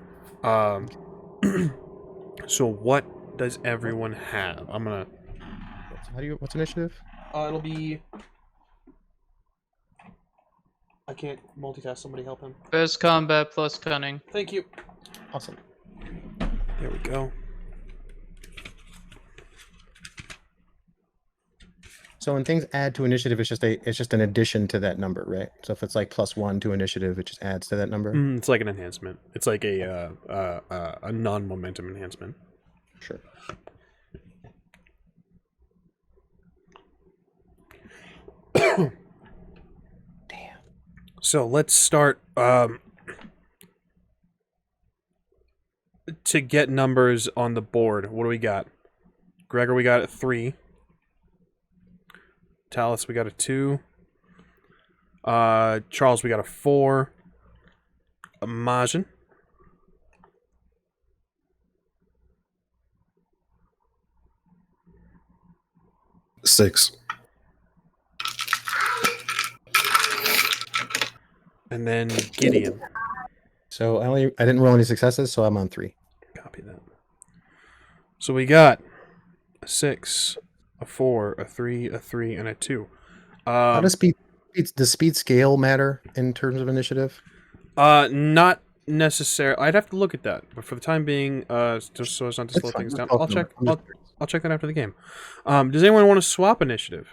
So what does everyone have? I'm gonna... What's initiative? It'll be... I can't multitask, somebody help him. Best combat plus cunning. Thank you. Awesome. There we go. So when things add to initiative, it's just an addition to that number, right? So if it's like +1 to initiative, it just adds to that number. It's like an enhancement. It's like a non-momentum enhancement. Sure. Damn. So let's start to get numbers on the board. What do we got? Gregor, we got a 3. Thalis, we got a 2. Charles, we got a 4. MAJIN. Six. And then Gideon. So I didn't roll any successes, so I'm on 3. Copy that. So we got a 6, a 4, a 3, a 3, and a 2. How does speed scale matter in terms of initiative? Not necessarily. I'd have to look at that, but for the time being, just so as not to That's slow fine. things Just down, talk I'll to check. them. I'm just curious. I'll check that after the game. Does anyone want to swap initiative?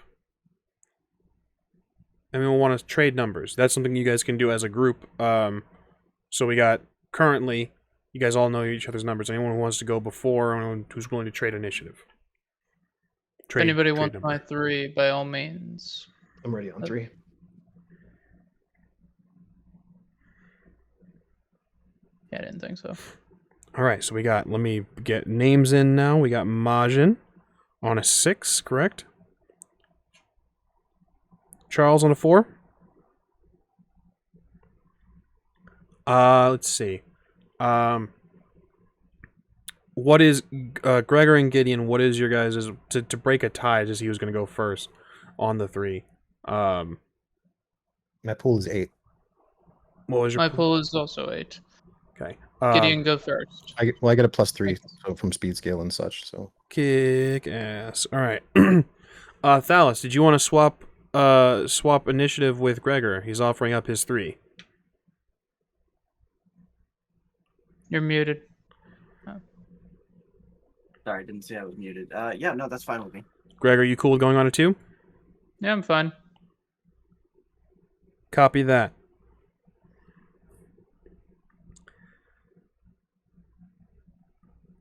Anyone want to trade numbers? That's something you guys can do as a group. So we got currently, you guys all know each other's numbers. Anyone who wants to go before, or anyone who's willing to trade initiative. If anybody trade wants number. my 3, by all means. I'm ready on 3. Yeah, I didn't think so. All right, so we got. Let me get names in now. We got Majin on a 6, correct? Charles on a 4. Let's see. What is Gregor and Gideon? What is your guys' to break a tie? Just he was going to go first on the 3. My pool is 8. What was your My pool is also 8. Okay. Gideon, go first. I get a +3 so from speed scale and such. So Kick ass. All right. Thalis, did you want to swap initiative with Gregor? He's offering up his 3. You're muted. Sorry, didn't see I was muted. Yeah, no, that's fine with me. Gregor, you cool with going on a 2? Yeah, I'm fine. Copy that.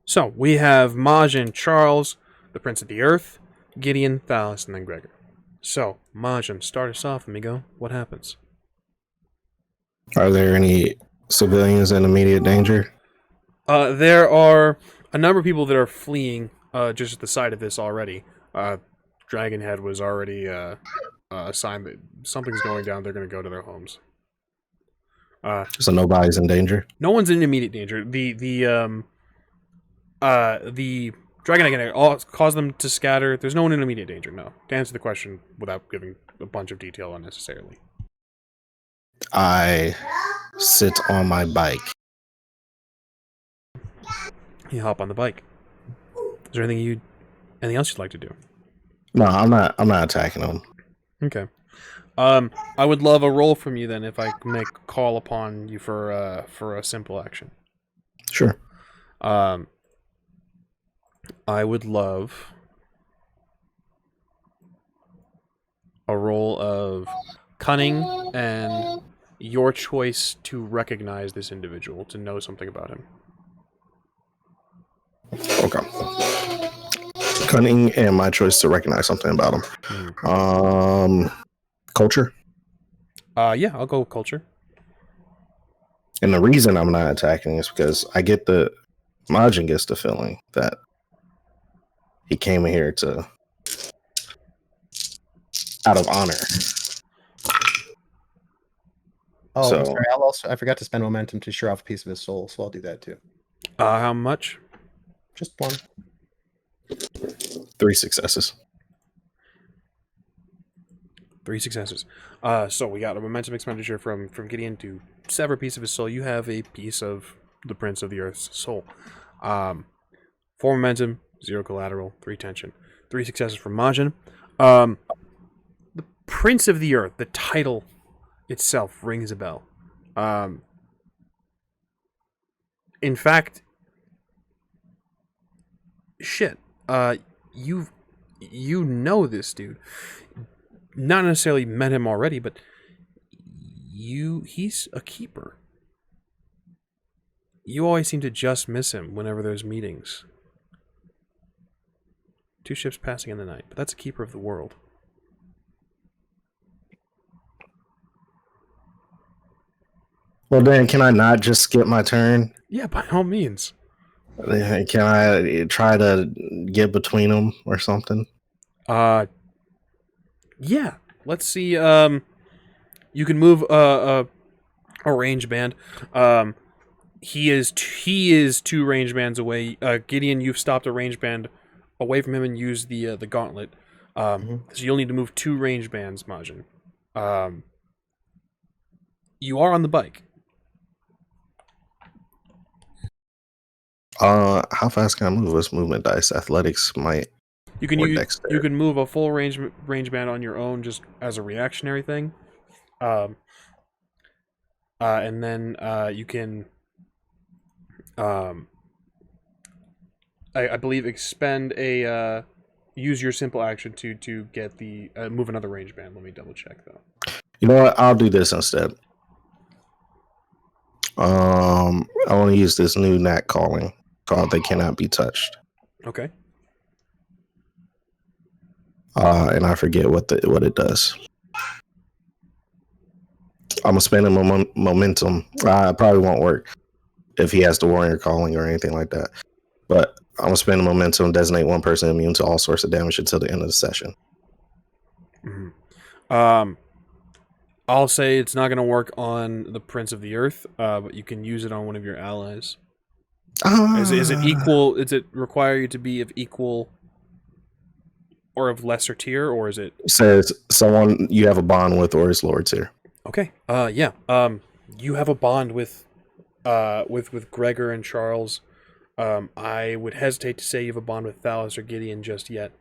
So, we have Majin, Charles, the Prince of the Earth, Gideon, Thalis, and then Gregor. So, Majin, start us off, amigo. What happens? Are there any civilians in immediate danger? There are a number of people that are fleeing just at the side of this already. Dragonhead was already assigned that something's going down. They're going to go to their homes. So nobody's in danger? No one's in immediate danger. The Dragonhead all caused them to scatter. There's no one in immediate danger, no. To answer the question without giving a bunch of detail unnecessarily. I sit on my bike. You hop on the bike. Is there anything else you'd like to do? No, I'm not attacking them. Okay. I would love a roll from you then if I can make a call upon you for a simple action. Sure. I would love a roll of cunning and your choice to recognize this individual, to know something about him. Okay. Cunning and my choice to recognize something about him. Culture. Yeah, I'll go with culture. And the reason I'm not attacking is because Majin gets the feeling that he came in here out of honor. Oh, So- I'm sorry. I forgot to spend momentum to shear off a piece of his soul, so I'll do that too. How much? Just 1. 3 successes. 3 successes. So we got a momentum expenditure from Gideon to sever a piece of his soul. You have a piece of the Prince of the Earth's soul. 4 momentum, 0 collateral, 3 tension. 3 successes from Majin. The Prince of the Earth, the title itself rings a bell. In fact, shit. You know this dude. Not necessarily met him already, but he's a keeper. You always seem to just miss him whenever there's meetings. 2 ships passing in the night, but that's a keeper of the world. Well, then, can I not just skip my turn? Yeah, by all means. Can I try to get between them or something? Yeah. Let's see. You can move a range band. He is 2 range bands away. Gideon, you've stopped a range band away from him and used the gauntlet. So you'll need to move 2 range bands, Majin. You are on the bike. How fast can I move? What's movement dice? Athletics might. You can or use, dexterity. you can move a full range band on your own just as a reactionary thing. And then you can, I believe, expend a use your simple action to get the move another range band. Let me double check though. You know what? I'll do this instead. I want to use this new Nat calling called "They Cannot Be Touched." Okay. And I forget what it does. I'm gonna spend a momentum. It probably won't work if he has the warrior calling or anything like that. But I'm gonna spend a momentum, designate one person immune to all sorts of damage until the end of the session. Mm-hmm. I'll say it's not gonna work on the Prince of the Earth, but you can use it on one of your allies. Is it equal? Does it require you to be of equal or of lesser tier, or is it? It says someone you have a bond with or is lower tier. Okay. Yeah. You have a bond with Gregor and Charles. I would hesitate to say you have a bond with Thalis or Gideon just yet.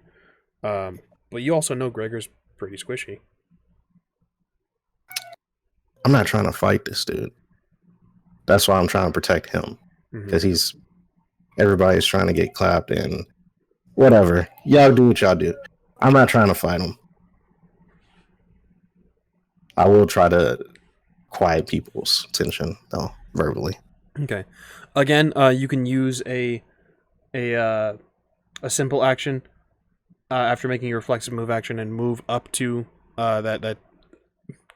But you also know Gregor's pretty squishy. I'm not trying to fight this dude. That's why I'm trying to protect him. Because everybody's trying to get clapped and whatever. Y'all do what y'all do. I'm not trying to fight him. I will try to quiet people's tension though, verbally. Okay. Again, you can use a simple action after making your reflexive move action and move up to that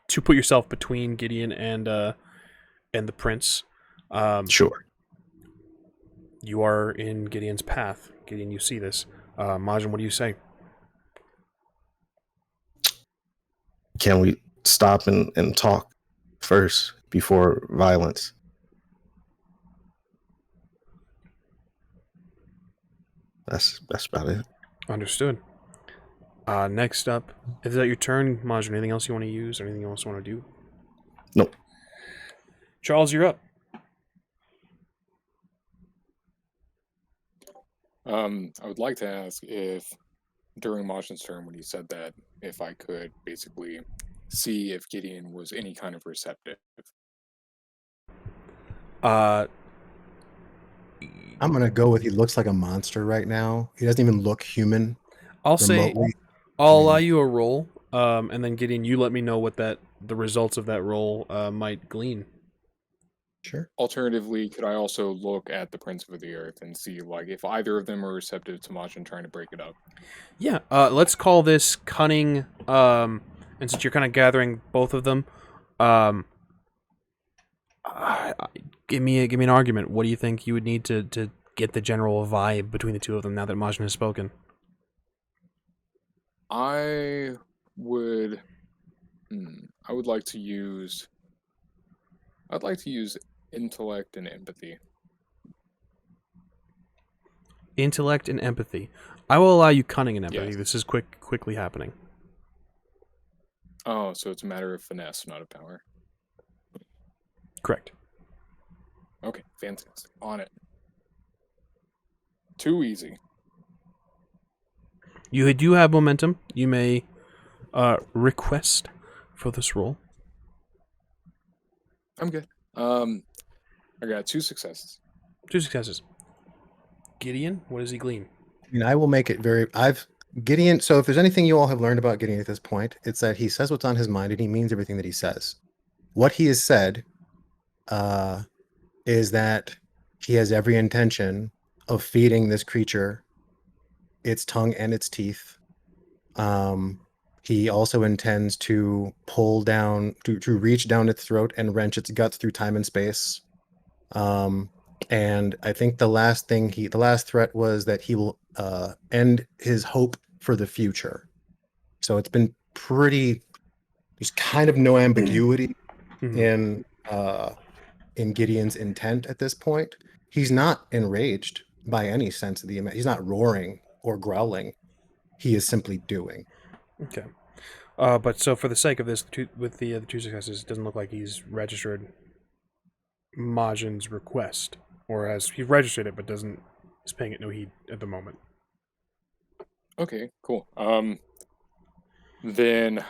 to put yourself between Gideon and the prince. Sure. You are in Gideon's path. Gideon, you see this. Majin, what do you say? Can we stop and talk first before violence? That's about it. Understood. Next up, is that your turn, Majin? Anything else you want to use? Or anything else you want to do? Nope. Charles, you're up. I would like to ask if during Majin's turn, when he said that, if I could basically see if Gideon was any kind of receptive. I'm gonna go with he looks like a monster right now. He doesn't even look human. I'll say remotely. I'll allow you a roll, and then Gideon, you let me know what the results of that roll might glean. Sure. Alternatively, could I also look at the Prince of the Earth and see like if either of them are receptive to Majin trying to break it up? Yeah, let's call this cunning. And since you're kind of gathering both of them, give me an argument. What do you think you would need to get the general vibe between the two of them now that Majin has spoken? I would like to use intellect and empathy. Intellect and empathy. I will allow you cunning and empathy. Yes. This is quickly happening. Oh, so it's a matter of finesse, not of power. Correct. Okay, fantastic. On it. Too easy. You do have momentum. You may request for this roll. I'm good. I got 2 successes. 2 successes. Gideon, what does he glean? I mean, I will make it very. Gideon. So, if there's anything you all have learned about Gideon at this point, it's that he says what's on his mind and he means everything that he says. What he has said is that he has every intention of feeding this creature its tongue and its teeth. He also intends to pull down, to reach down its throat and wrench its guts through time and space. And I think the last threat was that he will end his hope for the future. So it's been there's kind of no ambiguity in Gideon's intent at this point. He's not enraged by any sense of the he's not roaring or growling. He is simply doing. Okay. But so for the sake of this, with the 2 successes, it doesn't look like he's registered Majin's request, or has he registered it but is paying it no heed at the moment. Okay, cool. Then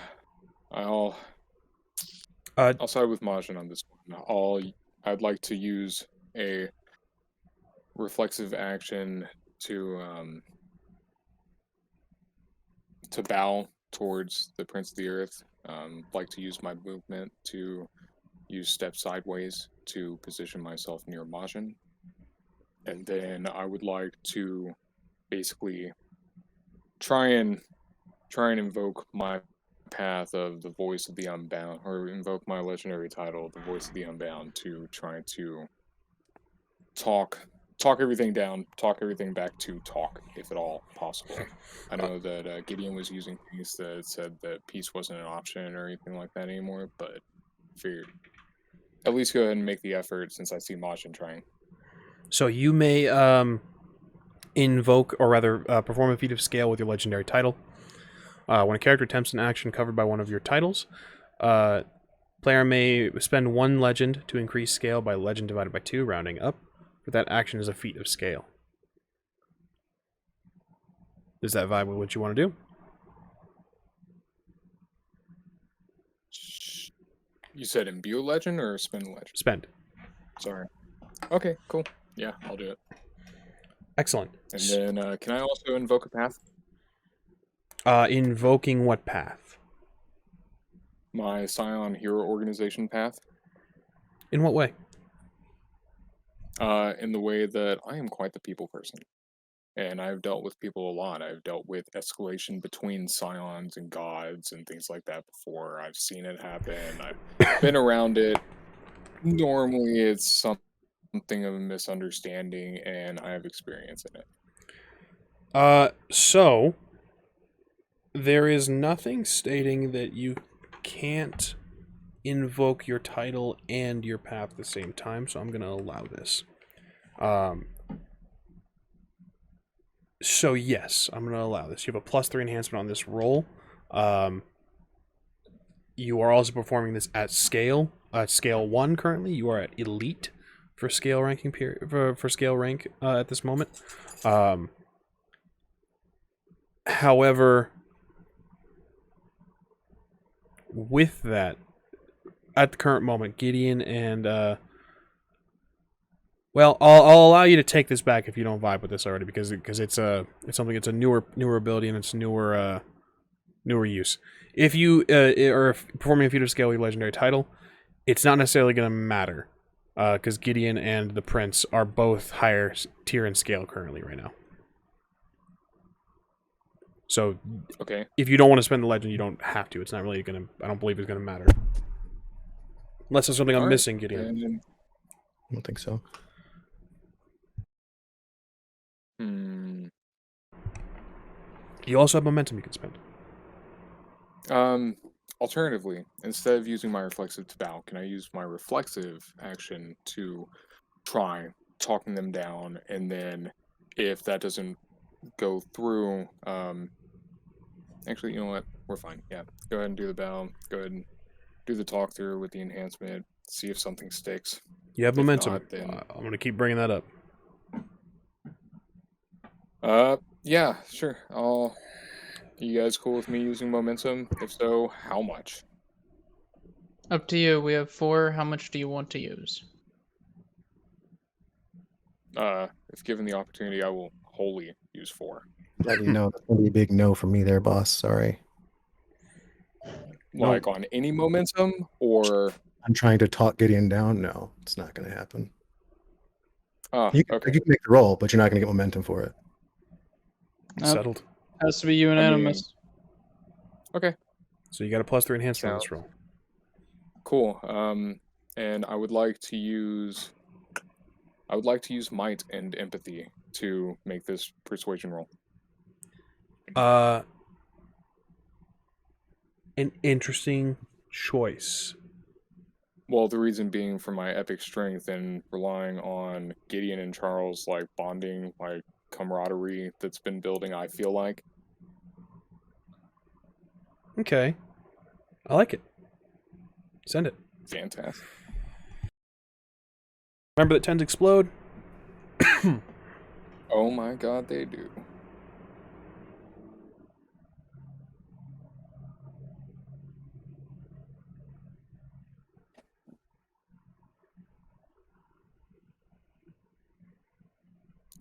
I'll Uh, I'll side with Majin on this one. I'd like to use a reflexive action to bow towards the Prince of the Earth. Like to use my movement to use step sideways to position myself near Majin. And then I would like to basically try and invoke my path of the Voice of the Unbound, or invoke my legendary title, the Voice of the Unbound, to try to talk everything down, talk everything back to talk, if at all possible. I know that Gideon was using things that said that peace wasn't an option or anything like that anymore, but figured at least go ahead and make the effort since I see Majin trying. so you may invoke, or rather perform a feat of scale with your legendary title. When a character attempts an action covered by one of your titles, player may spend 1 legend to increase scale by legend divided by 2, rounding up. But that action is a feat of scale. Does that vibe with what you want to do? You said imbue a legend or spend a legend? Spend. Sorry. Okay, cool. Yeah, I'll do it. Excellent. And then can I also invoke a path? Invoking what path? My Scion Hero Organization path. In what way? In the way that I am quite the people person. And I've dealt with people a lot. I've dealt with escalation between Scions and gods and things like that before. I've seen it happen. I've been around it. Normally it's something of a misunderstanding, and I have experience in it. So there is nothing stating that you can't invoke your title and your path at the same time, so I'm going to allow this. So yes, I'm going to allow this. You have a +3 enhancement on this roll. You are also performing this at scale. Scale 1 currently. You are at elite for scale ranking for scale rank at this moment. However, with that, at the current moment, Gideon and well, I'll allow you to take this back if you don't vibe with this already, because it's something, it's a newer ability, and it's newer use. If you are performing a feat of scale with your legendary title, it's not necessarily going to matter, because Gideon and the Prince are both higher tier in scale currently right now. So, Okay. if you don't want to spend the legend, you don't have to. It's not really going to. I don't believe it's going to matter, unless there's something I'm missing, Gideon. I don't think so. You also have momentum you can spend. Alternatively, instead of using my reflexive to bow, can I use my reflexive action to try talking them down, and then if that doesn't go through, actually, you know what? We're fine. Yeah, go ahead and do the bow. Go ahead and do the talk through with the enhancement. See if something sticks. You have momentum. Not, then... I'm going to keep bringing that up. Yeah, sure. You guys cool with me using momentum? If so, how much? Up to you. We have 4. How much do you want to use? If given the opportunity, I will wholly use 4. Let you know, that's gonna be a big no for me there, boss. Sorry. Like on any momentum, or I'm trying to talk Gideon down. No, it's not going to happen. You can okay. make the roll, but you're not going to get momentum for it. Settled. Has to be unanimous. Okay. So you got a +3 enhancement on this roll. Cool. And I would like to use might and empathy to make this persuasion roll. An interesting choice. Well, the reason being for my epic strength and relying on Gideon and Charles, like, bonding, like, camaraderie that's been building, I feel like. Okay. I like it. Send it. Fantastic. Remember that 10s explode? Oh my god, they do.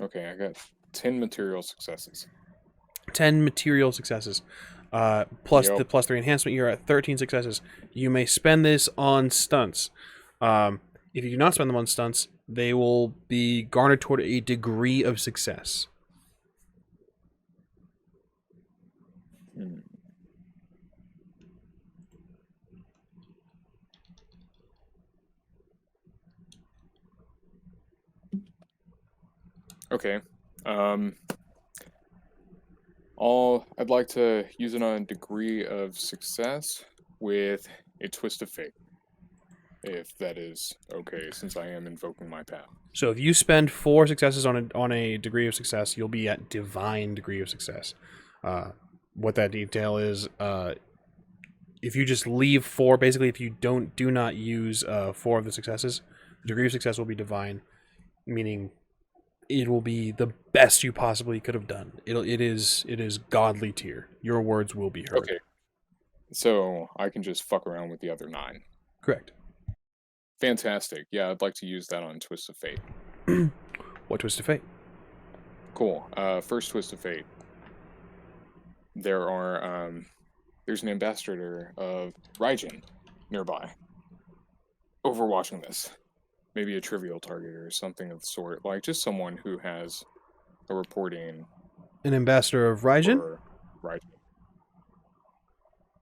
Okay, I got 10 material successes. 10 material successes. Plus Yep. the +3 enhancement, you're at 13 successes. You may spend this on stunts. If you do not spend them on stunts, they will be garnered toward a degree of success. Hmm. Okay. I'd like to use it on a degree of success with a twist of fate. If that is okay, since I am invoking my path. So if you spend 4 successes on a degree of success, you'll be at divine degree of success. What that detail is, if you just leave 4, basically if you do not use 4 of the successes, the degree of success will be divine, meaning it will be the best you possibly could have done. It is godly tier. Your words will be heard. Okay. So I can just fuck around with the other 9. Correct. Fantastic. Yeah, I'd like to use that on Twist of Fate. What twist of fate? Cool. First Twist of Fate. There's an ambassador of Raijin nearby, overwatching this. Maybe a trivial target or something of the sort. Like, just someone who has a reporting... An ambassador of Raijin? for Raijin.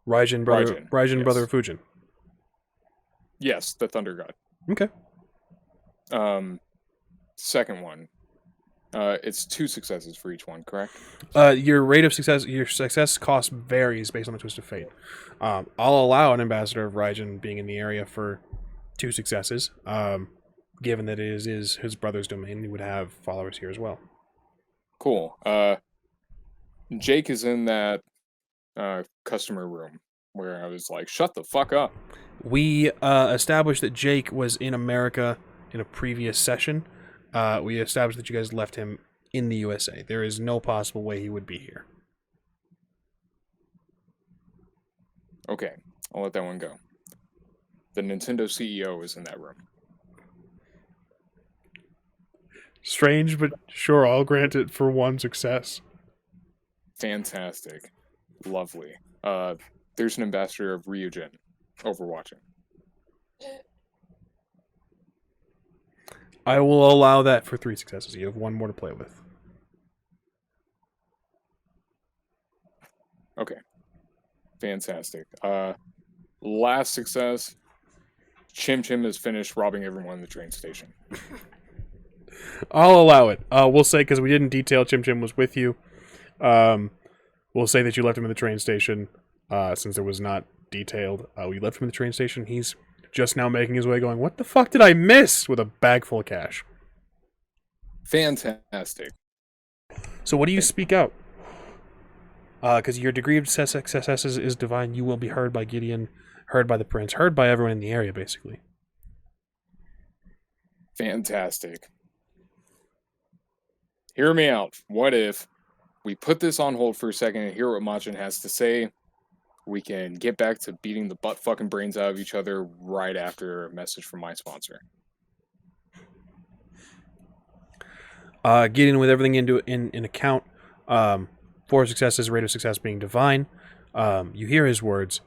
Raijin, brother, Raijin, yes. brother of Fujin. Yes, the Thunder God. Okay. Second one. It's 2 successes for each one, correct? Your rate of success, your success cost varies based on the twist of fate. I'll allow an ambassador of Raijin being in the area for 2 successes, given that it is his brother's domain. He would have followers here as well. Cool. Jake is in that customer room where I was like, shut the fuck up. We established that Jake was in America in a previous session. We established that you guys left him in the USA. There is no possible way he would be here. Okay, I'll let that one go. The Nintendo CEO is in that room. Strange, but sure, I'll grant it for 1 success. Fantastic. Lovely. There's an ambassador of Ryujin overwatching. I will allow that for 3 successes. You have 1 more to play with. Okay. Fantastic. Last success. Chim Chim has finished robbing everyone in the train station. I'll allow it. We'll say, because we didn't detail Chim Chim was with you, we'll say that you left him in the train station, since it was not detailed. We left him in the train station. He's just now making his way going, what the fuck did I miss? With a bag full of cash. Fantastic. So what do you speak out? Because your degree of success is divine. You will be heard by Gideon, heard by the prince, heard by everyone in the area, basically. Fantastic. Hear me out. What if we put this on hold for a second and hear what MAJIN has to say? We can get back to beating the butt-fucking brains out of each other right after a message from my sponsor. Gideon, with everything in account, 4 successes, rate of success being divine, you hear his words.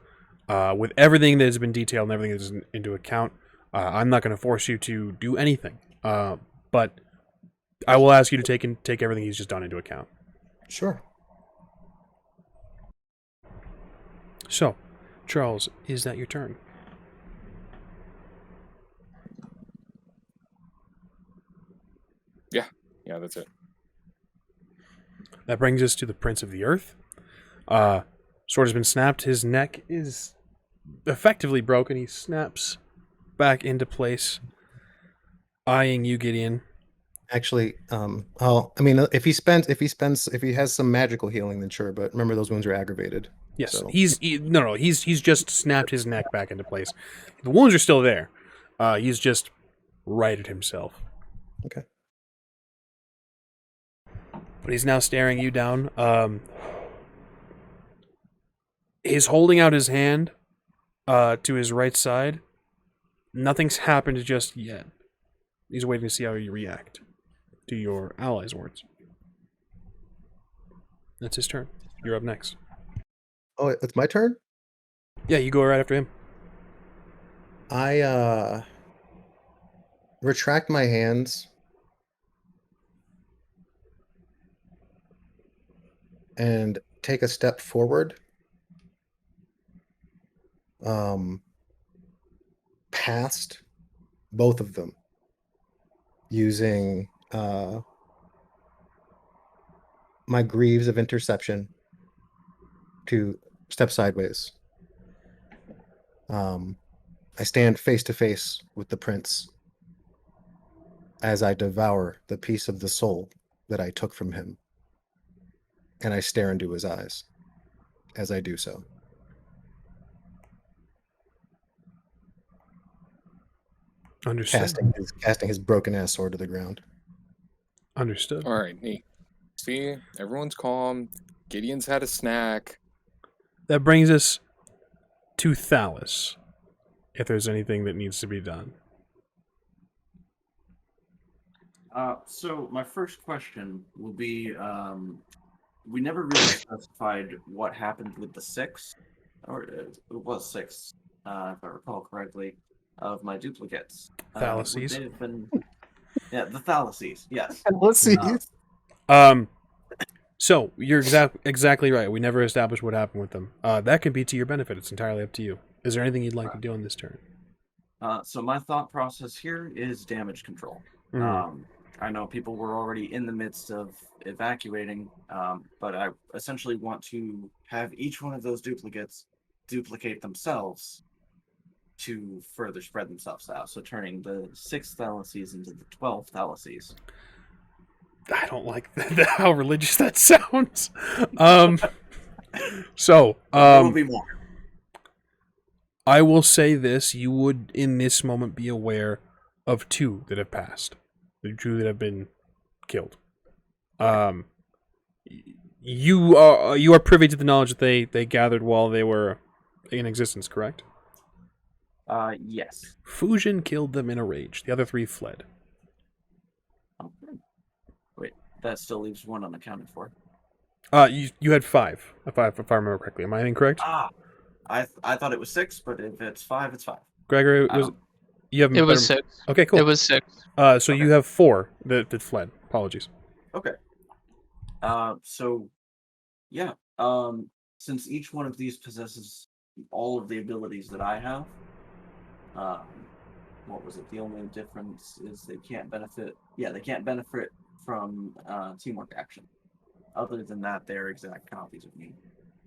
With everything that has been detailed and everything that is into account, I'm not going to force you to do anything. But I will ask you to take everything he's just done into account. Sure. So, Charles, is that your turn? Yeah, that's it. That brings us to the Prince of the Earth. Sword has been snapped. His neck is effectively broken. He snaps back into place, eyeing you, Gideon. Actually, if he has some magical healing, then sure. But remember, those wounds are aggravated. Yes, so. he's just snapped his neck back into place. The wounds are still there. He's just righted himself. Okay. But he's now staring you down. He's holding out his hand to his right side. Nothing's happened just yet. He's waiting to see how you react. to your allies' wards. That's his turn. You're up next. Oh, it's my turn? Yeah, you go right after him. I retract my hands and take a step forward. Past both of them using my Greaves of Interception to step sideways. I stand face to face with the prince as I devour the piece of the soul that I took from him, and I stare into his eyes as I do so. Understood. Casting his broken ass sword to the ground. Understood. All right, neat. See, everyone's calm. Gideon's had a snack. That brings us to Thalis. If there's anything that needs to be done. So my first question will be, we never really specified what happened with the 6, or it was 6, if I recall correctly, of my duplicates. Thalises. Would they have been... Yeah, the Thalises, yes. Let's see. So you're exactly right. We never established what happened with them. That could be to your benefit. It's entirely up to you. Is there anything you'd like to do on this turn? So my thought process here is damage control. I know people were already in the midst of evacuating, but I essentially want to have each one of those duplicates duplicate themselves to further spread themselves out. So turning the 6 Thalises into the 12 Thalises. I don't like how religious that sounds. So there will be more. I will say this: you would, in this moment, be aware of 2 that have passed, the 2 that have been killed. You are privy to the knowledge that they gathered while they were in existence, correct? Yes. Fusion killed them in a rage. The other 3 fled. Okay. Wait, that still leaves 1 unaccounted for. You had 5, if I remember correctly. Am I incorrect? I thought it was 6, but if it's 5, it's 5. Gregor, you haven't. It was 6. Okay, cool. It was 6. So Okay. you have 4 that fled. Apologies. Okay. So, yeah. Since each one of these possesses all of the abilities that I have, what was it? The only difference is they can't benefit. Yeah, they can't benefit from teamwork action. Other than that, they're exact copies of me.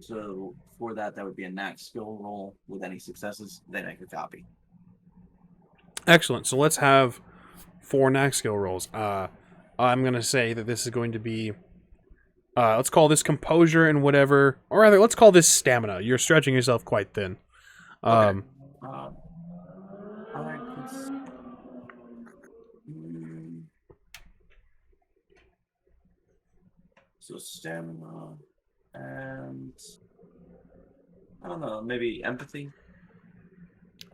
So for that would be a knack skill roll. With any successes, they make a copy. Excellent. So let's have 4 knack skill rolls. I'm going to say that this is going to be... let's call this composure and whatever. Or rather, let's call this stamina. You're stretching yourself quite thin. Okay. So stamina and... I don't know, maybe empathy?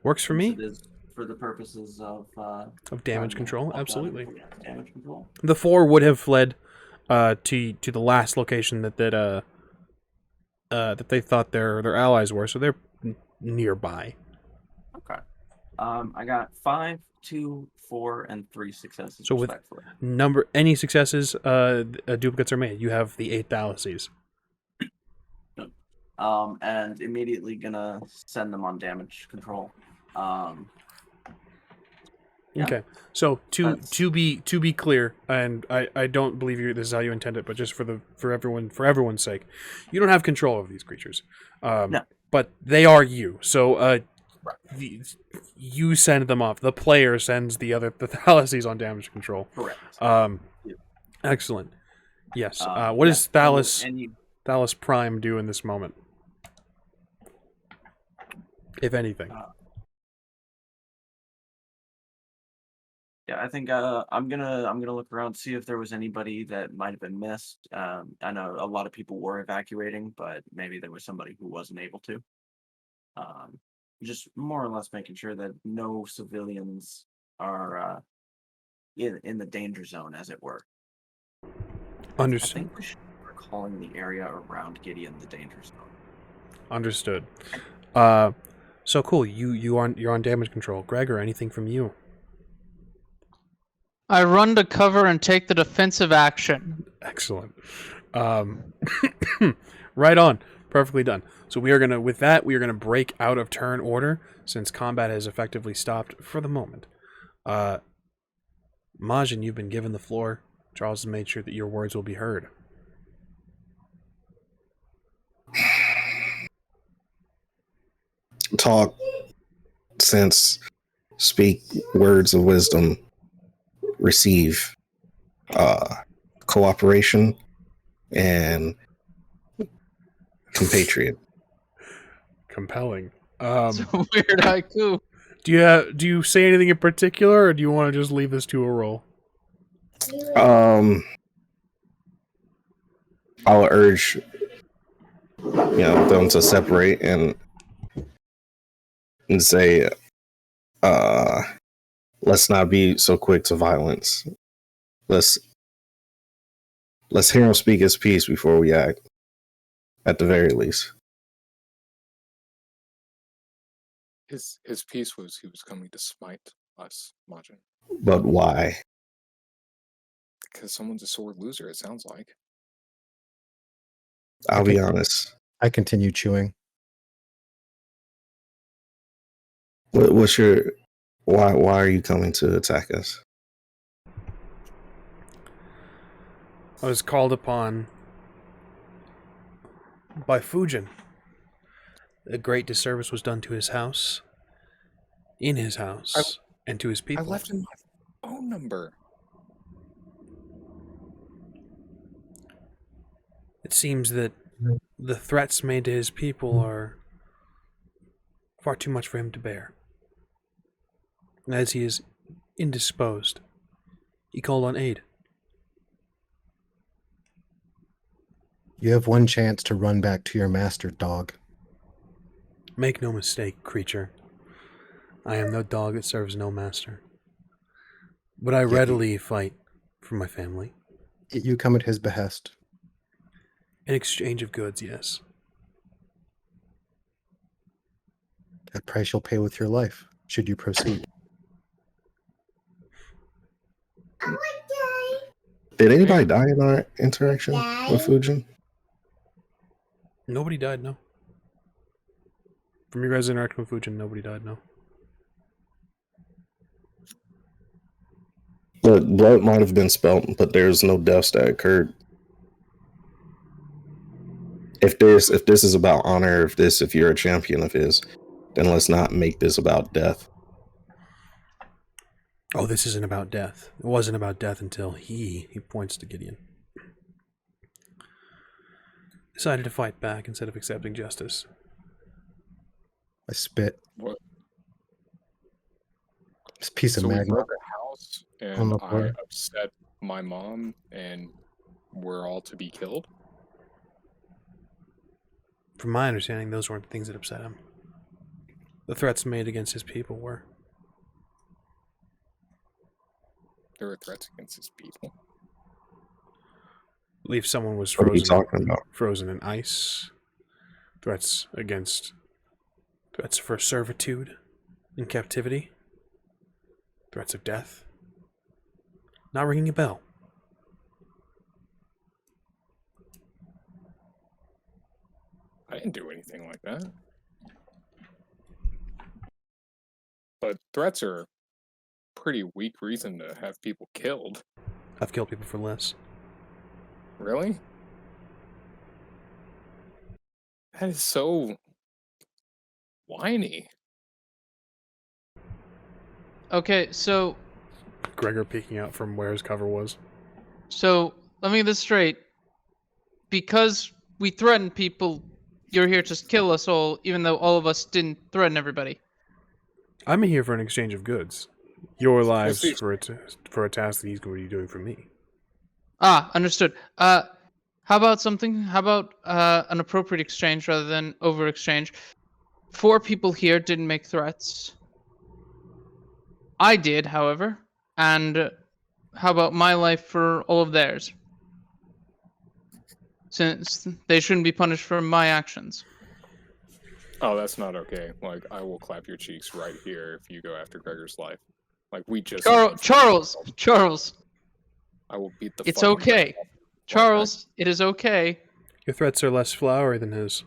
Works for me. It is for the purposes of damage control, absolutely. Damage control. The 4 would have fled to the last location that they thought their allies were, so they're nearby. Okay. I got 5, 2, 4, and 3 successes. So with any successes, duplicates are made. You have the 8 Thalises. And immediately gonna send them on damage control. Yeah. Okay, so to be clear, and I don't believe this is how you intend it, but just for everyone's sake, you don't have control of these creatures. No. But they are you. So you send them off. The player sends the Thalises on damage control. Correct. Excellent. Yes. What does Thalis And Thalis Prime do in this moment, if anything? Yeah, I think I'm gonna look around, see if there was anybody that might have been missed. I know a lot of people were evacuating, but maybe there was somebody who wasn't able to. Just more or less making sure that no civilians are in the danger zone, as it were. I Understood. think we should start calling the area around Gideon the danger zone. Understood. So cool. You're on damage control. Gregor, anything from you? I run to cover and take the defensive action. Excellent. Right on. Perfectly done. So we are gonna break out of turn order since combat has effectively stopped for the moment. Majin, you've been given the floor. Charles has made sure that your words will be heard. Talk sense, speak words of wisdom, receive cooperation and compatriot. Compelling. It's a weird haiku. Do you say anything in particular, or do you want to just leave this to a roll? I'll urge them to separate and say, let's not be so quick to violence. Let's hear him speak his piece before we act, at the very least. His piece was he was coming to smite us, Majin. But why? Because someone's a sore loser, it sounds like. I'll be honest. I continue chewing. What's your... Why are you coming to attack us? I was called upon by Fujin. A great disservice was done to his house, in his house, and to his people. I left him my phone number. It seems that the threats made to his people are far too much for him to bear. And as he is indisposed, he called on aid. You have one chance to run back to your master, dog. Make no mistake, creature. I am no dog that serves no master. But I readily fight for my family. You come at his behest. In exchange of goods, yes. That price you'll pay with your life, should you proceed. Did anybody die in our interaction with Fujin? Nobody died, no. From your guys' interaction with Fujin, nobody died, no. But blood might have been spelt, but there's no deaths that occurred. If this is about honor, if you're a champion of his, then let's not make this about death. Oh, this isn't about death. It wasn't about death until he points to Gideon, decided to fight back instead of accepting justice. I spit. What? This piece of So we magma. broke a house, On the and floor. I upset my mom, and we're all to be killed? From my understanding, those weren't the things that upset him. The threats made against his people were. There were threats against his people. I believe someone was What are you talking about? frozen in ice. Threats for servitude in captivity. Threats of death. Not ringing a bell. I didn't do anything like that. But threats are a pretty weak reason to have people killed. I've killed people for less. Really? That is so whiny. Okay, so Gregor peeking out from where his cover was. let me get this straight. Because we threatened people, you're here to kill us all, even though all of us didn't threaten everybody. I'm here for an exchange of goods. Your lives see. for a task that he's going to be doing for me. Ah, understood. How about an appropriate exchange rather than over exchange? 4 people here didn't make threats. I did, however. And how about my life for all of theirs? since they shouldn't be punished for my actions. Oh, that's not okay. Like, I will clap your cheeks right here if you go after Gregor's life. Like, we just... Charles, I will beat the it's fucking okay. crap out of you. Charles, it is okay. Your threats are less flowery than his.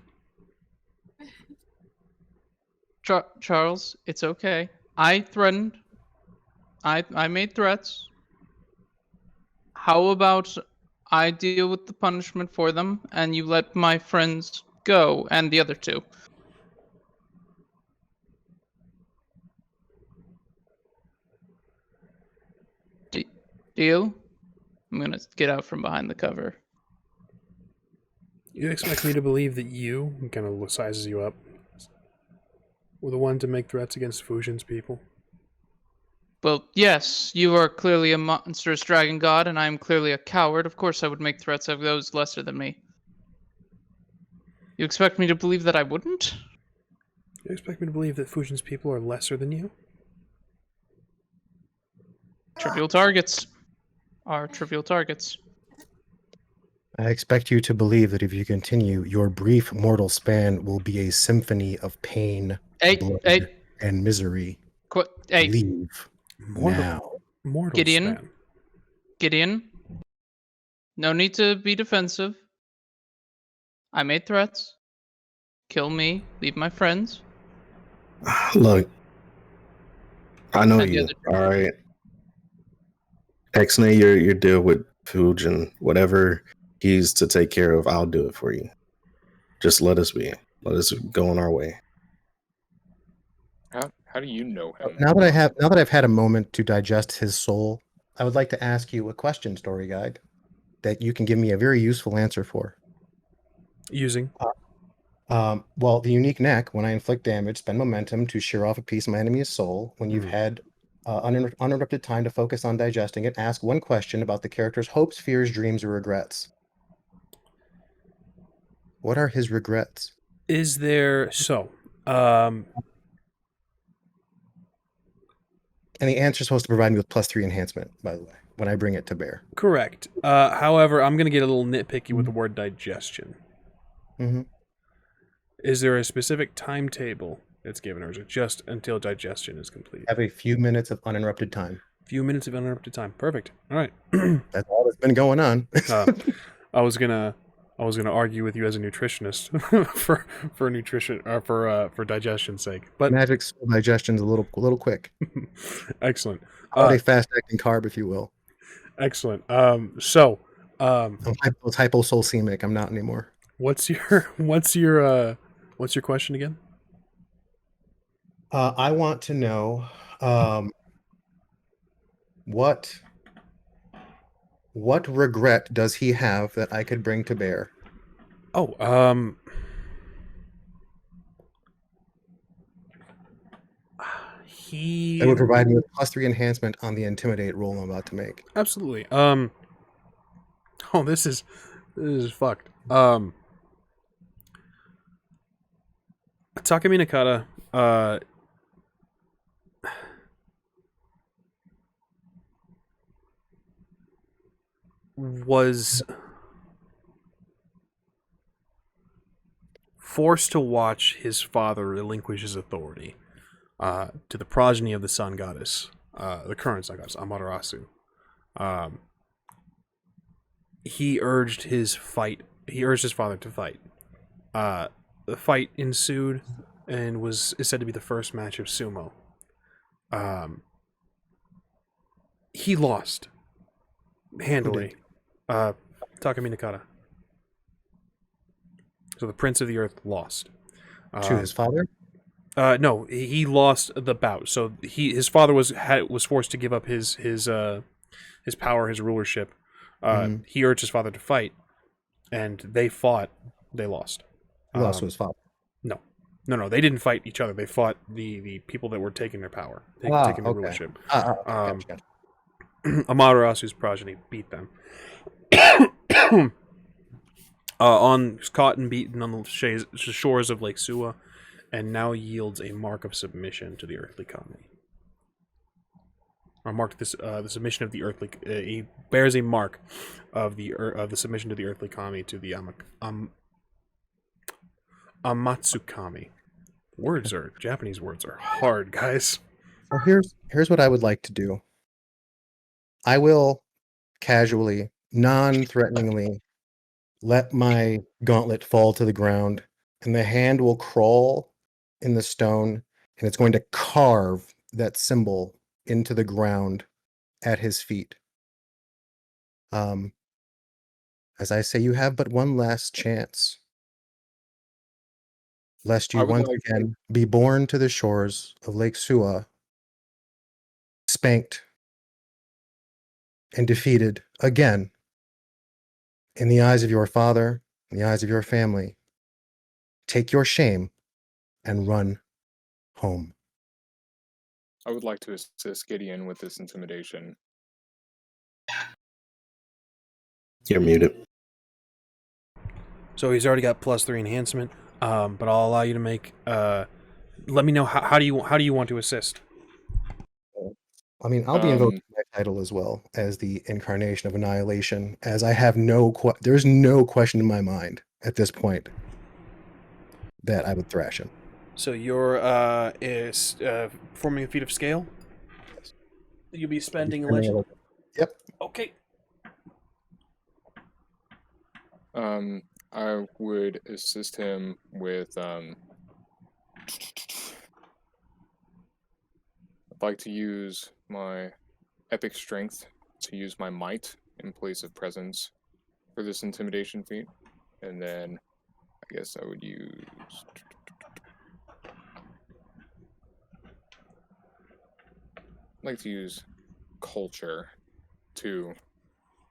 Charles, it's okay. I threatened. I made threats. How about I deal with the punishment for them, and you let my friends go, and the other two? Deal? I'm gonna get out from behind the cover. You expect me to believe that you, he kind of sizes you up, were the one to make threats against Fusion's people? Well, yes, you are clearly a monstrous dragon god, and I am clearly a coward. Of course I would make threats of those lesser than me. You expect me to believe that I wouldn't? You expect me to believe that Fusion's people are lesser than you? Trivial targets are trivial targets. I expect you to believe that if you continue, your brief mortal span will be a symphony of pain, blood, and misery. Leave now. Mortal Gideon. span. Gideon, no need to be defensive. I made threats. Kill me, leave my friends. Look, I know And the you, other- all right? Exnay your deal with Fuge and whatever he's to take care of, I'll do it for you. Just let us be. Let us go on our way. How do you know him? Now that I've had a moment to digest his soul, I would like to ask you a question, Story Guide, that you can give me a very useful answer for. Using? Well, the unique neck, when I inflict damage, spend momentum to shear off a piece of my enemy's soul. When you've had uninterrupted time to focus on digesting it, ask one question about the character's hopes, fears, dreams, or regrets. What are his regrets? Is there... So, And the answer is supposed to provide me with +3 enhancement, by the way, when I bring it to bear. correct. However, I'm going to get a little nitpicky with the word digestion. Mm-hmm. Is there a specific timetable that's given, or is it just until digestion is complete? Have a few minutes of uninterrupted time. Few minutes of uninterrupted time. Perfect. All right. That's all that's been going on. I was gonna argue with you as a nutritionist for nutrition or for digestion's sake, but Magic soul digestion's a little quick. excellent. A fast acting carb, if you will. Excellent. I'm hyposolsemic. I'm not anymore. What's your question again? I want to know what regret does he have that I could bring to bear? Oh, That would provide me with +3 enhancement on the intimidate roll I'm about to make. Absolutely. Oh, this is fucked. Takami Nakata, was forced to watch his father relinquish his authority to the progeny of the sun goddess, the current sun goddess, Amaterasu. He urged his father to fight. The fight ensued and is said to be the first match of sumo. He lost handily. Takami Nakata. So the Prince of the Earth lost. To his father? No, he lost the bout. So his father was forced to give up his power, his rulership. He urged his father to fight, and they fought. They lost. He lost to his father. No, they didn't fight each other. They fought the people that were taking their power, taking their rulership. Gotcha. Amaterasu's progeny beat them. Caught and beaten on the shores of Lake Suwa, and now yields a mark of submission to the earthly colony. or marked this the submission of the earthly. He bears a mark of the submission to the earthly kami, to the Amatsukami. Japanese words are hard, guys. So here's what I would like to do. I will casually, non-threateningly let my gauntlet fall to the ground, and the hand will crawl in the stone, and it's going to carve that symbol into the ground at his feet. As I say, you have but one last chance, lest I you would once like again be borne to the shores of Lake Sua, spanked and defeated again in the eyes of your father, in the eyes of your family. Take your shame and run home. I would like to assist Gideon with this intimidation. You're muted. So he's already got +3 enhancement, but I'll allow you to make. Let me know how do you want to assist. I mean, I'll be invoking my title as well as the incarnation of annihilation, as I have there's no question in my mind at this point that I would thrash him. So you're forming a feat of scale. You'll be spending a legend. Yep. Okay. I would assist him with I'd like to use my epic strength to use my might in place of presence for this intimidation feat, and then I guess I would use I'd like to use culture to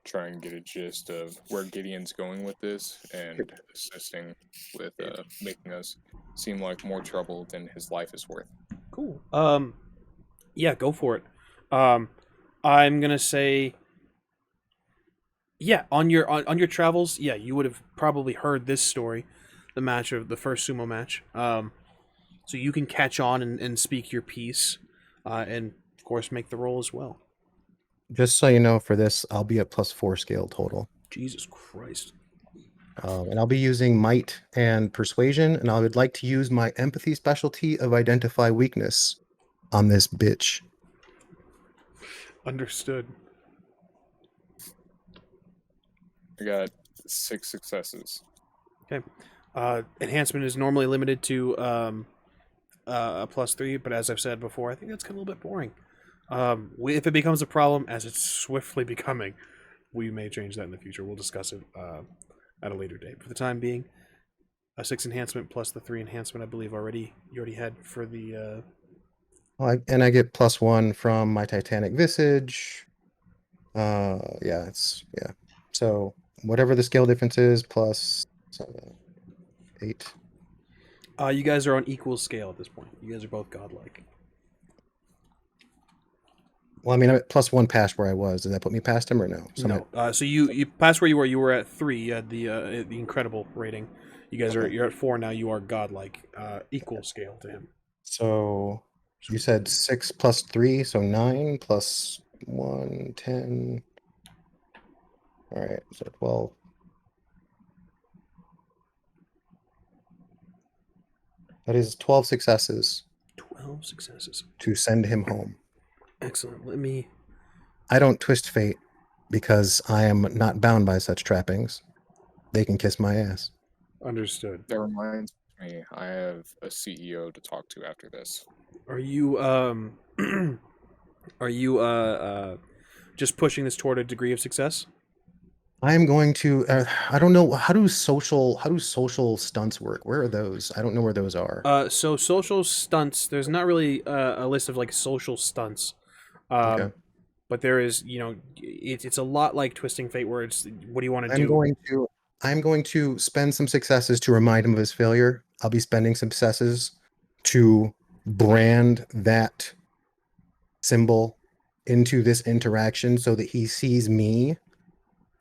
try and get a gist of where Gideon's going with this and assisting with making us seem like more trouble than his life is worth. Cool. Yeah, go for it. I'm gonna say, yeah, on your travels, yeah, you would have probably heard this story, the first sumo match. So you can catch on and speak your piece, and of course make the roll as well. Just so you know, for this, I'll be at +4 scale total. Jesus Christ. And I'll be using might and persuasion, and I would like to use my empathy specialty of identify weakness on this bitch. Understood. I got 6 successes. Okay. Enhancement is normally limited to a +3, but as I've said before, I think that's kind of a little bit boring. If it becomes a problem, as it's swiftly becoming, we may change that in the future. We'll discuss it at a later date. For the time being, a 6 enhancement plus the 3 enhancement, I believe you already had for the. And I get +1 from my Titanic Visage. Yeah. So whatever the scale difference is, plus 7, 8. You guys are on equal scale at this point. You guys are both godlike. Well, I mean, I'm at +1 past where I was. Does that put me past him or no? So no. So you passed where you were. You were at 3. You had the incredible rating. You guys you're at 4 now. You are godlike. Equal scale to him. So you said 6 plus 3, so 9 plus 1, 10. All right, so 12. That is 12 successes. 12 successes. To send him home. Excellent. I don't twist fate because I am not bound by such trappings. They can kiss my ass. Understood. That reminds me, I have a CEO to talk to after this. Are you just pushing this toward a degree of success? I am going to. I don't know how do social stunts work. Where are those? I don't know where those are. So social stunts. There's not really a list of like social stunts. Okay. But there is, it's a lot like Twisting Fate, where it's what do you want to do? I'm going to spend some successes to remind him of his failure. I'll be spending some successes to brand that symbol into this interaction so that he sees me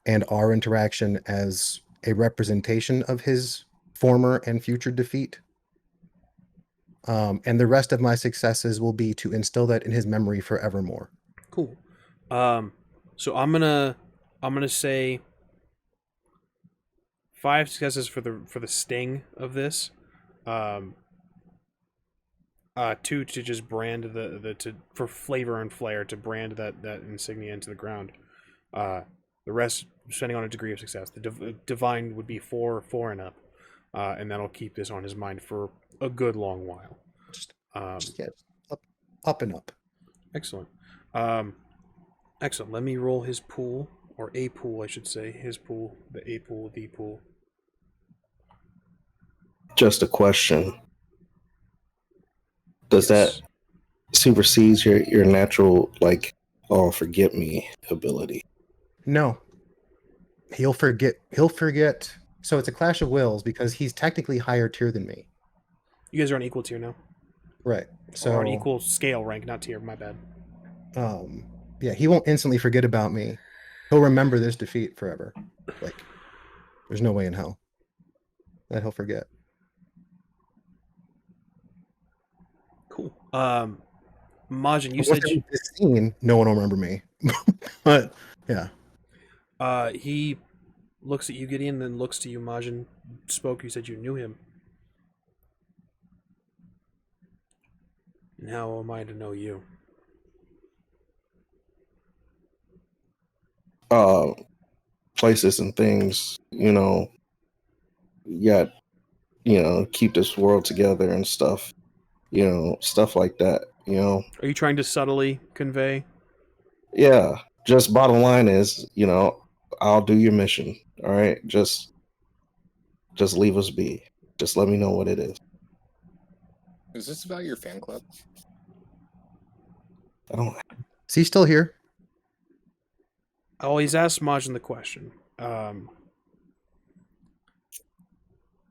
and our interaction as a representation of his former and future defeat. And the rest of my successes will be to instill that in his memory forevermore. Cool. So I'm gonna say 5 successes for the sting of this. 2 to just brand for flavor and flair to brand that insignia into the ground. The rest depending on a degree of success. The divine would be 4 and up, and that'll keep this on his mind for a good long while. Just yeah, up and up. Excellent. Excellent. Let me roll his pool, or a pool, I should say. His pool, the pool. Just a question. Does Yes. that supersedes your natural, like, oh, forget me ability? No. He'll forget. So it's a clash of wills because he's technically higher tier than me. You guys are on equal tier now. Right. So Or on equal scale rank, not tier, my bad. yeah, he won't instantly forget about me. He'll remember this defeat forever. Like, there's no way in hell that he'll forget. Cool. Majin, you Once said I leave this scene, no one will remember me. But yeah. he looks at you, Gideon, then looks to you, Majin. Spoke, you said you knew him. And how am I to know you? Places and things, you know, yet, you know, keep this world together and stuff, you know, stuff like that, you know. Are you trying to subtly convey? Yeah, just bottom line is, you know, I'll do your mission. All right, just leave us be. Just let me know what it is. Is this about your fan club? I don't. Is he still here? I always ask Majin the question.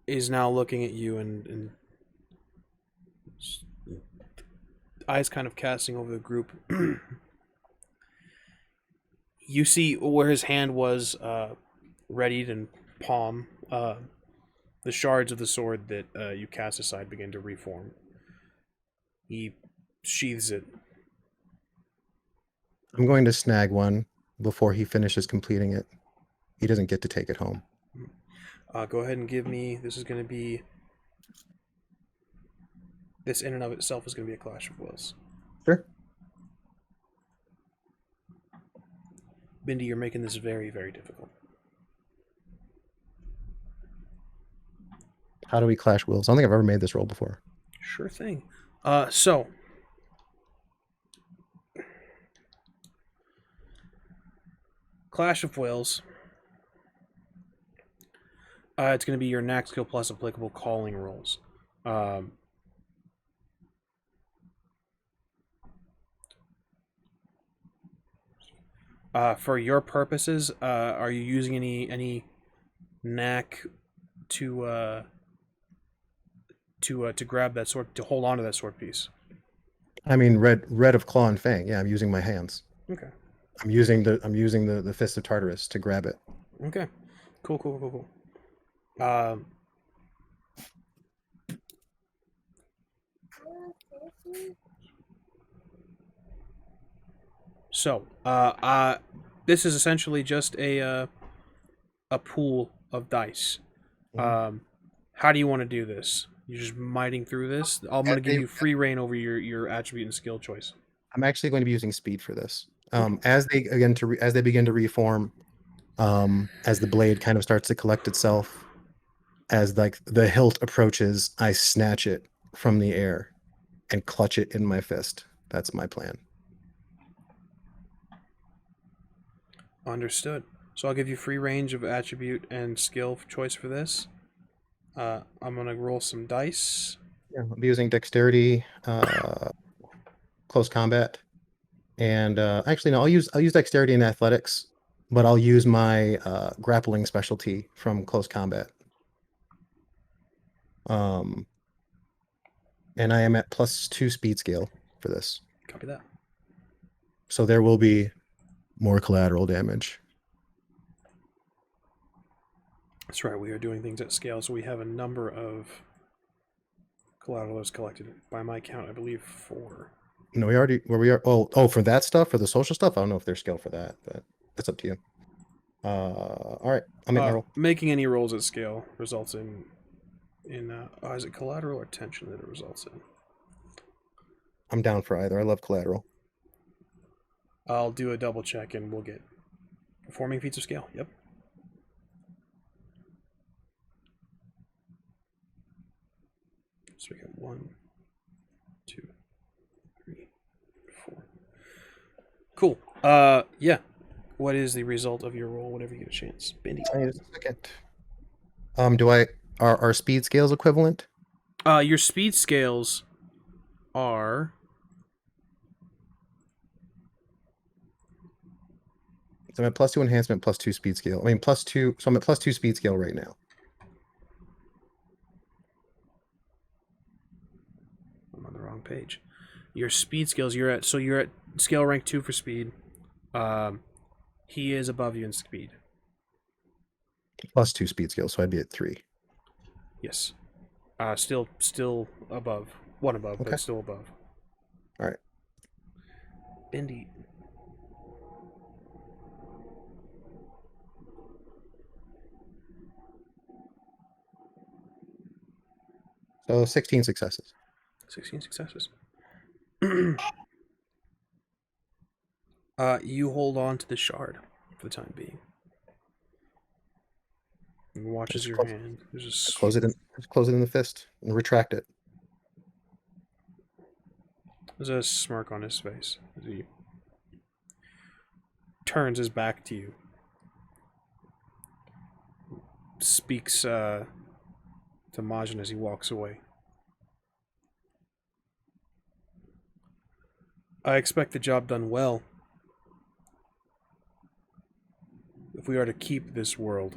Is now looking at you and eyes kind of casting over the group. You see where his hand was readied and palm. The shards of the sword that you cast aside begin to reform. He sheathes it. I'm going to snag one before he finishes completing it. He doesn't get to take it home. Go ahead and give me. This is going to be. This in and of itself is going to be a clash of wills. Sure. Bindi, you're making this very, very difficult. How do we clash wills? I don't think I've ever made this roll before. Sure thing. So. Clash of Wills. It's going to be your knack skill plus applicable calling rolls. For your purposes, are you using any knack to grab that sword, to hold on to that sword piece? I mean, red of claw and fang. Yeah, I'm using my hands. Okay. I'm using the fist of Tartarus to grab it. Okay. Cool. So, this is essentially just a pool of dice. How do you want to do this? You're just miting through this. I'm going to give you free reign over your attribute and skill choice. I'm actually going to be using speed for this. As they begin to reform, as the blade kind of starts to collect itself, as like the hilt approaches, I snatch it from the air and clutch it in my fist. That's my plan. Understood. So I'll give you free range of attribute and skill choice for this. I'm gonna roll some dice. Yeah, I'll be using dexterity, close combat, and actually no, I'll use dexterity and athletics, but I'll use my grappling specialty from close combat. And I am at +2 speed scale for this. Copy that. So there will be more collateral damage. That's right. We are doing things at scale, so we have a number of collateral that's collected. By my count, I believe 4. No, we already where we are. Oh, for that stuff, for the social stuff. I don't know if there's scale for that, but that's up to you. All right, I'll make my roll. Making any rolls at scale results in is it collateral or tension that it results in? I'm down for either. I love collateral. I'll do a double check and we'll get performing feats of scale. Yep. So we got 1, 2, 3, 4. Cool. Yeah. What is the result of your roll whenever you get a chance? Bendy. Just a second. Are our speed scales equivalent? Your speed scales are So I'm at +2 enhancement, +2 speed scale. I mean, +2. So I'm at +2 speed scale right now. I'm on the wrong page. Your speed skills, you're at scale rank 2 for speed. He is above you in speed. +2 speed scale, so I'd be at 3. Yes. Still above. One above, Okay. but still above. All right. Bendy. So 16 successes. 16 successes. You hold on to the shard for the time being. And watches your hand. There's just Close it in the fist and retract it. There's a smirk on his face as he turns his back to you. Speaks to MAJIN as he walks away. I expect the job done well. If we are to keep this world,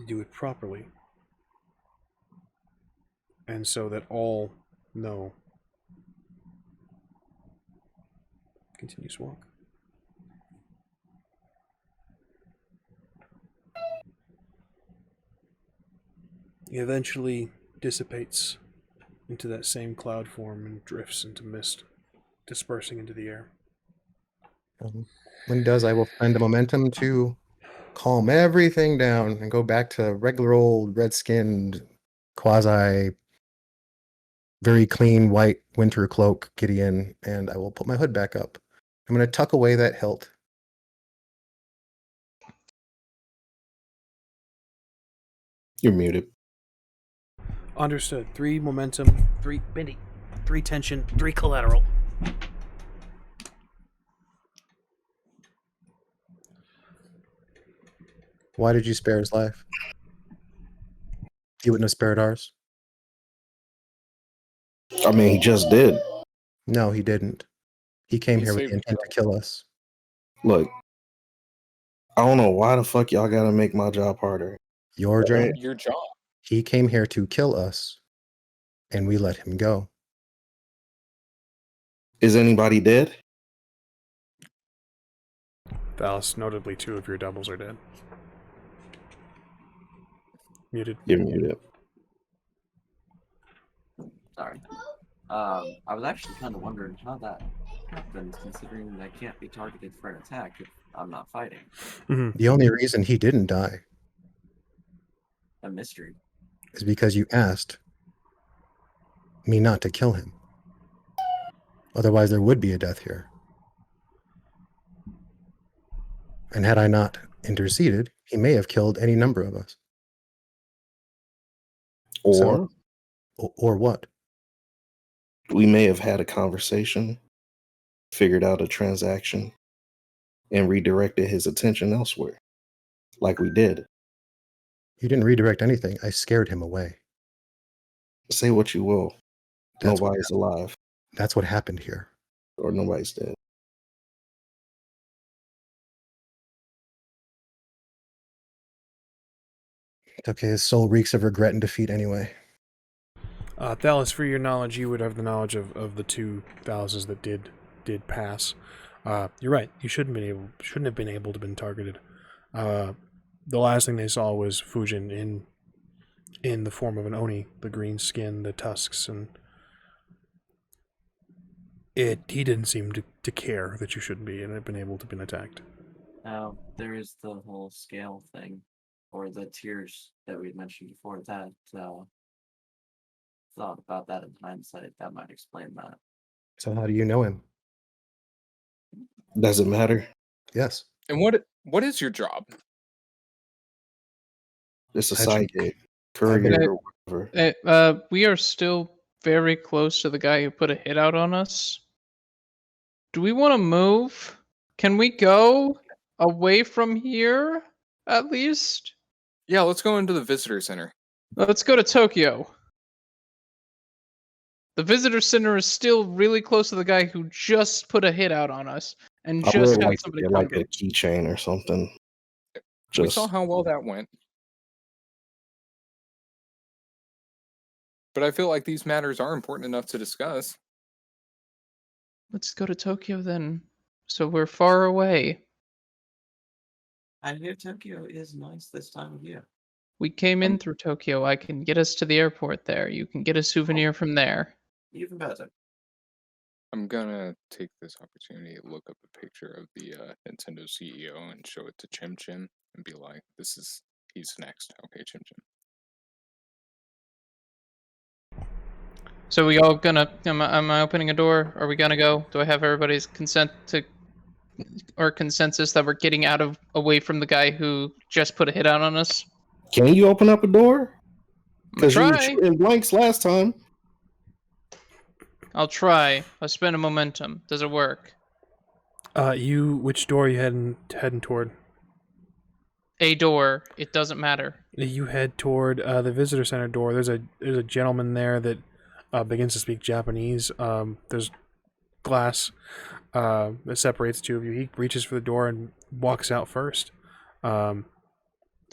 do it properly. And so that all know. Continuous walk. He eventually dissipates into that same cloud form and drifts into mist, dispersing into the air. When he does, I will spend the momentum to calm everything down and go back to regular old red-skinned, quasi, very clean white winter cloak Gideon, and I will put my hood back up. I'm going to tuck away that hilt. You're muted. Understood. 3 momentum, 3 bendy, 3 tension, 3 collateral. Why did you spare his life? You wouldn't have spared ours? I mean, he just did. No, he didn't. He came He here with saved the intent your to kill us. Look, I don't know why the fuck y'all gotta make my job harder. Your job? Right. Your job. He came here to kill us, and we let him go. Is anybody dead? Thalis, notably 2 of your doubles are dead. Muted. You're muted. Sorry. I was actually kind of wondering how that happens, considering that I can't be targeted for an attack if I'm not fighting. Mm-hmm. The only reason he didn't die A mystery. is because you asked me not to kill him. Otherwise, there would be a death here. And had I not interceded, he may have killed any number of us. Or Or what? we may have had a conversation, figured out a transaction, and redirected his attention elsewhere, like we did. You didn't redirect anything. I scared him away. Say what you will. That's what Nobody's alive, That's what happened here. or nobody's dead. It's okay. His soul reeks of regret and defeat anyway. Thalis, for your knowledge, you would have the knowledge of the 2 Thalises that did pass. You're right. You shouldn't have been able to been targeted. The last thing they saw was Fujin in the form of an Oni, the green skin, the tusks, and He didn't seem to care that you shouldn't be and have been able to been attacked. Now, there is the whole scale thing, or the tiers that we had mentioned before. That thought about that in hindsight. That might explain that. So how do you know him? Does it matter? Yes. And what is your job? It's a I side gig. Courier or whatever. We are still very close to the guy who put a hit out on us. Do we want to move? Can we go away from here, at least? Yeah, let's go into the visitor center. Let's go to Tokyo. The visitor center is still really close to the guy who just put a hit out on us and I just would had like to somebody get come like a keychain or something. We Just saw how well that went. But I feel like these matters are important enough to discuss. Let's go to Tokyo then. So we're far away. I hear Tokyo is nice this time of year. We came in through Tokyo. I can get us to the airport there. You can get a souvenir from there. Even better. I'm gonna take this opportunity to look up a picture of the Nintendo CEO and show it to Chim Chim and be like, he's next. Okay, Chim Chim. So we all gonna? Am I opening a door? Are we gonna go? Do I have everybody's consent to, or consensus that we're getting away from the guy who just put a hit out on us? can you open up a door? I'm gonna Because you were try. shooting blanks last time. I'll try. I'll spend a momentum. Does it work? Which door are you heading toward? A door. It doesn't matter. You head toward the visitor center door. There's a gentleman there that begins to speak Japanese. There's glass that separates the two of you. He reaches for the door and walks out first. I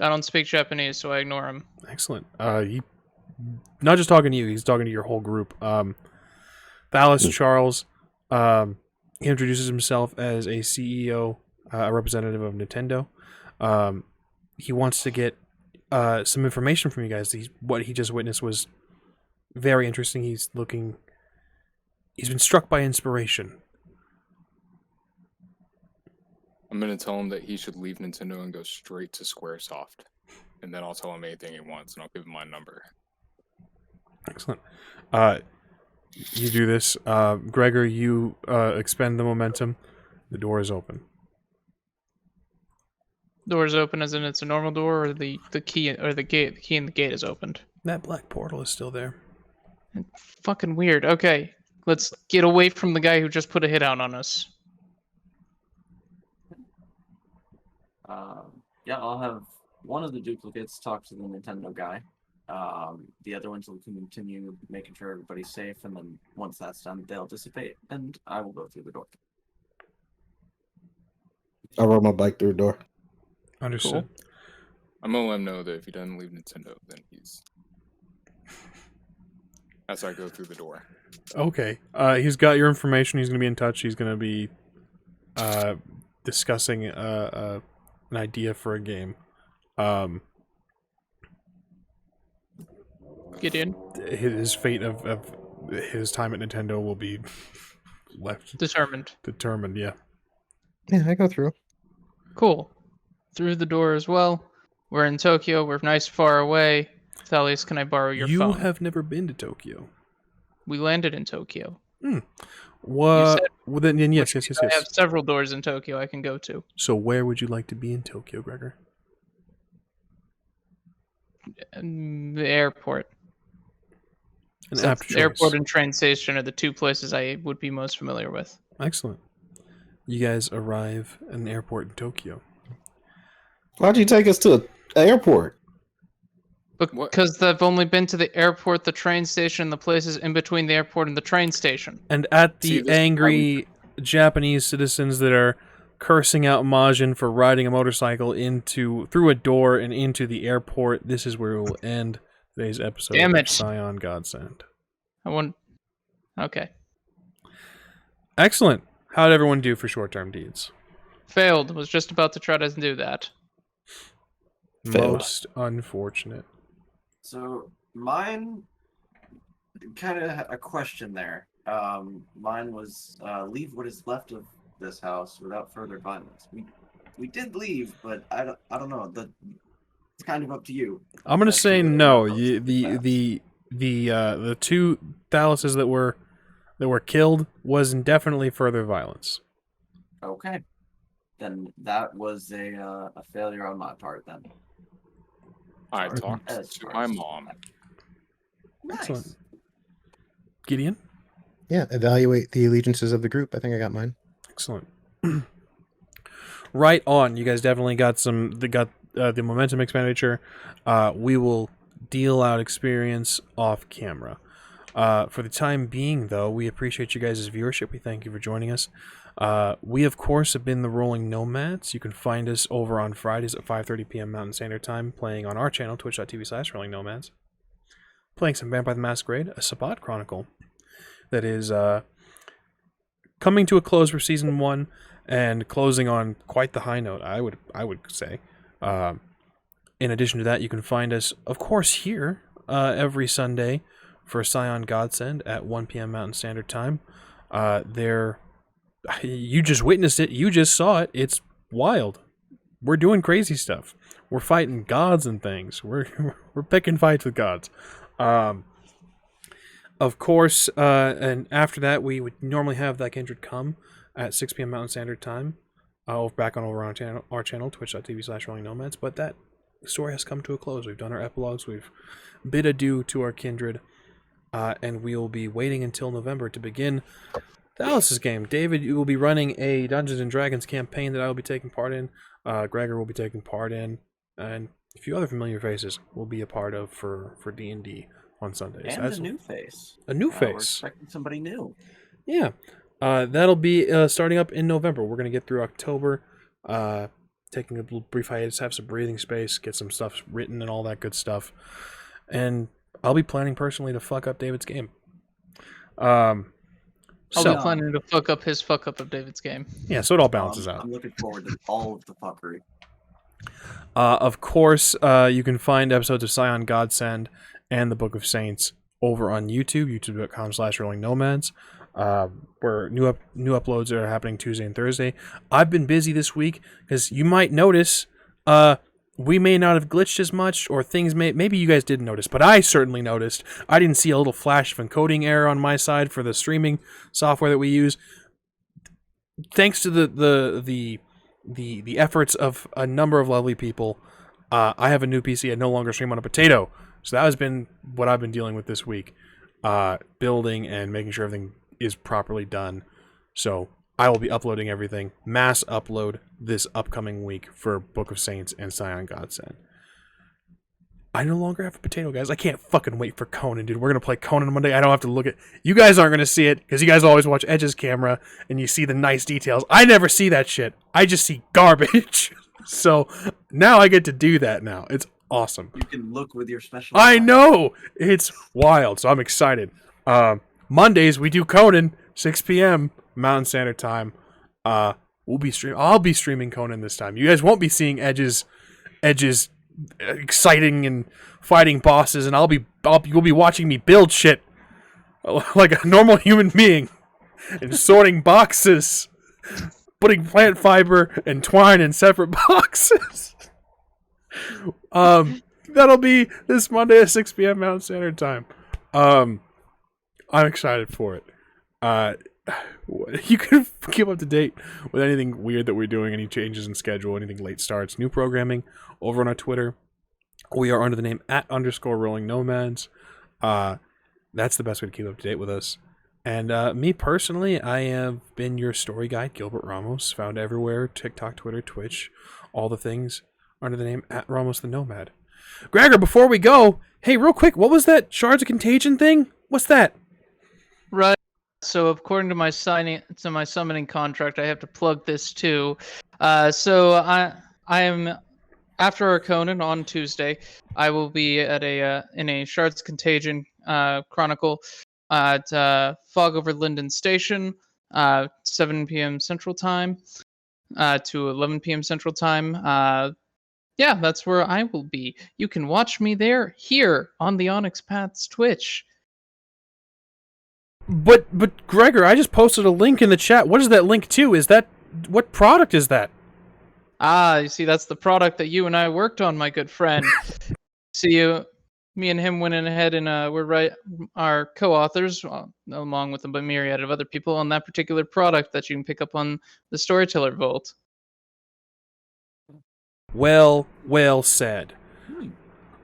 don't speak Japanese, so I ignore him. Excellent. He not just talking to you, he's talking to your whole group. Thalis Charles, he introduces himself as a CEO, a representative of Nintendo. He wants to get some information from you guys. What he just witnessed was very interesting. He's been struck by inspiration. I'm gonna tell him that he should leave Nintendo and go straight to Squaresoft. And then I'll tell him anything he wants and I'll give him my number. Excellent. You do this. Gregor, you expend the momentum. The door is open. Door is open as in it's a normal door, or the key or the gate. The key in the gate is opened. That black portal is still there. Fucking weird. Okay, let's get away from the guy who just put a hit out on us. Yeah, I'll have one of the duplicates talk to the Nintendo guy. The other ones will continue making sure everybody's safe, and then once that's done, they'll dissipate, and I will go through the door. I rode my bike through the door. Understood. Cool. I'm gonna let him know that if he doesn't leave Nintendo, then he's... As I go through the door. Okay. He's got your information. He's going to be in touch. He's going to be discussing an idea for a game. Gideon. His fate of his time at Nintendo will be Determined. determined, yeah. Yeah, I go through. Cool. Through the door as well. We're in Tokyo. We're nice far away. Thalis, can I borrow your You phone? have never been to Tokyo. We landed in Tokyo. What? said- Well, then yes. I have several doors in Tokyo I can go to. So where would you like to be in Tokyo, Gregor? The airport. An So apt the choice. airport and train station are the two places I would be most familiar with. Excellent. You guys arrive at an airport in Tokyo. Why'd you take us to an airport? What? Because I've only been to the airport, the train station, the places in between the airport and the train station. And at See, the this- angry Japanese citizens that are cursing out Majin for riding a motorcycle through a door and into the airport, this is where we will end today's episode Damn of it. Scion Godsend. I want. Okay. Excellent. How'd everyone do for short-term deeds? Failed. Was just about to try to do that. Failed. Most unfortunate. So mine, kind of a question there. Mine was leave what is left of this house without further violence. We did leave, but I don't know. It's kind of up to you. I'm gonna as to say whether or no. not those The two Thalises that were killed was indefinitely further violence. Okay. Then that was a failure on my part then. I Sorry, talked as to far my as- mom. Nice. Excellent. Gideon? Yeah, evaluate the allegiances of the group. I think I got mine. Excellent. Right on. You guys definitely got the momentum expenditure. We will deal out experience off camera. For the time being, though, we appreciate you guys' viewership. We thank you for joining us. We, of course, have been the Rolling Nomads. You can find us over on Fridays at 5:30 p.m. Mountain Standard Time, playing on our channel, twitch.tv/Rolling Nomads. Playing some Vampire the Masquerade, a Sabbat Chronicle that is coming to a close for Season 1 and closing on quite the high note, I would say. In addition to that, you can find us, of course, here every Sunday for Scion Godsend at 1 p.m. Mountain Standard Time. You just witnessed it. You just saw it. It's wild. We're doing crazy stuff. We're fighting gods and things. We're picking fights with gods. Of course, and after that, we would normally have that Kindred come at 6 p.m. Mountain Standard Time. Back on over on our channel, twitch.tv/Rolling Nomads. But that story has come to a close. We've done our epilogues. We've bid adieu to our Kindred. And we'll be waiting until November to begin Thalis' game. David, you will be running a Dungeons & Dragons campaign that I will be taking part in. Gregor will be taking part in. And a few other familiar faces will be a part of for D&D on Sundays. And a new face. A new We're face. expecting somebody new. Yeah. That'll be starting up in November. We're going to get through October, taking a little brief hiatus, have some breathing space, get some stuff written and all that good stuff. And I'll be planning personally to fuck up David's game. I'll be planning to fuck up his fuck up of David's game. Yeah, so it all balances out. I'm looking forward to all of the fuckery. Of course, you can find episodes of Scion Godsend and the Book of Saints over on YouTube, youtube.com/Rolling Nomads, where new uploads are happening Tuesday and Thursday. I've been busy this week because you might notice we may not have glitched as much, or things maybe you guys didn't notice, but I certainly noticed. I didn't see a little flash of encoding error on my side for the streaming software that we use. Thanks to the efforts of a number of lovely people, I have a new PC. I no longer stream on a potato. So that has been what I've been dealing with this week, building and making sure everything is properly done. So I will be uploading everything, mass upload this upcoming week for Book of Saints and Scion Godsend. I no longer have a potato, guys. I can't fucking wait for Conan, dude. We're going to play Conan Monday. I don't have to look at... You guys aren't going to see it, because you guys always watch Edge's camera, and you see the nice details. I never see that shit. I just see garbage. So, now I get to do that now. It's awesome. You can look with your special I eye. know! It's wild, so I'm excited. Mondays, we do Conan, 6 p.m. Mountain Standard Time. I'll be streaming Conan this time. You guys won't be seeing Edge's exciting and fighting bosses, and you'll be watching me build shit like a normal human being and sorting boxes, putting plant fiber and twine in separate boxes. That'll be this Monday at 6 p.m. Mountain Standard Time. I'm excited for it. You can keep up to date with anything weird that we're doing, any changes in schedule, anything late starts, new programming over on our Twitter. We are under the name @_Rolling Nomads. That's the best way to keep up to date with us. And me personally, I have been your story guide, Gilbert Ramos, found everywhere, TikTok, Twitter, Twitch, all the things under the name @Ramos the Nomad. Gregor, before we go, hey, real quick, what was that Shards of Contagion thing? What's that? Right. So according to my summoning contract, I have to plug this too. So I am after our Conan on Tuesday. I will be at in a Shards Contagion Chronicle at Fog over Linden Station, 7 p.m. Central Time to 11 p.m. Central Time. Yeah, that's where I will be. You can watch me there here on the Onyx Paths Twitch. But Gregor, I just posted a link in the chat. What is that link to? What product is that? Ah, you see, that's the product that you and I worked on, my good friend. Me and him went in ahead and our co-authors, along with a myriad of other people, on that particular product that you can pick up on the Storyteller Vault. Well said.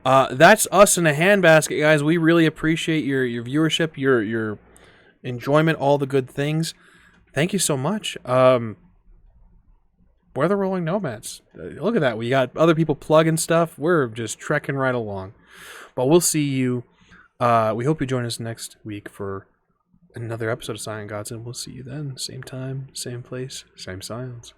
That's us in a handbasket, guys. We really appreciate your viewership, your enjoyment, all the good things. Thank you so much. We're the Rolling Nomads. Look at that. We got other people plugging stuff. We're just trekking right along. But we'll see you. We hope you join us next week for another episode of Scion Godsend. We'll see you then. Same time, same place, same science.